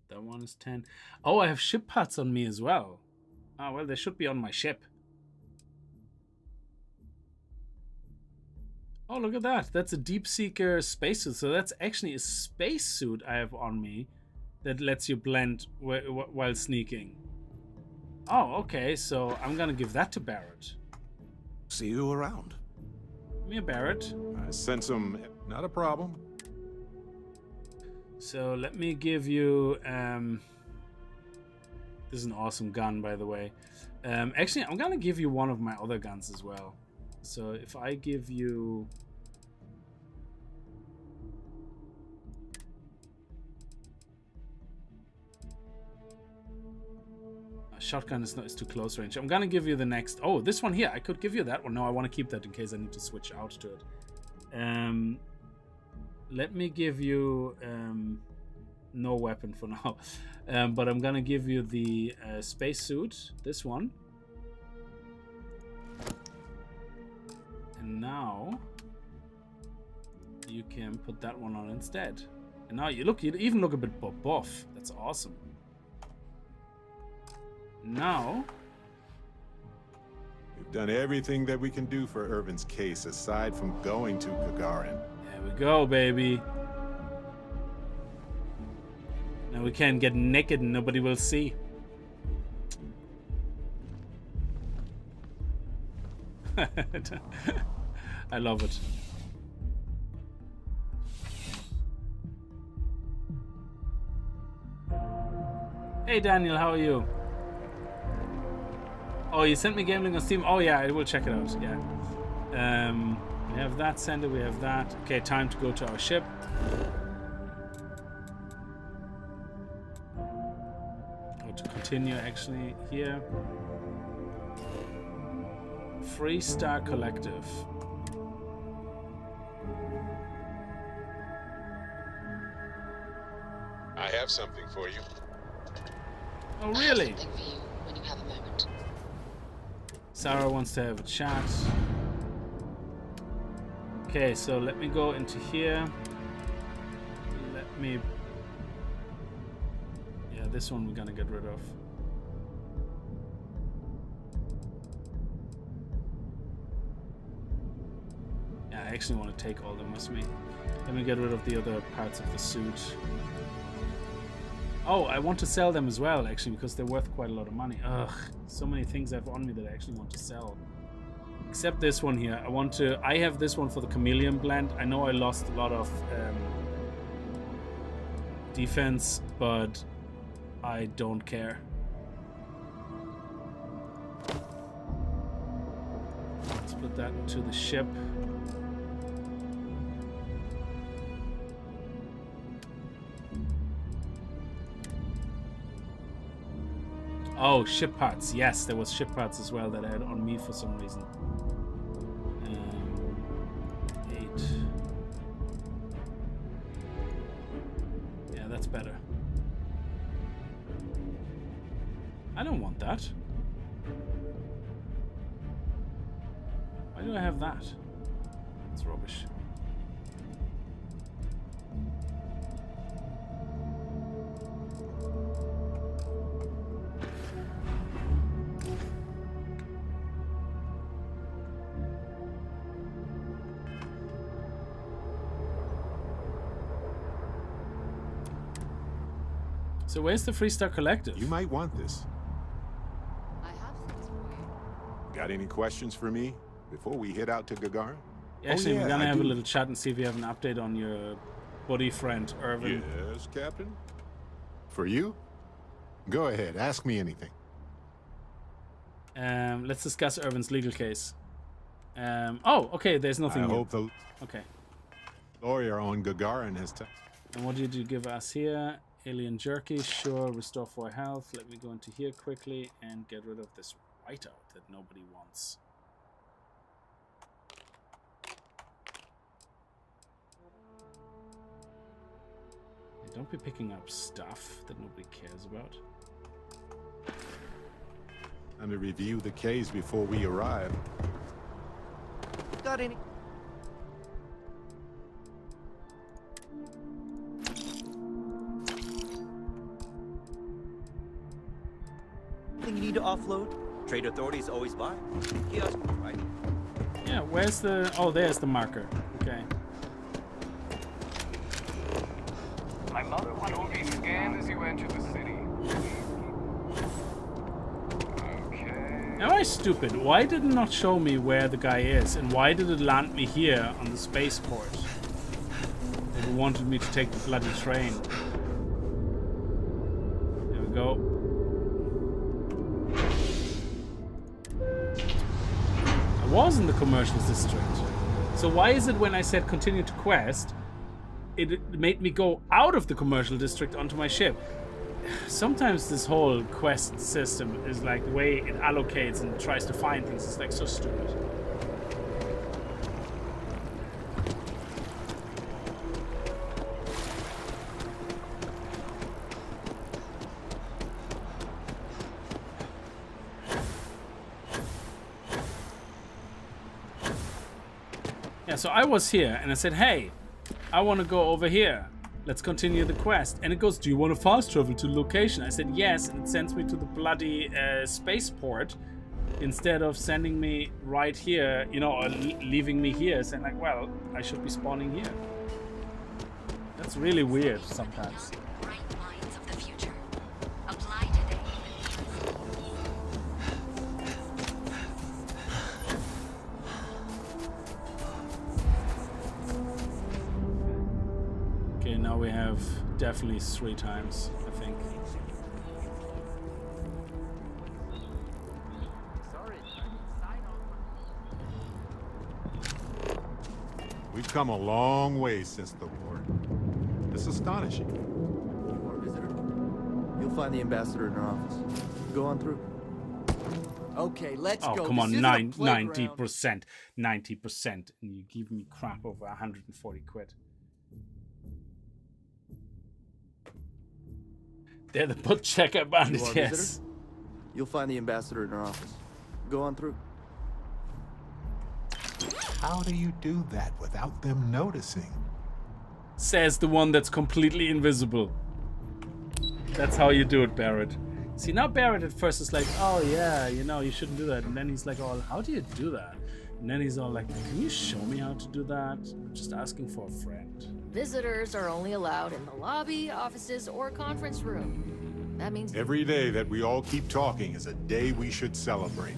Speaker 1: that one is 10. Oh, I have ship parts on me as well. Ah, well, they should be on my ship. Oh, look at that. That's a Deep Seeker spacesuit. So that's actually a spacesuit I have on me that lets you blend while sneaking. Oh, okay. So I'm going to give that to Barrett.
Speaker 11: See you around.
Speaker 1: Give me a Barrett.
Speaker 4: I sent some... Not a problem.
Speaker 1: So let me give you... this is an awesome gun, by the way. Actually, I'm going to give you one of my other guns as well. So if I give you... a shotgun is too close range. I'm going to give you the next... Oh, this one here. I could give you that one. No, I want to keep that in case I need to switch out to it. Let me give you no weapon for now, but I'm gonna give you the spacesuit, this one, and now you can put that one on instead. And now you even look a bit buff. That's awesome. Now
Speaker 4: we've done everything that we can do for Irvin's case aside from going to Gagarin.
Speaker 1: There we go, baby. Now we can get naked and nobody will see. I love it. Hey Daniel, how are you? Oh, you sent me game link on Steam? Oh yeah, I will check it out, yeah. We have that sender, we have that. Okay, time to go to our ship. Or to continue actually here. Freestar Collective.
Speaker 2: I have something for you.
Speaker 1: Oh really?
Speaker 3: I have something for you when you have a moment.
Speaker 1: Sarah wants to have a chat. Okay, so let me go into here. Let me... Yeah, this one we're gonna get rid of. Yeah, I actually want to take all them with me. Let me get rid of the other parts of the suit. Oh, I want to sell them as well, actually, because they're worth quite a lot of money. Ugh, so many things I have on me that I actually want to sell. Except this one here. I have this one for the chameleon blend. I know I lost a lot of defense, but I don't care. Let's put that into the ship. Oh, ship parts. Yes, there was ship parts as well that I had on me for some reason. 8. Yeah, that's better. I don't want that. Why do I have that? It's rubbish. So where's the Freestar Collective?
Speaker 4: You might want this.
Speaker 5: I have things for you.
Speaker 4: Got any questions for me before we head out to Gagarin?
Speaker 1: Actually, we're gonna
Speaker 4: I
Speaker 1: have a
Speaker 4: do.
Speaker 1: little chat and see if you have an update on your buddy friend, Irvin.
Speaker 4: Yes, Captain. For you? Go ahead, ask me anything.
Speaker 1: Let's discuss Irvin's legal case. Oh, okay, there's nothing
Speaker 4: I
Speaker 1: new.
Speaker 4: hope the
Speaker 1: Okay.
Speaker 4: lawyer on Gagarin has
Speaker 1: And what did you give us here? Alien jerky, sure. Restore 4 health. Let me go into here quickly and get rid of this whiteout that nobody wants. Yeah, don't be picking up stuff that nobody cares about.
Speaker 4: time to review the case before we arrive.
Speaker 6: Got any? Anything you need to offload? Trade authorities always buy. Kiosk, right?
Speaker 1: Yeah, where's the... Oh, there's the marker. Okay.
Speaker 2: My mother will be scanned as you enter the city. Okay.
Speaker 1: Am I stupid? Why did it not show me where the guy is? And why did it land me here on the spaceport? They wanted me to take the bloody train. There we go. I was in the commercial district. So why is it when I said continue to quest, it made me go out of the commercial district onto my ship? Sometimes this whole quest system is like the way it allocates and tries to find things. It's like so stupid. Yeah, so I was here and I said, hey, I want to go over here. Let's continue the quest. And it goes, do you want to fast travel to the location? I said yes, and it sends me to the bloody spaceport instead of sending me right here, you know, or leaving me here, saying like, well, I should be spawning here. That's really weird sometimes.
Speaker 3: Bright minds of the future. Apply today.
Speaker 1: Okay, now we have definitely 3 times, I think.
Speaker 4: We've come a long way since the war. It's astonishing.
Speaker 6: Or visitor? You'll find the ambassador in her office. Go on through. Okay, let's
Speaker 1: Oh,
Speaker 6: go.
Speaker 1: come on,
Speaker 6: This isn't a playground.
Speaker 1: 90%. 90%. And you give me crap over 140 quid. They're the butt checker bandit,
Speaker 6: You are a
Speaker 1: yes.
Speaker 6: visitor? You'll find the ambassador in her office. Go on through.
Speaker 4: How do you do that without them noticing?
Speaker 1: Says the one that's completely invisible. That's how you do it, Barrett. See, now Barrett at first is like, oh yeah, you know, you shouldn't do that. And then he's like, oh, how do you do that? And then he's all like, can you show me how to do that? I'm just asking for a friend.
Speaker 12: Visitors are only allowed in the lobby, offices, or conference room. That means
Speaker 4: Every day that we all keep talking is a day we should celebrate.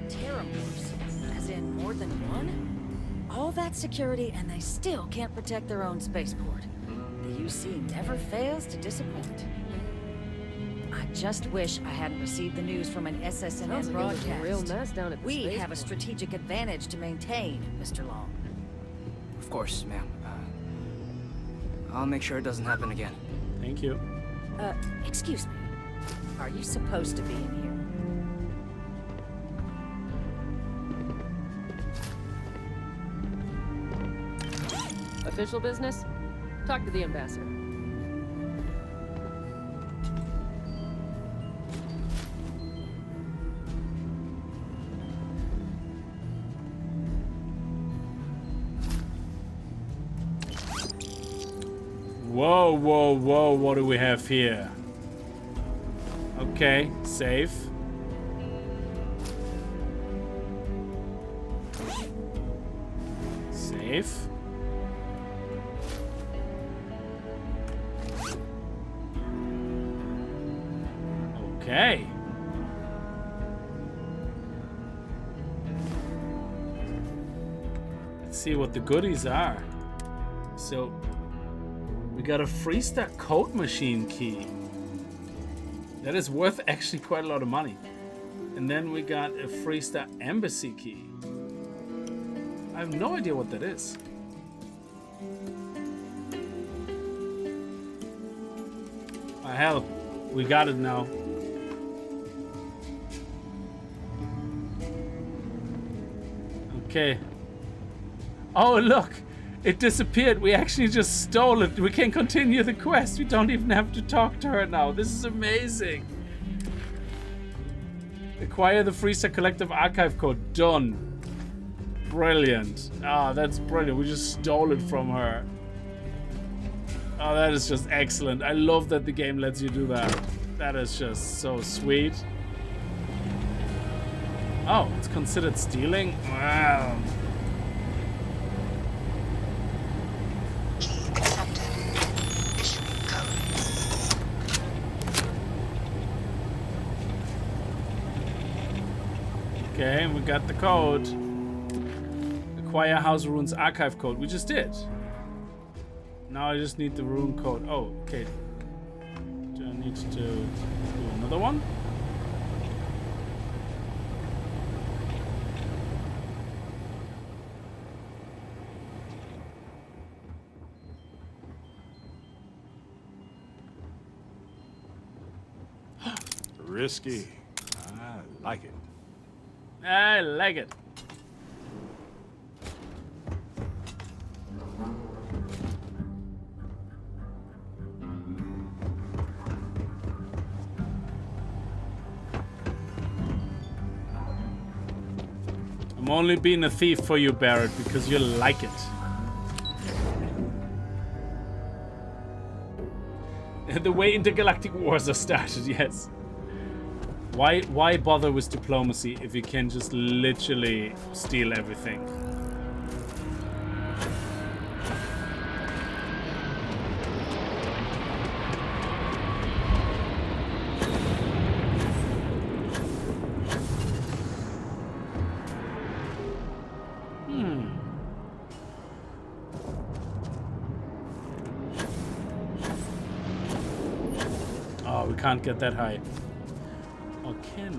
Speaker 9: Terramorphs, as in more than one? All that security and they still can't protect their own spaceport. The UC never fails to disappoint. I just wish I hadn't received the news from an SSNN
Speaker 12: sounds like it was a
Speaker 9: broadcast.
Speaker 12: real mess down at the
Speaker 9: We have a
Speaker 12: spaceport.
Speaker 9: strategic advantage to maintain, Mr. Long.
Speaker 13: Of course, ma'am. I'll make sure it doesn't happen again.
Speaker 1: Thank you.
Speaker 9: Excuse me. Are you supposed to be in here?
Speaker 12: official business? Talk to the ambassador.
Speaker 1: Whoa, whoa, whoa, what do we have here? Okay, safe. safe. Okay. Let's see what the goodies are. So, we got a Freestar code machine key. That is worth actually quite a lot of money. And then we got a Freestar embassy key. I have no idea what that is. Oh, hell, we got it now. Okay. Oh, look! It disappeared. We actually just stole it. We can continue the quest. We don't even have to talk to her now. This is amazing. Acquire the Freestar Collective Archive Code. Done. Brilliant. Ah, that's brilliant. We just stole it from her. Oh, that is just excellent. I love that the game lets you do that. That is just so sweet. Oh, it's considered stealing? Wow. Okay, we got the code. Acquire House Runes Archive Code. We just did. Now I just need the rune code. Oh, okay. Do I need to do another one?
Speaker 4: Risky. I like it.
Speaker 1: I like it. I'm only being a thief for you, Barrett, because you like it. The way intergalactic wars are started, yes. Why bother with diplomacy if you can just literally steal everything? Oh, we can't get that high. Or can we?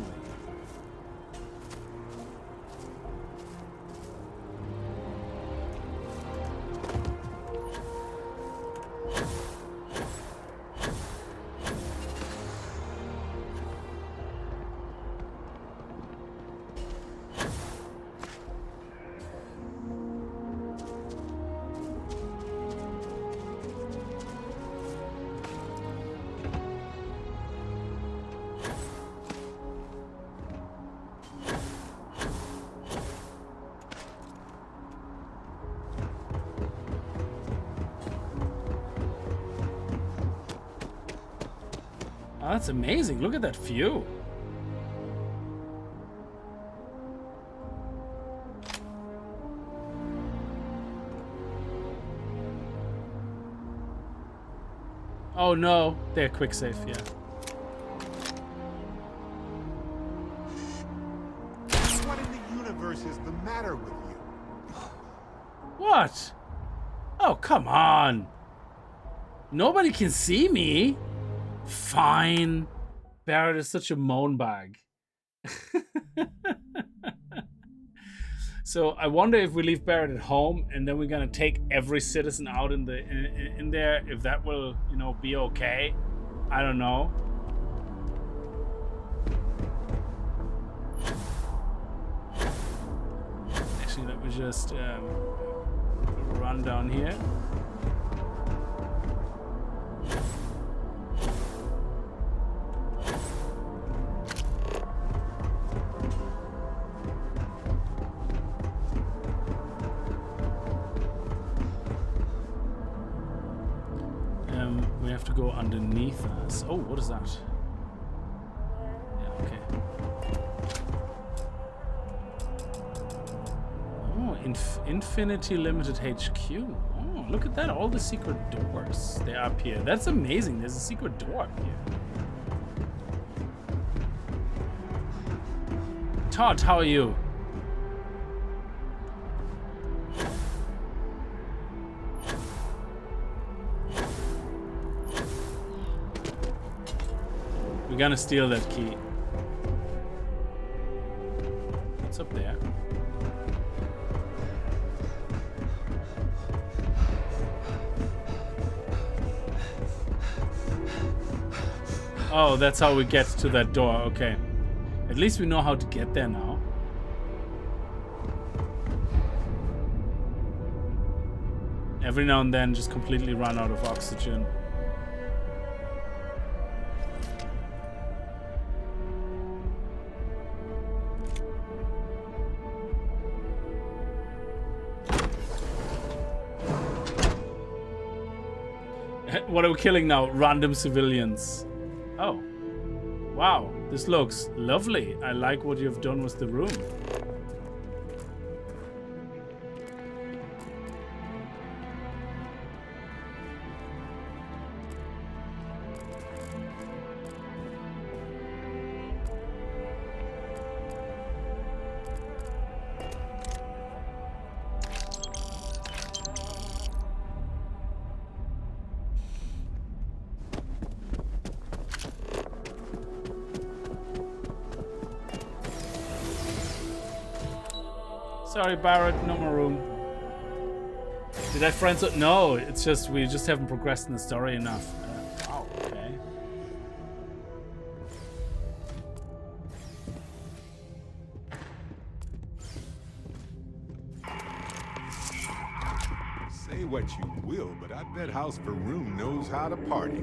Speaker 1: Oh, that's amazing. Look at that view. Oh no, they're quick save, yeah.
Speaker 4: What in the universe is the matter with you?
Speaker 1: What? Oh, come on. Nobody can see me. Fine. Barrett is such a moan bag. So I wonder if we leave Barrett at home and then we're gonna take every citizen out in there, if that will, you know, be okay. I don't know. Actually, let me just run down here. We have to go underneath us. Oh, what is that? Yeah, okay. Oh, Infinity Limited HQ. Oh, look at that. All the secret doors. They're up here. That's amazing. There's a secret door up here. Todd, how are you? We're gonna steal that key. What's up there? Oh, that's how we get to that door. Okay. At least we know how to get there now. Every now and then just completely run out of oxygen. What are we killing now? Random civilians. Oh. Wow. This looks lovely. I like what you've done with the room. Sorry, Barrett, no more room. Did I friends? No, it's just we just haven't progressed in the story enough. Wow, okay.
Speaker 4: Say what you will, but I bet House Varun knows how to party.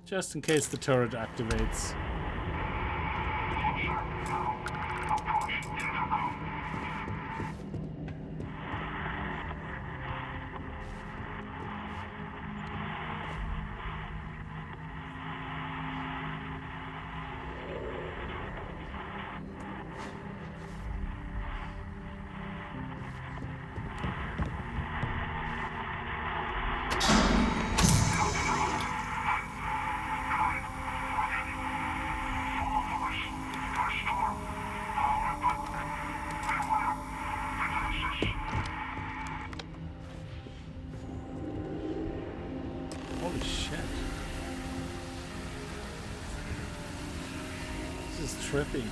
Speaker 1: Just in case the turret activates. Holy shit. This is trippy.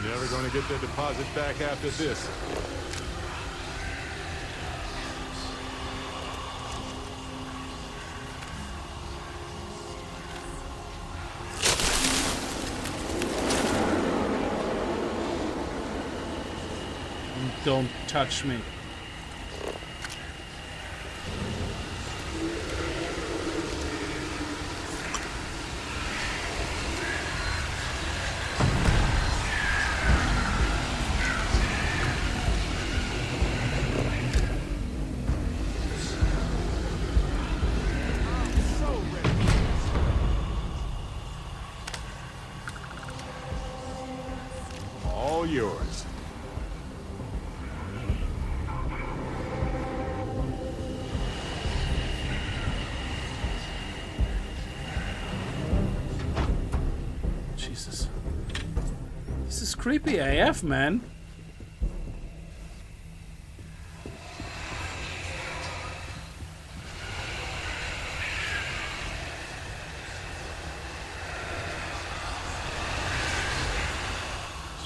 Speaker 4: You're never going to get their deposit back after this.
Speaker 1: Don't touch me.
Speaker 4: All yours.
Speaker 1: Jesus. This is creepy AF, man.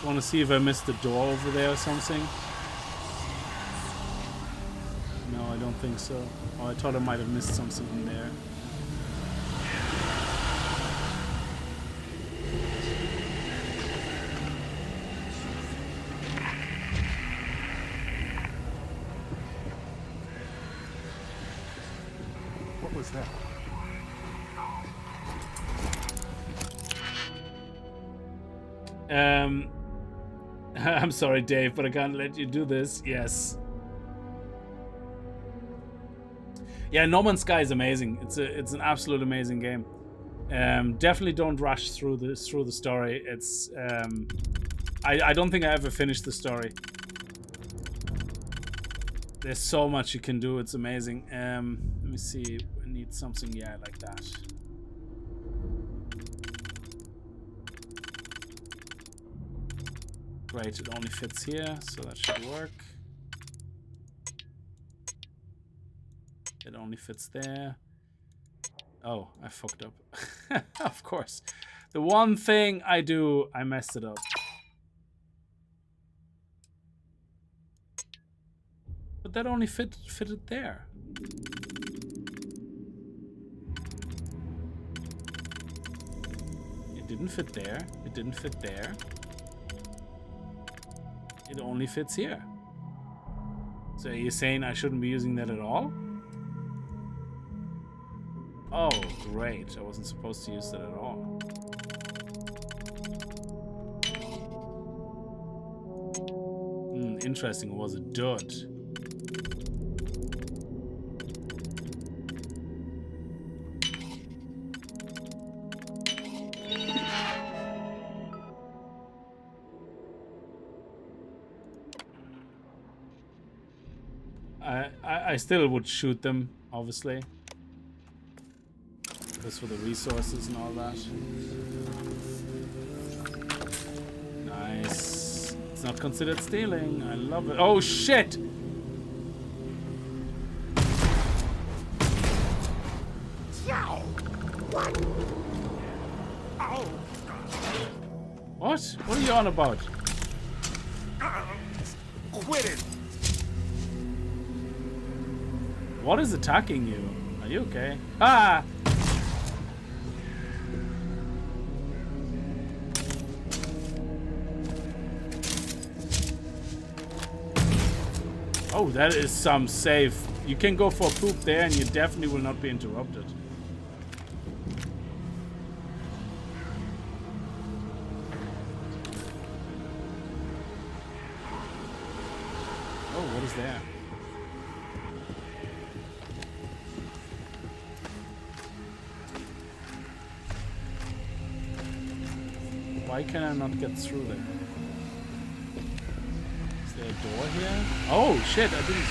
Speaker 1: want to see if I missed the door over there or something. No, I don't think so. Oh, I thought I might have missed something in there.
Speaker 4: What was that?
Speaker 1: I'm sorry, Dave, but I can't let you do this. Yes. Yeah, No Man's Sky is amazing. It's an absolute amazing game. Definitely don't rush through the story. It's I don't think I ever finished the story. There's so much you can do. It's amazing. Let me see. I need something, yeah, like that. Great, it only fits here, so that should work. It only fits there. Oh, I fucked up. Of course. The one thing I do, I messed it up. But that only fitted there. It didn't fit there. It didn't fit there. It only fits here. So are you saying I shouldn't be using that at all? Oh, great. I wasn't supposed to use that at all. Interesting. It was a dud. I still would shoot them, obviously. Just for the resources and all that. Nice. It's not considered stealing. I love it. Oh, shit! What? What are you on about?
Speaker 2: Quit it!
Speaker 1: What is attacking you? Are you okay? Ah! Oh, that is some safe. You can go for a poop there and you definitely will not be interrupted. Oh, what is there? Why can I not get through there? Is there a door here? Oh shit, I didn't...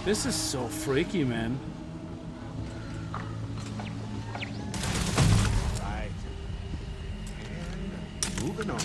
Speaker 1: This is so freaky, man.
Speaker 4: Right. Moving on.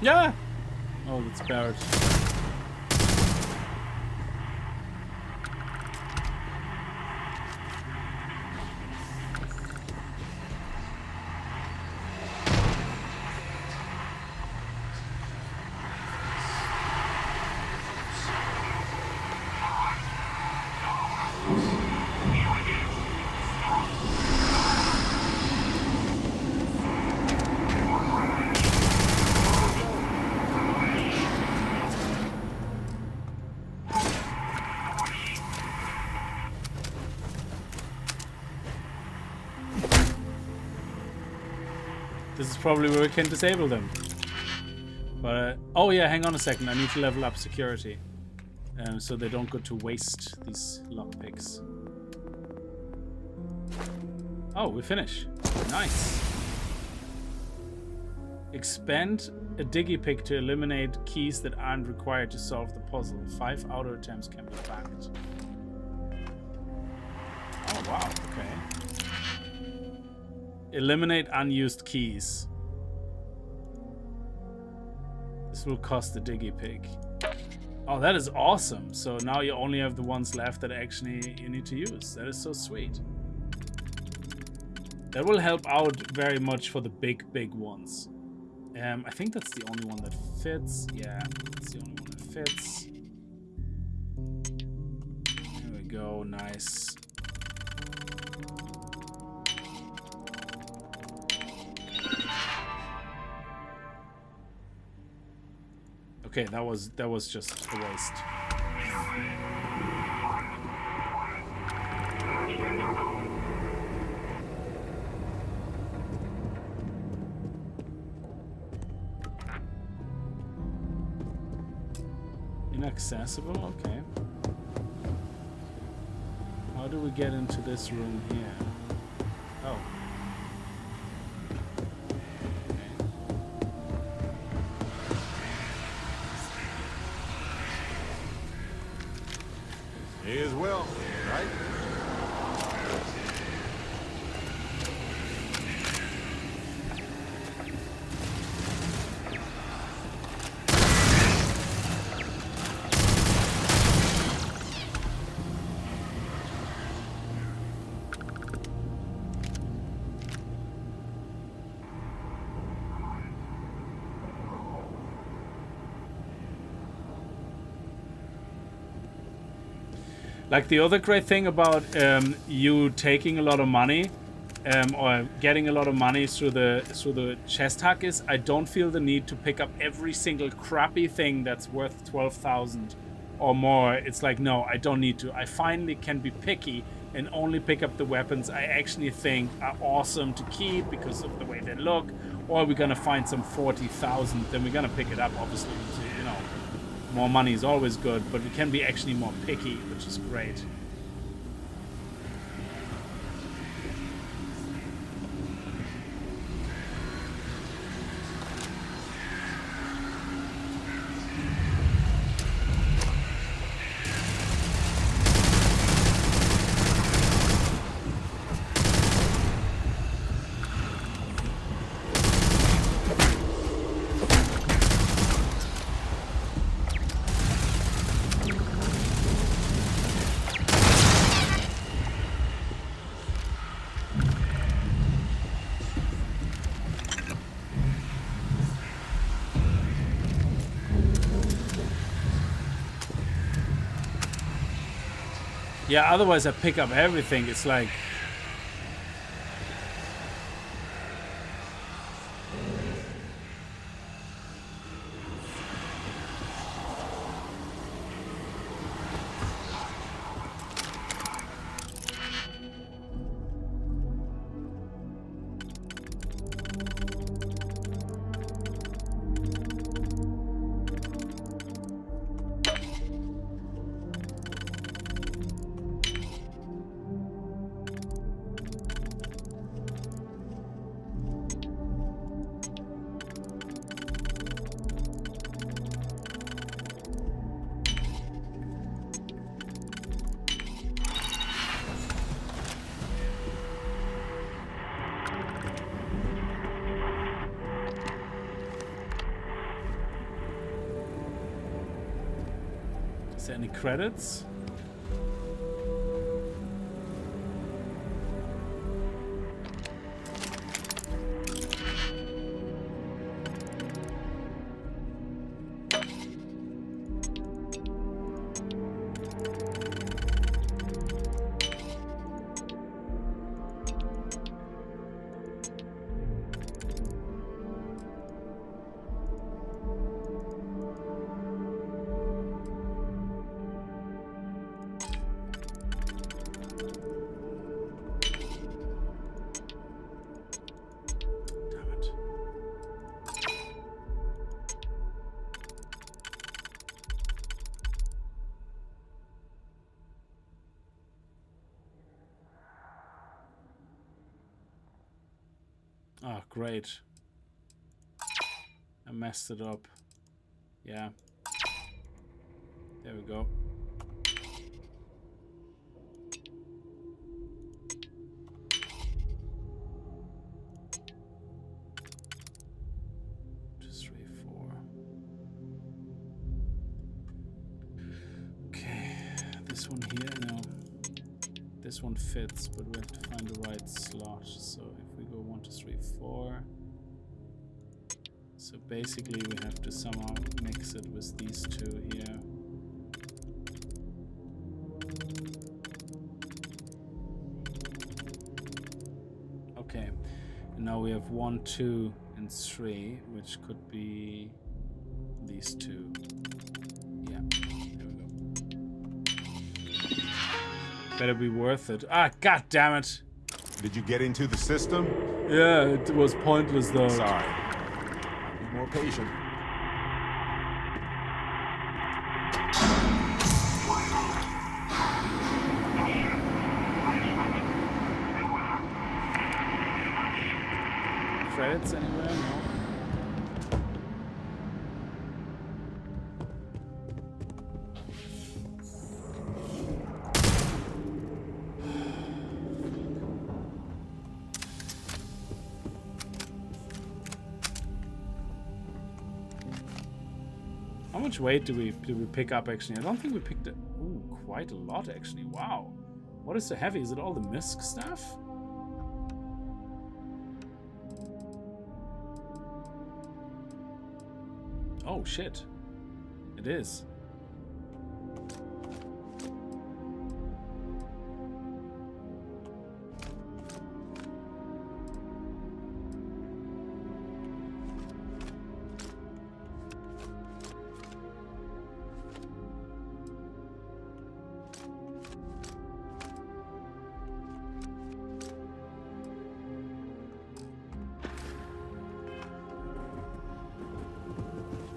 Speaker 1: Yeah! Oh, that's Barrett. This is probably where we can disable them. But, oh yeah, hang on a second. I need to level up security. so they don't go to waste, these lockpicks. Oh, we finish. Nice. Expand a digipick to eliminate keys that aren't required to solve the puzzle. 5 outer attempts can be backed. Oh, wow. Okay. Eliminate unused keys. This will cost the digipick. Oh, that is awesome. So now you only have the ones left that actually you need to use. That is so sweet. That will help out very much for the big ones. I think that's the only one that fits. Yeah, that's the only one that fits. There we go. Nice. Okay, that was just a waste. Inaccessible? Okay. How do we get into this room here? Oh.
Speaker 4: May as well, right?
Speaker 1: Like the other great thing about you taking a lot of money or getting a lot of money through the chest hack is I don't feel the need to pick up every single crappy thing that's worth 12,000 or more. It's like, no, I don't need to. I finally can be picky and only pick up the weapons I actually think are awesome to keep because of the way they look. Or we're gonna find some 40,000, then we're gonna pick it up, obviously. So, you know, more money is always good, but we can be actually more picky, which is great. Yeah, otherwise I pick up everything. It's like... Is there any credits? Oh, great. I messed it up. Yeah. There we go. This one here, no. This one fits, but we have to find the right slot. So if we go 1, 2, 3, 4. So basically we have to somehow mix it with these two here. Okay. And now we have 1, 2, and 3, which could be these two. Yeah. Better be worth it. Ah, god damn it.
Speaker 4: Did you get into the system?
Speaker 1: Yeah, it was pointless though.
Speaker 4: Sorry. Be more patient.
Speaker 1: Credits anywhere? No. How much weight do we pick up actually? I don't think we picked it. Ooh, quite a lot actually. Wow. What is so heavy? Is it all the misc stuff? Oh shit. It is.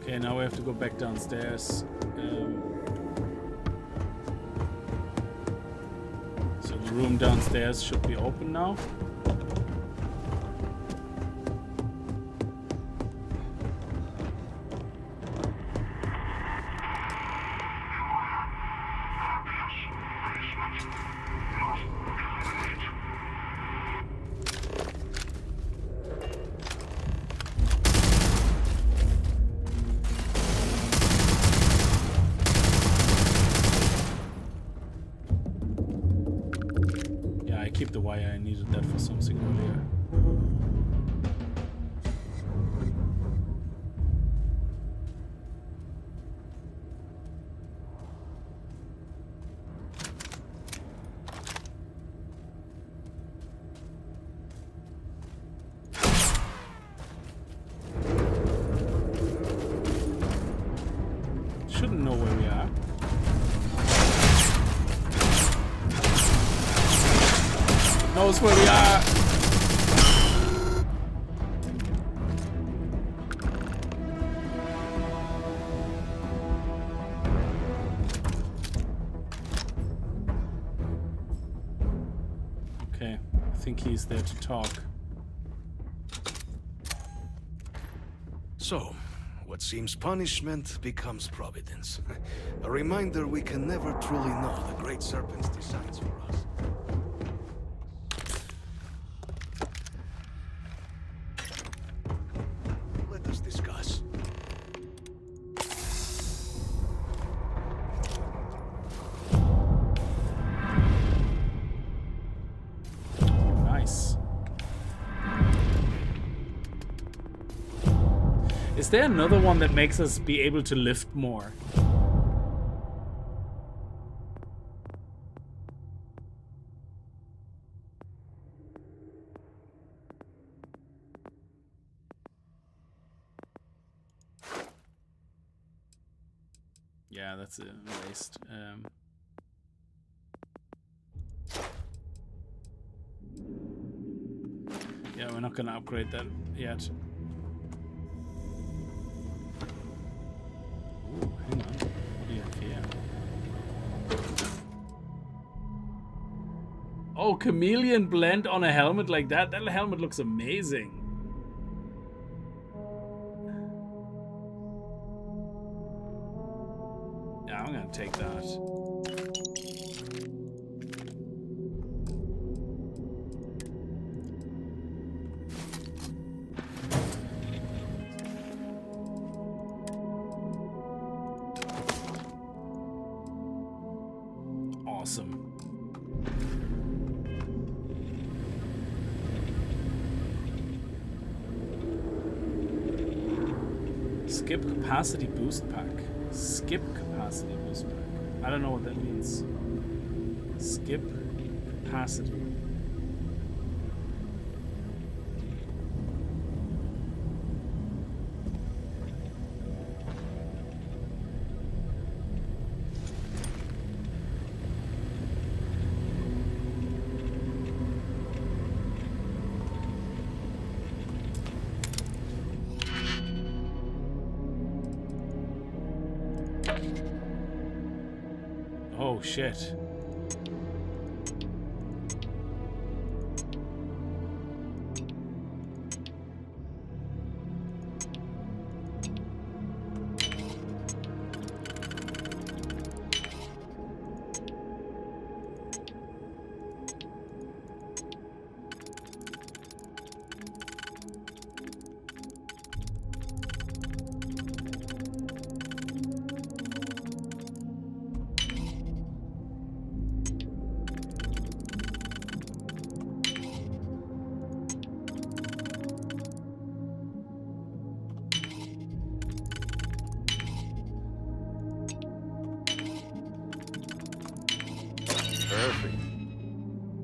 Speaker 1: Okay, now we have to go back downstairs. So the room downstairs should be open now. Keep the wire, I needed that for something earlier. Shouldn't know where we are. Knows where we are. Okay, I think he's there to talk.
Speaker 11: So, what seems punishment becomes providence. A reminder we can never truly know the Great Serpent's designs for us. Is there another one that makes us be able to lift more? Yeah, that's a waste. Yeah, we're not gonna upgrade that yet. Ooh, hang on. What do you have here? Oh, chameleon blend on a helmet like that? That helmet looks amazing.
Speaker 1: Yeah, I'm gonna take that. Awesome. Skip capacity boost pack. Skip capacity boost pack. I don't know what that means. Skip capacity. Oh shit.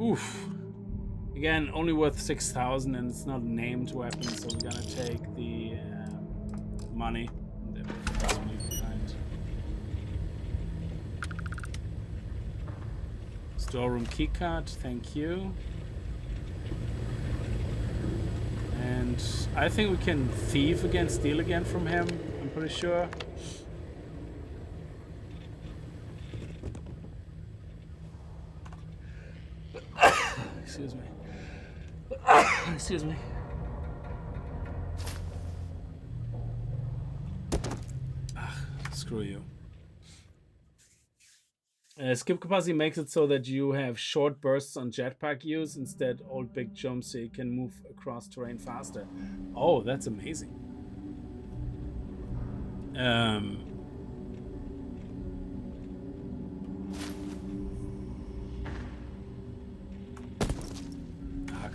Speaker 1: Oof. Again, only worth 6,000, and it's not a named weapon, so we're gonna take the money that we leave behind. Storeroom keycard, thank you. And I think we can thief again, steal again from him, I'm pretty sure. Excuse me. Excuse me. Screw you. Skip capacity makes it so that you have short bursts on jetpack use, instead old big jumps, so you can move across terrain faster. Oh, that's amazing.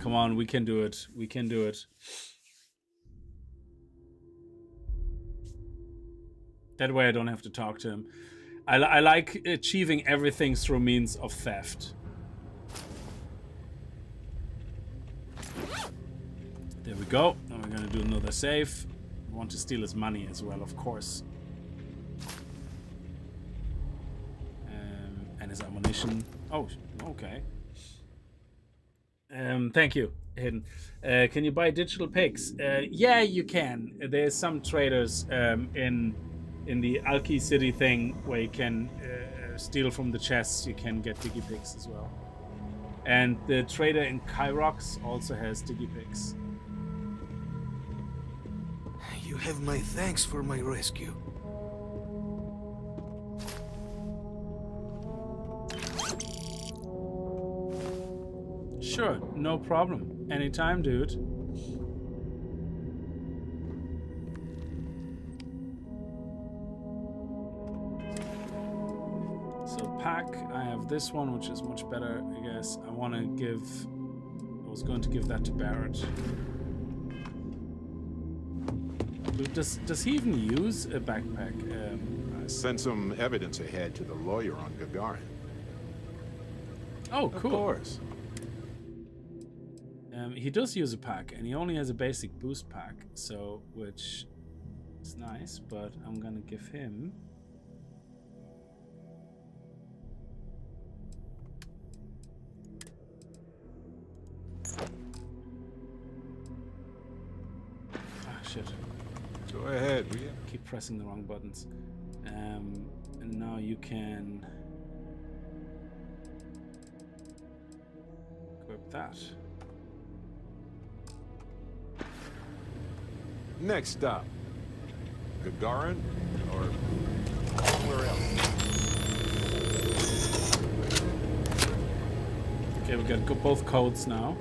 Speaker 1: Come on, we can do it. We can do it. That way I don't have to talk to him. I like achieving everything through means of theft. There we go. Now we're gonna do another save. We want to steal his money as well, of course. And his ammunition. Oh, okay. Thank you, Hayden. Can you buy digital pigs? Yeah, you can. There's some traders in the Alki City thing where you can steal from the chests. You can get digipigs as well. And the trader in Kyrox also has digipigs.
Speaker 11: You have my thanks for my rescue.
Speaker 1: Sure, no problem. Anytime, dude. So pack, I have this one, which is much better, I guess. I was going to give that to Barrett. Does he even use a backpack?
Speaker 4: I sent some evidence ahead to the lawyer on Gagarin.
Speaker 1: Oh, cool.
Speaker 4: Of course.
Speaker 1: He does use a pack, and he only has a basic boost pack, so which is nice, but I'm gonna give him shit.
Speaker 4: Go ahead, will you?
Speaker 1: Keep pressing the wrong buttons. And now you can equip that.
Speaker 4: Next stop, Gagarin or somewhere else?
Speaker 1: Okay, we got both codes now.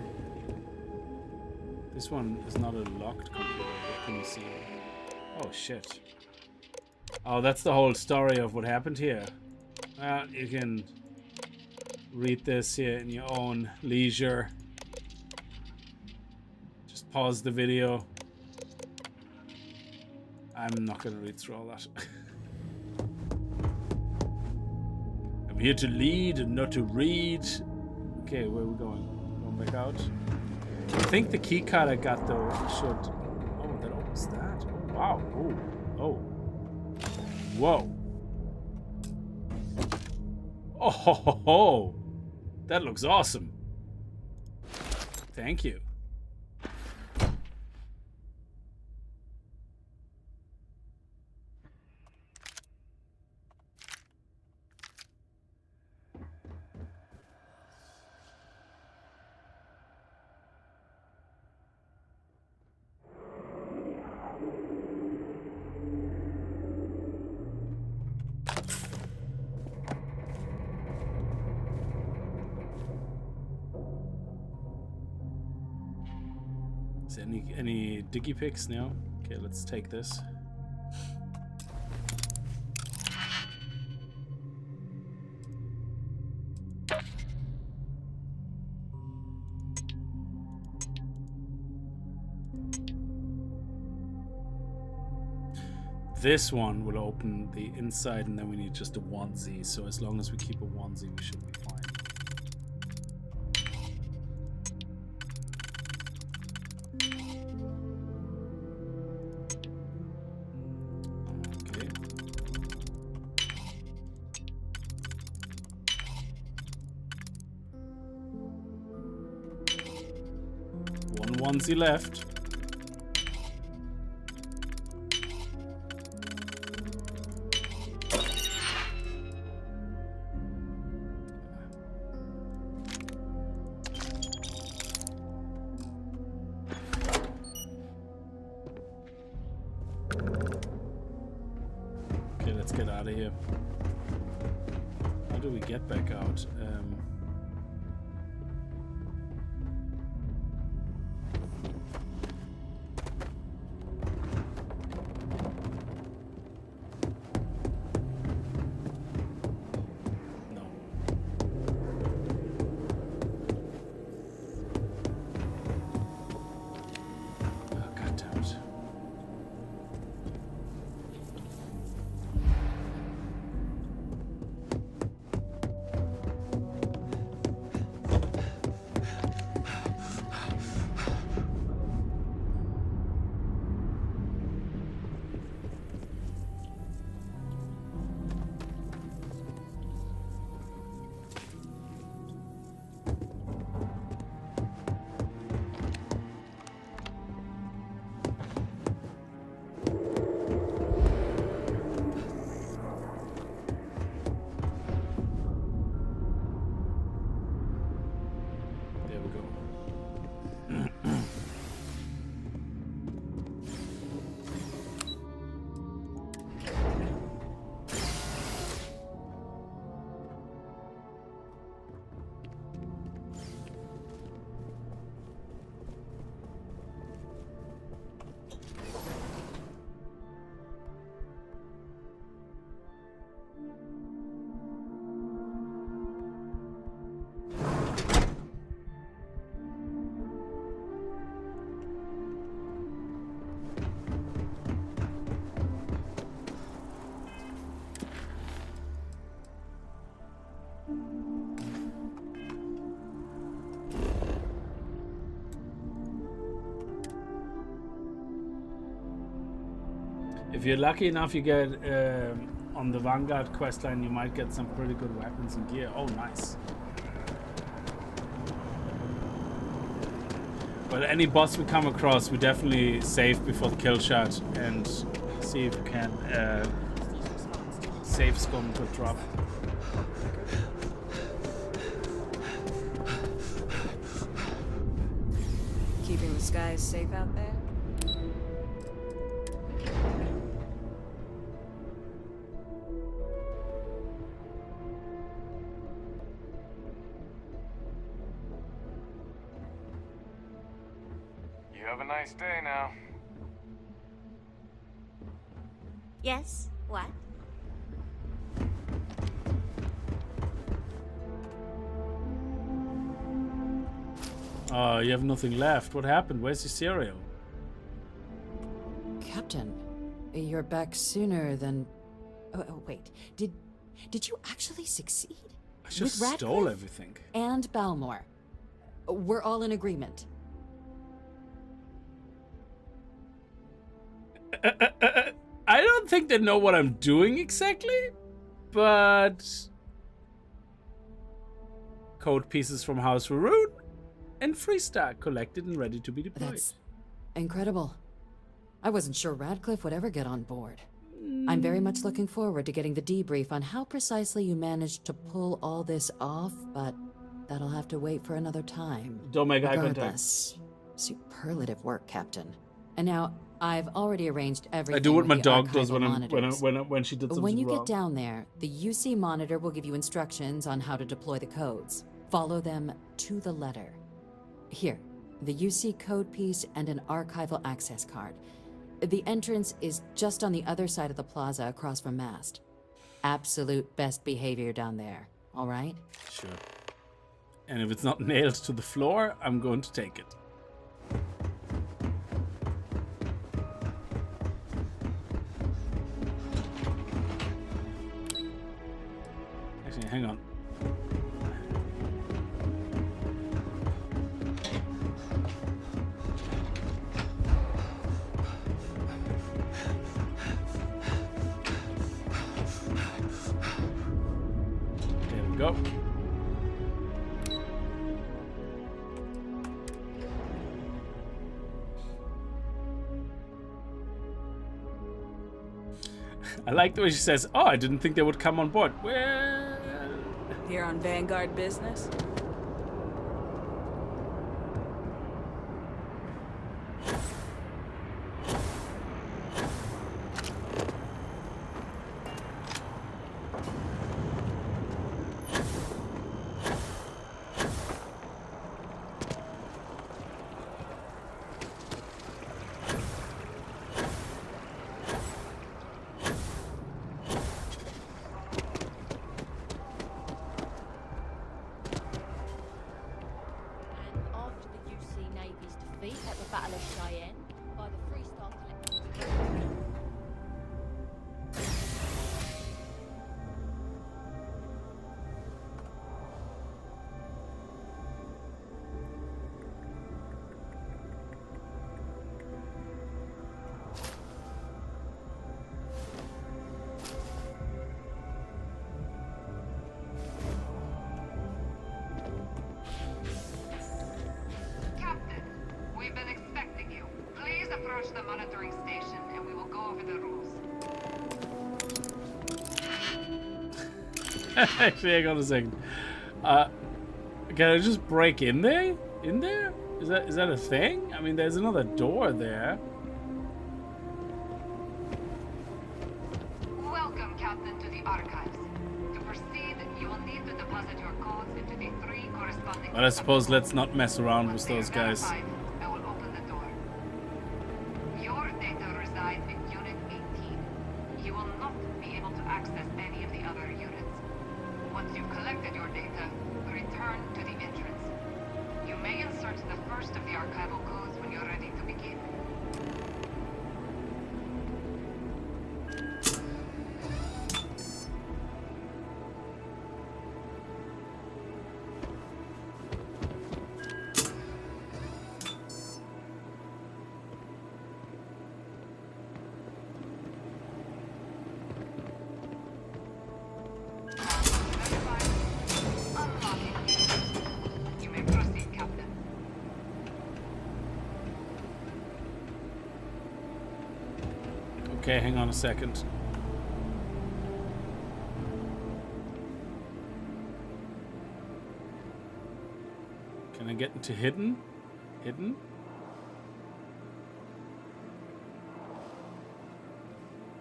Speaker 1: This one is not a locked computer. What can you see? Oh shit. Oh, that's the whole story of what happened here. Well, you can read this here in your own leisure. Just pause the video. I'm not gonna read through all that. I'm here to lead and not to read. Okay, where are we going? Going back out? I think the key card I got though should... Oh, that opens that. Oh, wow. Oh. Oh. Whoa. Oh, ho, ho, ho. That looks awesome. Thank you. Any diggy picks now? Okay, let's take this. This one will open the inside, and then we need just a onesie. So as long as we keep a onesie, we should be fine. Onesie left. Okay, let's get out of here. How do we get back out? If you're lucky enough, you get on the Vanguard questline, you might get some pretty good weapons and gear. Oh, nice. But any boss we come across, we definitely save before the kill shot and see if we can save scum to drop.
Speaker 9: Keeping the skies safe out there?
Speaker 2: have a nice day now.
Speaker 14: Yes? What?
Speaker 1: Oh, you have nothing left. What happened? Where's your cereal?
Speaker 7: Captain, you're back sooner than... Oh, wait. Did you actually succeed?
Speaker 1: I just
Speaker 7: With
Speaker 1: stole
Speaker 7: Radcliffe
Speaker 1: everything.
Speaker 7: and Balmore. We're all in agreement.
Speaker 1: I don't think they know what I'm doing exactly, but code pieces from House Varun and Freestar collected and ready to be deployed.
Speaker 7: That's incredible. I wasn't sure Radcliffe would ever get on board. I'm very much looking forward to getting the debrief on how precisely you managed to pull all this off, but that'll have to wait for another time.
Speaker 1: Don't make eye contact.
Speaker 7: Regardless, superlative work, Captain. And now, I've already arranged everything.
Speaker 1: I do what
Speaker 7: with
Speaker 1: my
Speaker 7: the
Speaker 1: dog does
Speaker 7: archival
Speaker 1: when she did something
Speaker 7: When you
Speaker 1: wrong.
Speaker 7: get down there, the UC monitor will give you instructions on how to deploy the codes. Follow them to the letter. Here, the UC code piece and an archival access card. The entrance is just on the other side of the plaza across from Mast. Absolute best behavior down there, all right?
Speaker 1: Sure. And if it's not nailed to the floor, I'm going to take it. Actually, hang on. There we go. I like the way she says, "Oh, I didn't think they would come on board." Well,
Speaker 15: Here on Vanguard business?
Speaker 12: After the UC Navy's defeat at the Battle of Cheyenne by the Freestar Collective.
Speaker 16: Captain, we've been expecting you. Please approach the monitoring station and we will go over the rules.
Speaker 1: actually, hang on a second. Can I just break in there? In there? Is that a thing? I mean, there's another door there.
Speaker 16: Welcome, Captain, to the archives. To proceed, you will need to deposit your codes into the 3 corresponding...
Speaker 1: But I suppose let's not mess around with those guys.
Speaker 16: I will open the door. Your data resides in Unit 18. You will not be able to access any of the other units. Once you've collected your data, return to the entrance. You may insert the first of the archival codes when you're ready to begin. You may proceed, Captain.
Speaker 1: Okay, hang on a second. Can I get into hidden? Hidden?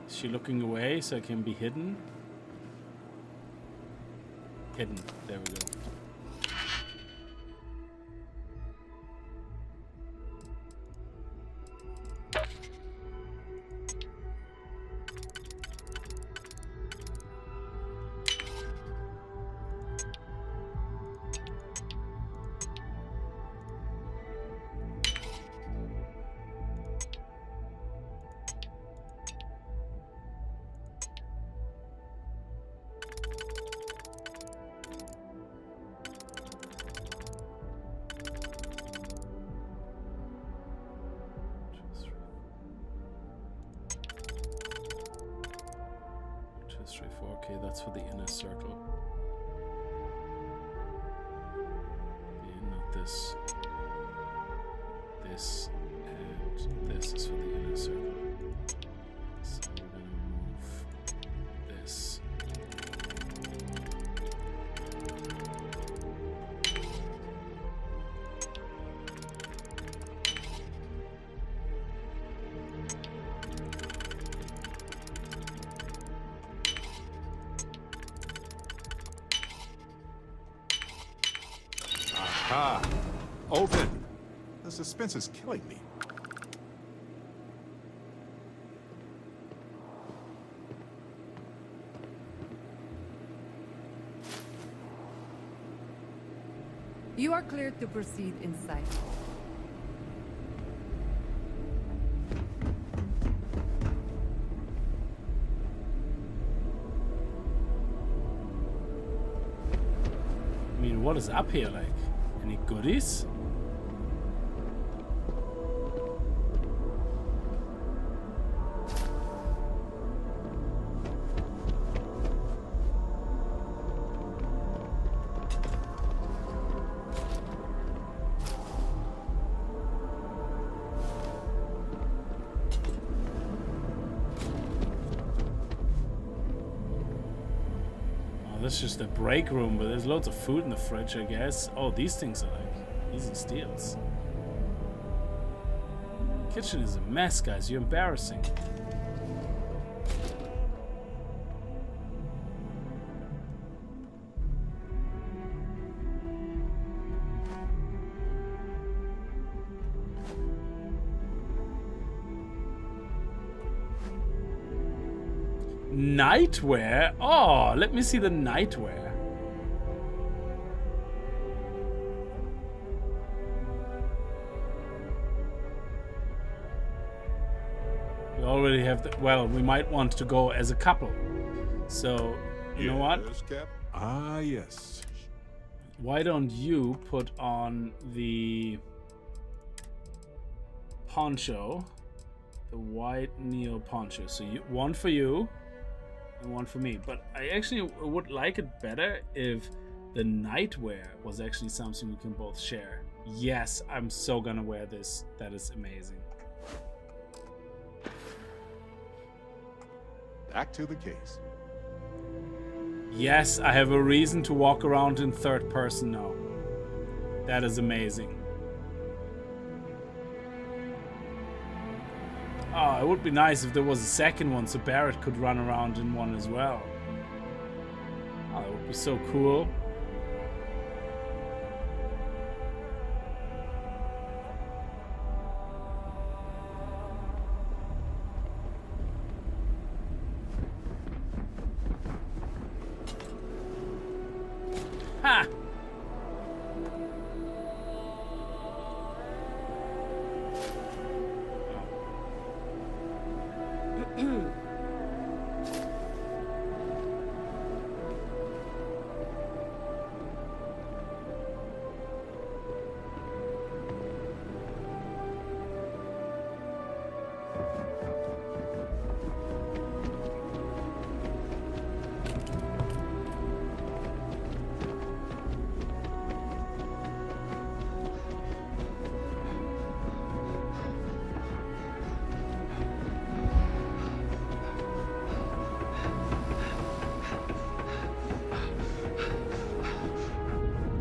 Speaker 1: Is she looking away so I can be hidden? Hidden. There we go. 3, 4. Okay, that's for the inner circle. Okay, not this. This and this is for the inner circle. So we're gonna move this.
Speaker 4: Aha! Open! The suspense is killing me.
Speaker 17: You are cleared to proceed inside.
Speaker 1: I mean, what is up here, like? Any goodies? This is just a break room, but there's loads of food in the fridge, I guess. Oh, these things are like easy steals. Kitchen is a mess, guys. You're embarrassing. Nightwear? Oh, let me see the nightwear. We already have the, well, we might want to go as a couple. So, you know what?
Speaker 4: Yes, Cap. Ah, yes.
Speaker 1: Why don't you put on the poncho, the white neo poncho? So you, one for you and one for me. But I actually would like it better if the nightwear was actually something we can both share. Yes, I'm so gonna wear this. That is amazing.
Speaker 4: Back to the case.
Speaker 1: Yes, I have a reason to walk around in third person now. That is amazing. Oh, it would be nice if there was a second one so Barrett could run around in one as well. Oh, that would be so cool. Ha!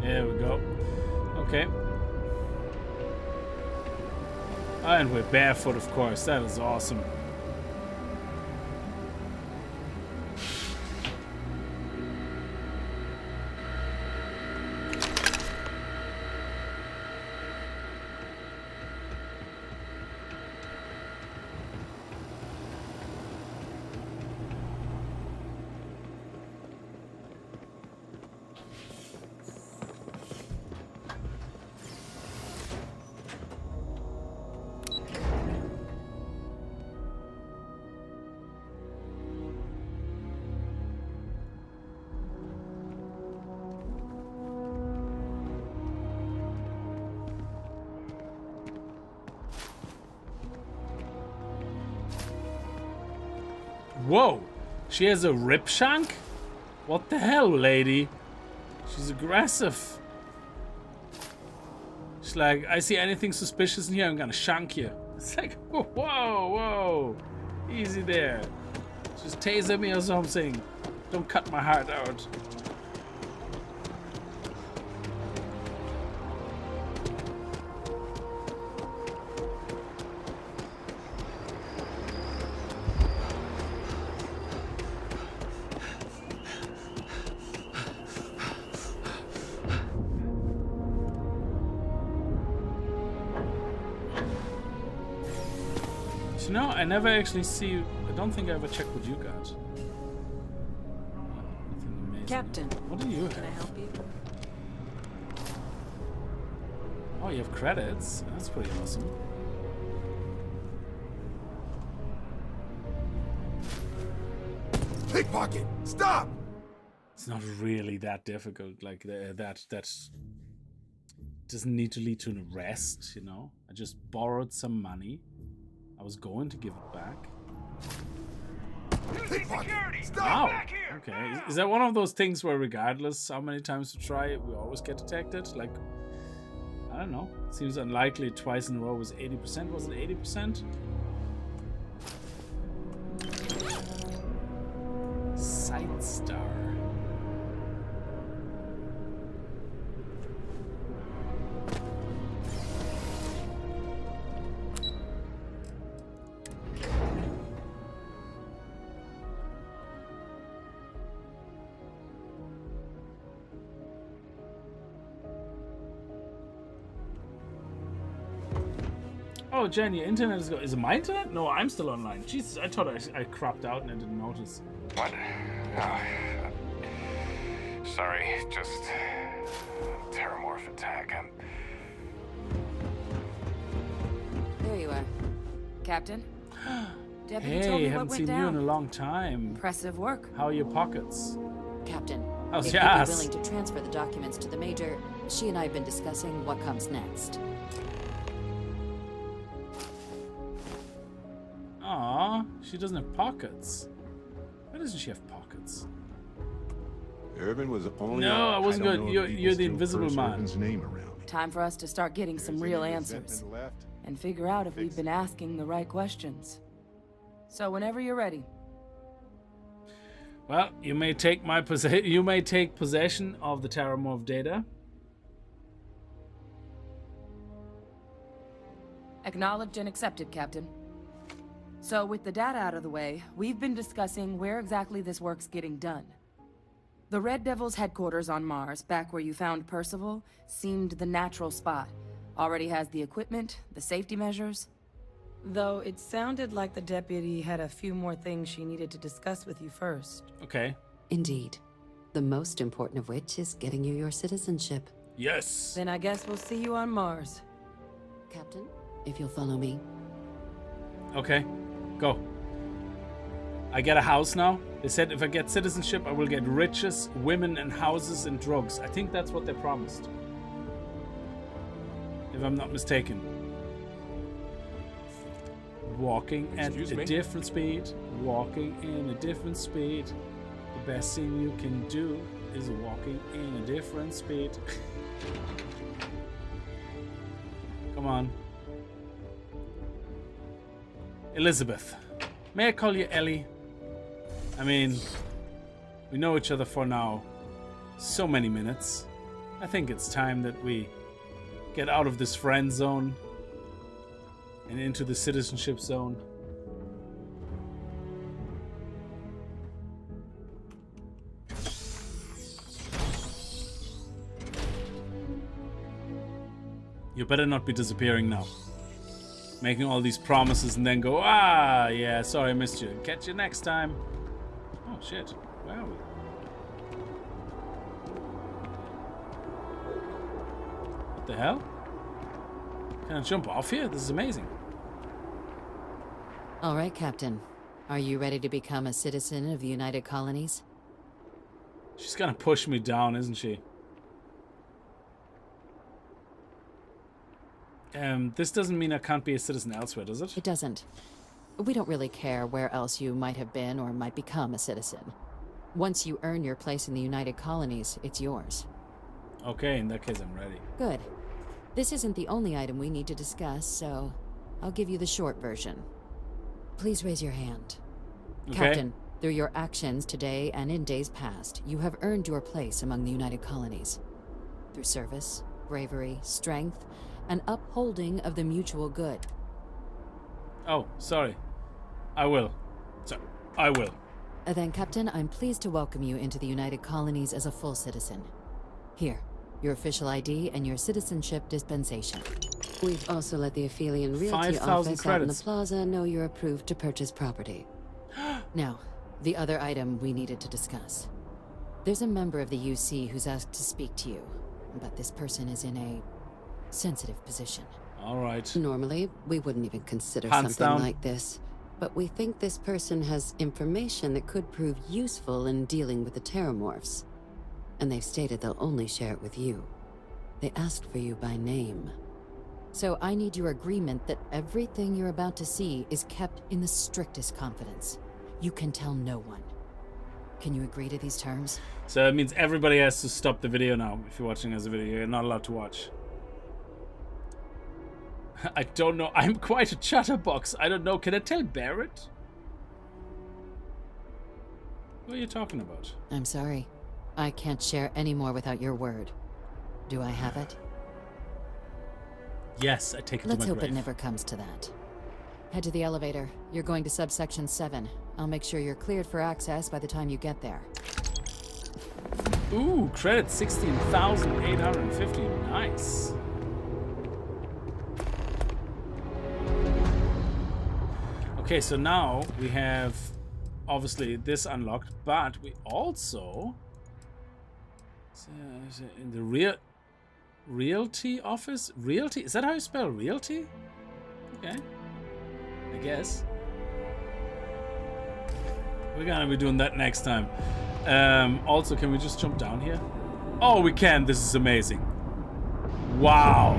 Speaker 1: There we go. Okay. And we're barefoot, of course. That is awesome. Whoa! She has a rip shank? What the hell, lady? She's aggressive. She's like, I see anything suspicious in here, I'm gonna shank you. It's like, whoa, whoa. Easy there. Just taser me or something. Don't cut my heart out. So no, I never actually see. I don't think I ever checked what you got.
Speaker 9: Captain,
Speaker 1: what do you have?
Speaker 9: Can I help you?
Speaker 1: Oh, you have credits. That's pretty awesome.
Speaker 4: Pickpocket! Stop!
Speaker 1: It's not really that difficult. Like that doesn't need to lead to an arrest. You know, I just borrowed some money. I was going to give it back. Wow. Okay. Is that one of those things where regardless how many times we try, we always get detected? Like, I don't know. Seems unlikely twice in a row was 80%. Was it 80%? Sight Star. Oh, Jen, your internet is it my internet? No, I'm still online. Jesus, I thought I cropped out and I didn't notice.
Speaker 2: What? Oh, sorry, just terramorph attack.
Speaker 9: There you are, Captain. Deputy told
Speaker 1: Hey,
Speaker 9: me
Speaker 1: haven't
Speaker 9: what
Speaker 1: seen
Speaker 9: went
Speaker 1: you
Speaker 9: down.
Speaker 1: in a long time.
Speaker 9: Impressive work.
Speaker 1: How are your pockets?
Speaker 7: Captain,
Speaker 1: How's
Speaker 7: if
Speaker 1: your
Speaker 7: you'd be
Speaker 1: ass?
Speaker 7: willing to transfer the documents to the Major, she and I have been discussing what comes next.
Speaker 1: Aw, she doesn't have pockets. Why doesn't she have pockets?
Speaker 4: Irvin was only.
Speaker 1: No, I wasn't
Speaker 4: don't
Speaker 1: good.
Speaker 4: know if
Speaker 1: You're
Speaker 4: people
Speaker 1: the
Speaker 4: still
Speaker 1: invisible
Speaker 4: curse
Speaker 1: man.
Speaker 4: Irvin's name around.
Speaker 9: Time for us to start getting some real answers. And figure out if we've been asking the right questions. So whenever you're ready.
Speaker 1: Well, you may take possession of the terramorph data.
Speaker 9: Acknowledged and accepted, Captain. So with the data out of the way, we've been discussing where exactly this work's getting done. The Red Devil's headquarters on Mars, back where you found Percival, seemed the natural spot. Already has the equipment, the safety measures. Though it sounded like the deputy had a few more things she needed to discuss with you first.
Speaker 1: Okay.
Speaker 5: Indeed. The most important of which is getting you your citizenship.
Speaker 1: Yes.
Speaker 9: Then I guess we'll see you on Mars.
Speaker 5: Captain, if you'll follow me.
Speaker 1: Okay. Go. I get a house now. They said if I get citizenship, I will get riches, women, and houses and drugs. I think that's what they promised. If I'm not mistaken. Walking at a different speed. Walking in a different speed. The best thing you can do is walking in a different speed. Come on. Elizabeth. May I call you Ellie? I mean, we know each other for now so many minutes. I think it's time that we get out of this friend zone and into the citizenship zone. You better not be disappearing now. Making all these promises and then go, ah, yeah, sorry I missed you. Catch you next time. Oh, shit. Where are we? What the hell? Can I jump off here? This is amazing.
Speaker 5: All right, Captain. Are you ready to become a citizen of the United Colonies?
Speaker 1: She's gonna push me down, isn't she? This doesn't mean I can't be a citizen elsewhere, does it?
Speaker 5: It doesn't.
Speaker 7: We don't really care where else you might have been or might become a citizen. Once you earn your place in the United Colonies, it's yours.
Speaker 1: Okay, in that case, I'm ready.
Speaker 7: Good. This isn't the only item we need to discuss, so I'll give you the short version. Please raise your hand.
Speaker 1: Okay.
Speaker 7: Captain, through your actions today and in days past, you have earned your place among the United Colonies. Through service, bravery, strength, and upholding of the mutual good.
Speaker 1: Oh, sorry. I will. I will.
Speaker 7: Then, Captain, I'm pleased to welcome you into the United Colonies as a full citizen. Here, your official ID and your citizenship dispensation.
Speaker 5: We've also let the Aphelion Realty
Speaker 1: 5,000
Speaker 5: office out in the
Speaker 1: credits.
Speaker 5: plaza know you're approved to purchase property.
Speaker 7: Now, the other item we needed to discuss. There's a member of the UC who's asked to speak to you, but this person is in a sensitive position.
Speaker 1: All right.
Speaker 5: Normally, we wouldn't even consider
Speaker 1: Hands
Speaker 5: something
Speaker 1: down.
Speaker 5: like this. But we think this person has information that could prove useful in dealing with the Terramorphs. And they've stated they'll only share it with you. They asked for you by name.
Speaker 7: So I need your agreement that everything you're about to see is kept in the strictest confidence. You can tell no one. Can you agree to these terms?
Speaker 1: So that means everybody has to stop the video now. If you're watching as a video, you're not allowed to watch. I don't know. I'm quite a chatterbox. I don't know. Can I tell Barrett? What are you talking about?
Speaker 7: I'm sorry. I can't share any more without your word. Do I have it?
Speaker 1: Yes, I take it
Speaker 7: Let's
Speaker 1: to my
Speaker 7: hope
Speaker 1: grave.
Speaker 7: it never comes to that. Head to the elevator. You're going to subsection 7. I'll make sure you're cleared for access by the time you get there.
Speaker 1: Ooh, credit 16,850. Nice. Okay, so now we have obviously this unlocked, but we also in the realty office. Realty? Is that how you spell realty? Okay, I guess we're gonna be doing that next time. Also, can we just jump down here? Oh, we can. This is amazing. Wow.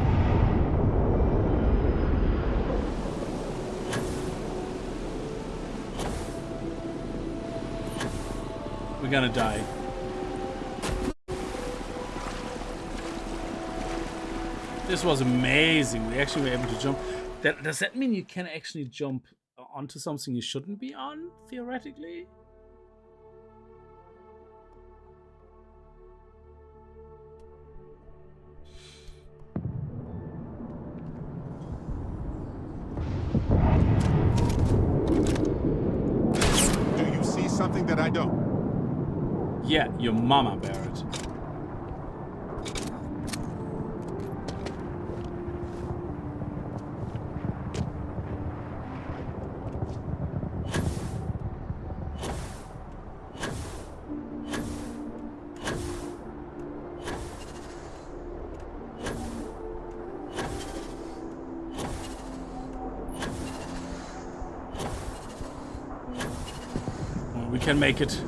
Speaker 1: We're gonna die. This was amazing. We actually were able to jump. Does that mean you can actually jump onto something you shouldn't be on, theoretically?
Speaker 4: Do you see something that I don't?
Speaker 1: Yeah, your mama, Barrett. Well, we can make it.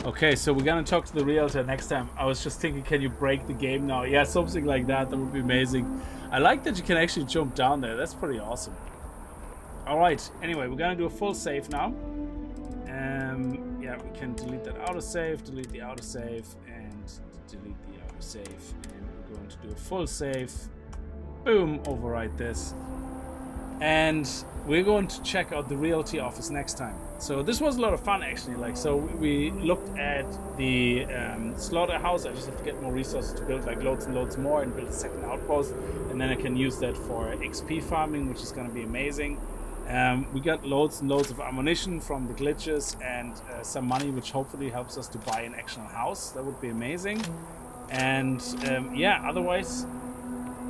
Speaker 1: Okay, so we're gonna talk to the realtor next time. I was just thinking, can you break the game now? Yeah, something like that. That would be amazing. I like that you can actually jump down there. That's pretty awesome. All right. Anyway, we're gonna do a full save now. Yeah, we can delete that autosave, delete the autosave, and delete the autosave. And we're going to do a full save. Boom, overwrite this. And we're going to check out the realty office next time. So this was a lot of fun, actually. Like, so we looked at the Slaughterhouse. I just have to get more resources to build like loads and loads more and build a second outpost. And then I can use that for XP farming, which is going to be amazing. We got loads and loads of ammunition from the glitches and some money, which hopefully helps us to buy an actual house. That would be amazing. And yeah, otherwise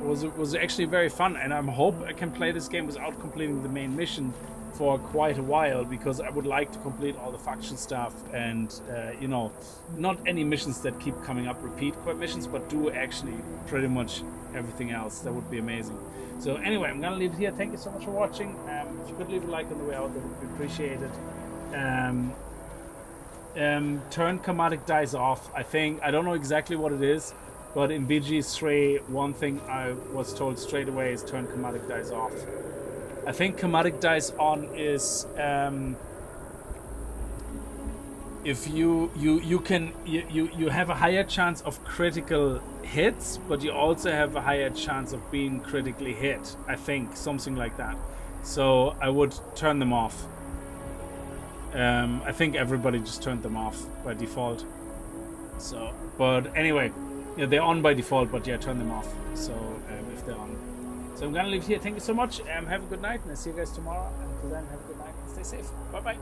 Speaker 1: it was actually very fun, and I hope I can play this game without completing the main mission for quite a while, because I would like to complete all the faction stuff and you know, not any missions that keep coming up, repeat quest missions, but do actually pretty much everything else. That would be amazing. So anyway, I'm gonna leave it here. Thank you so much for watching. If you could leave a like on the way out, that would be appreciated. Turn chromatic dice off. I don't know exactly what it is, but in BG3, one thing I was told straight away is turn chromatic dice off. I think chromatic dice on is if you have a higher chance of critical hits, but you also have a higher chance of being critically hit. I think something like that. So I would turn them off. I think everybody just turned them off by default. So, but anyway, yeah, they're on by default, but yeah, turn them off. So if they're on. So I'm gonna leave here. Thank you so much. Have a good night, and I'll see you guys tomorrow. Until then, have a good night and stay safe. Bye bye.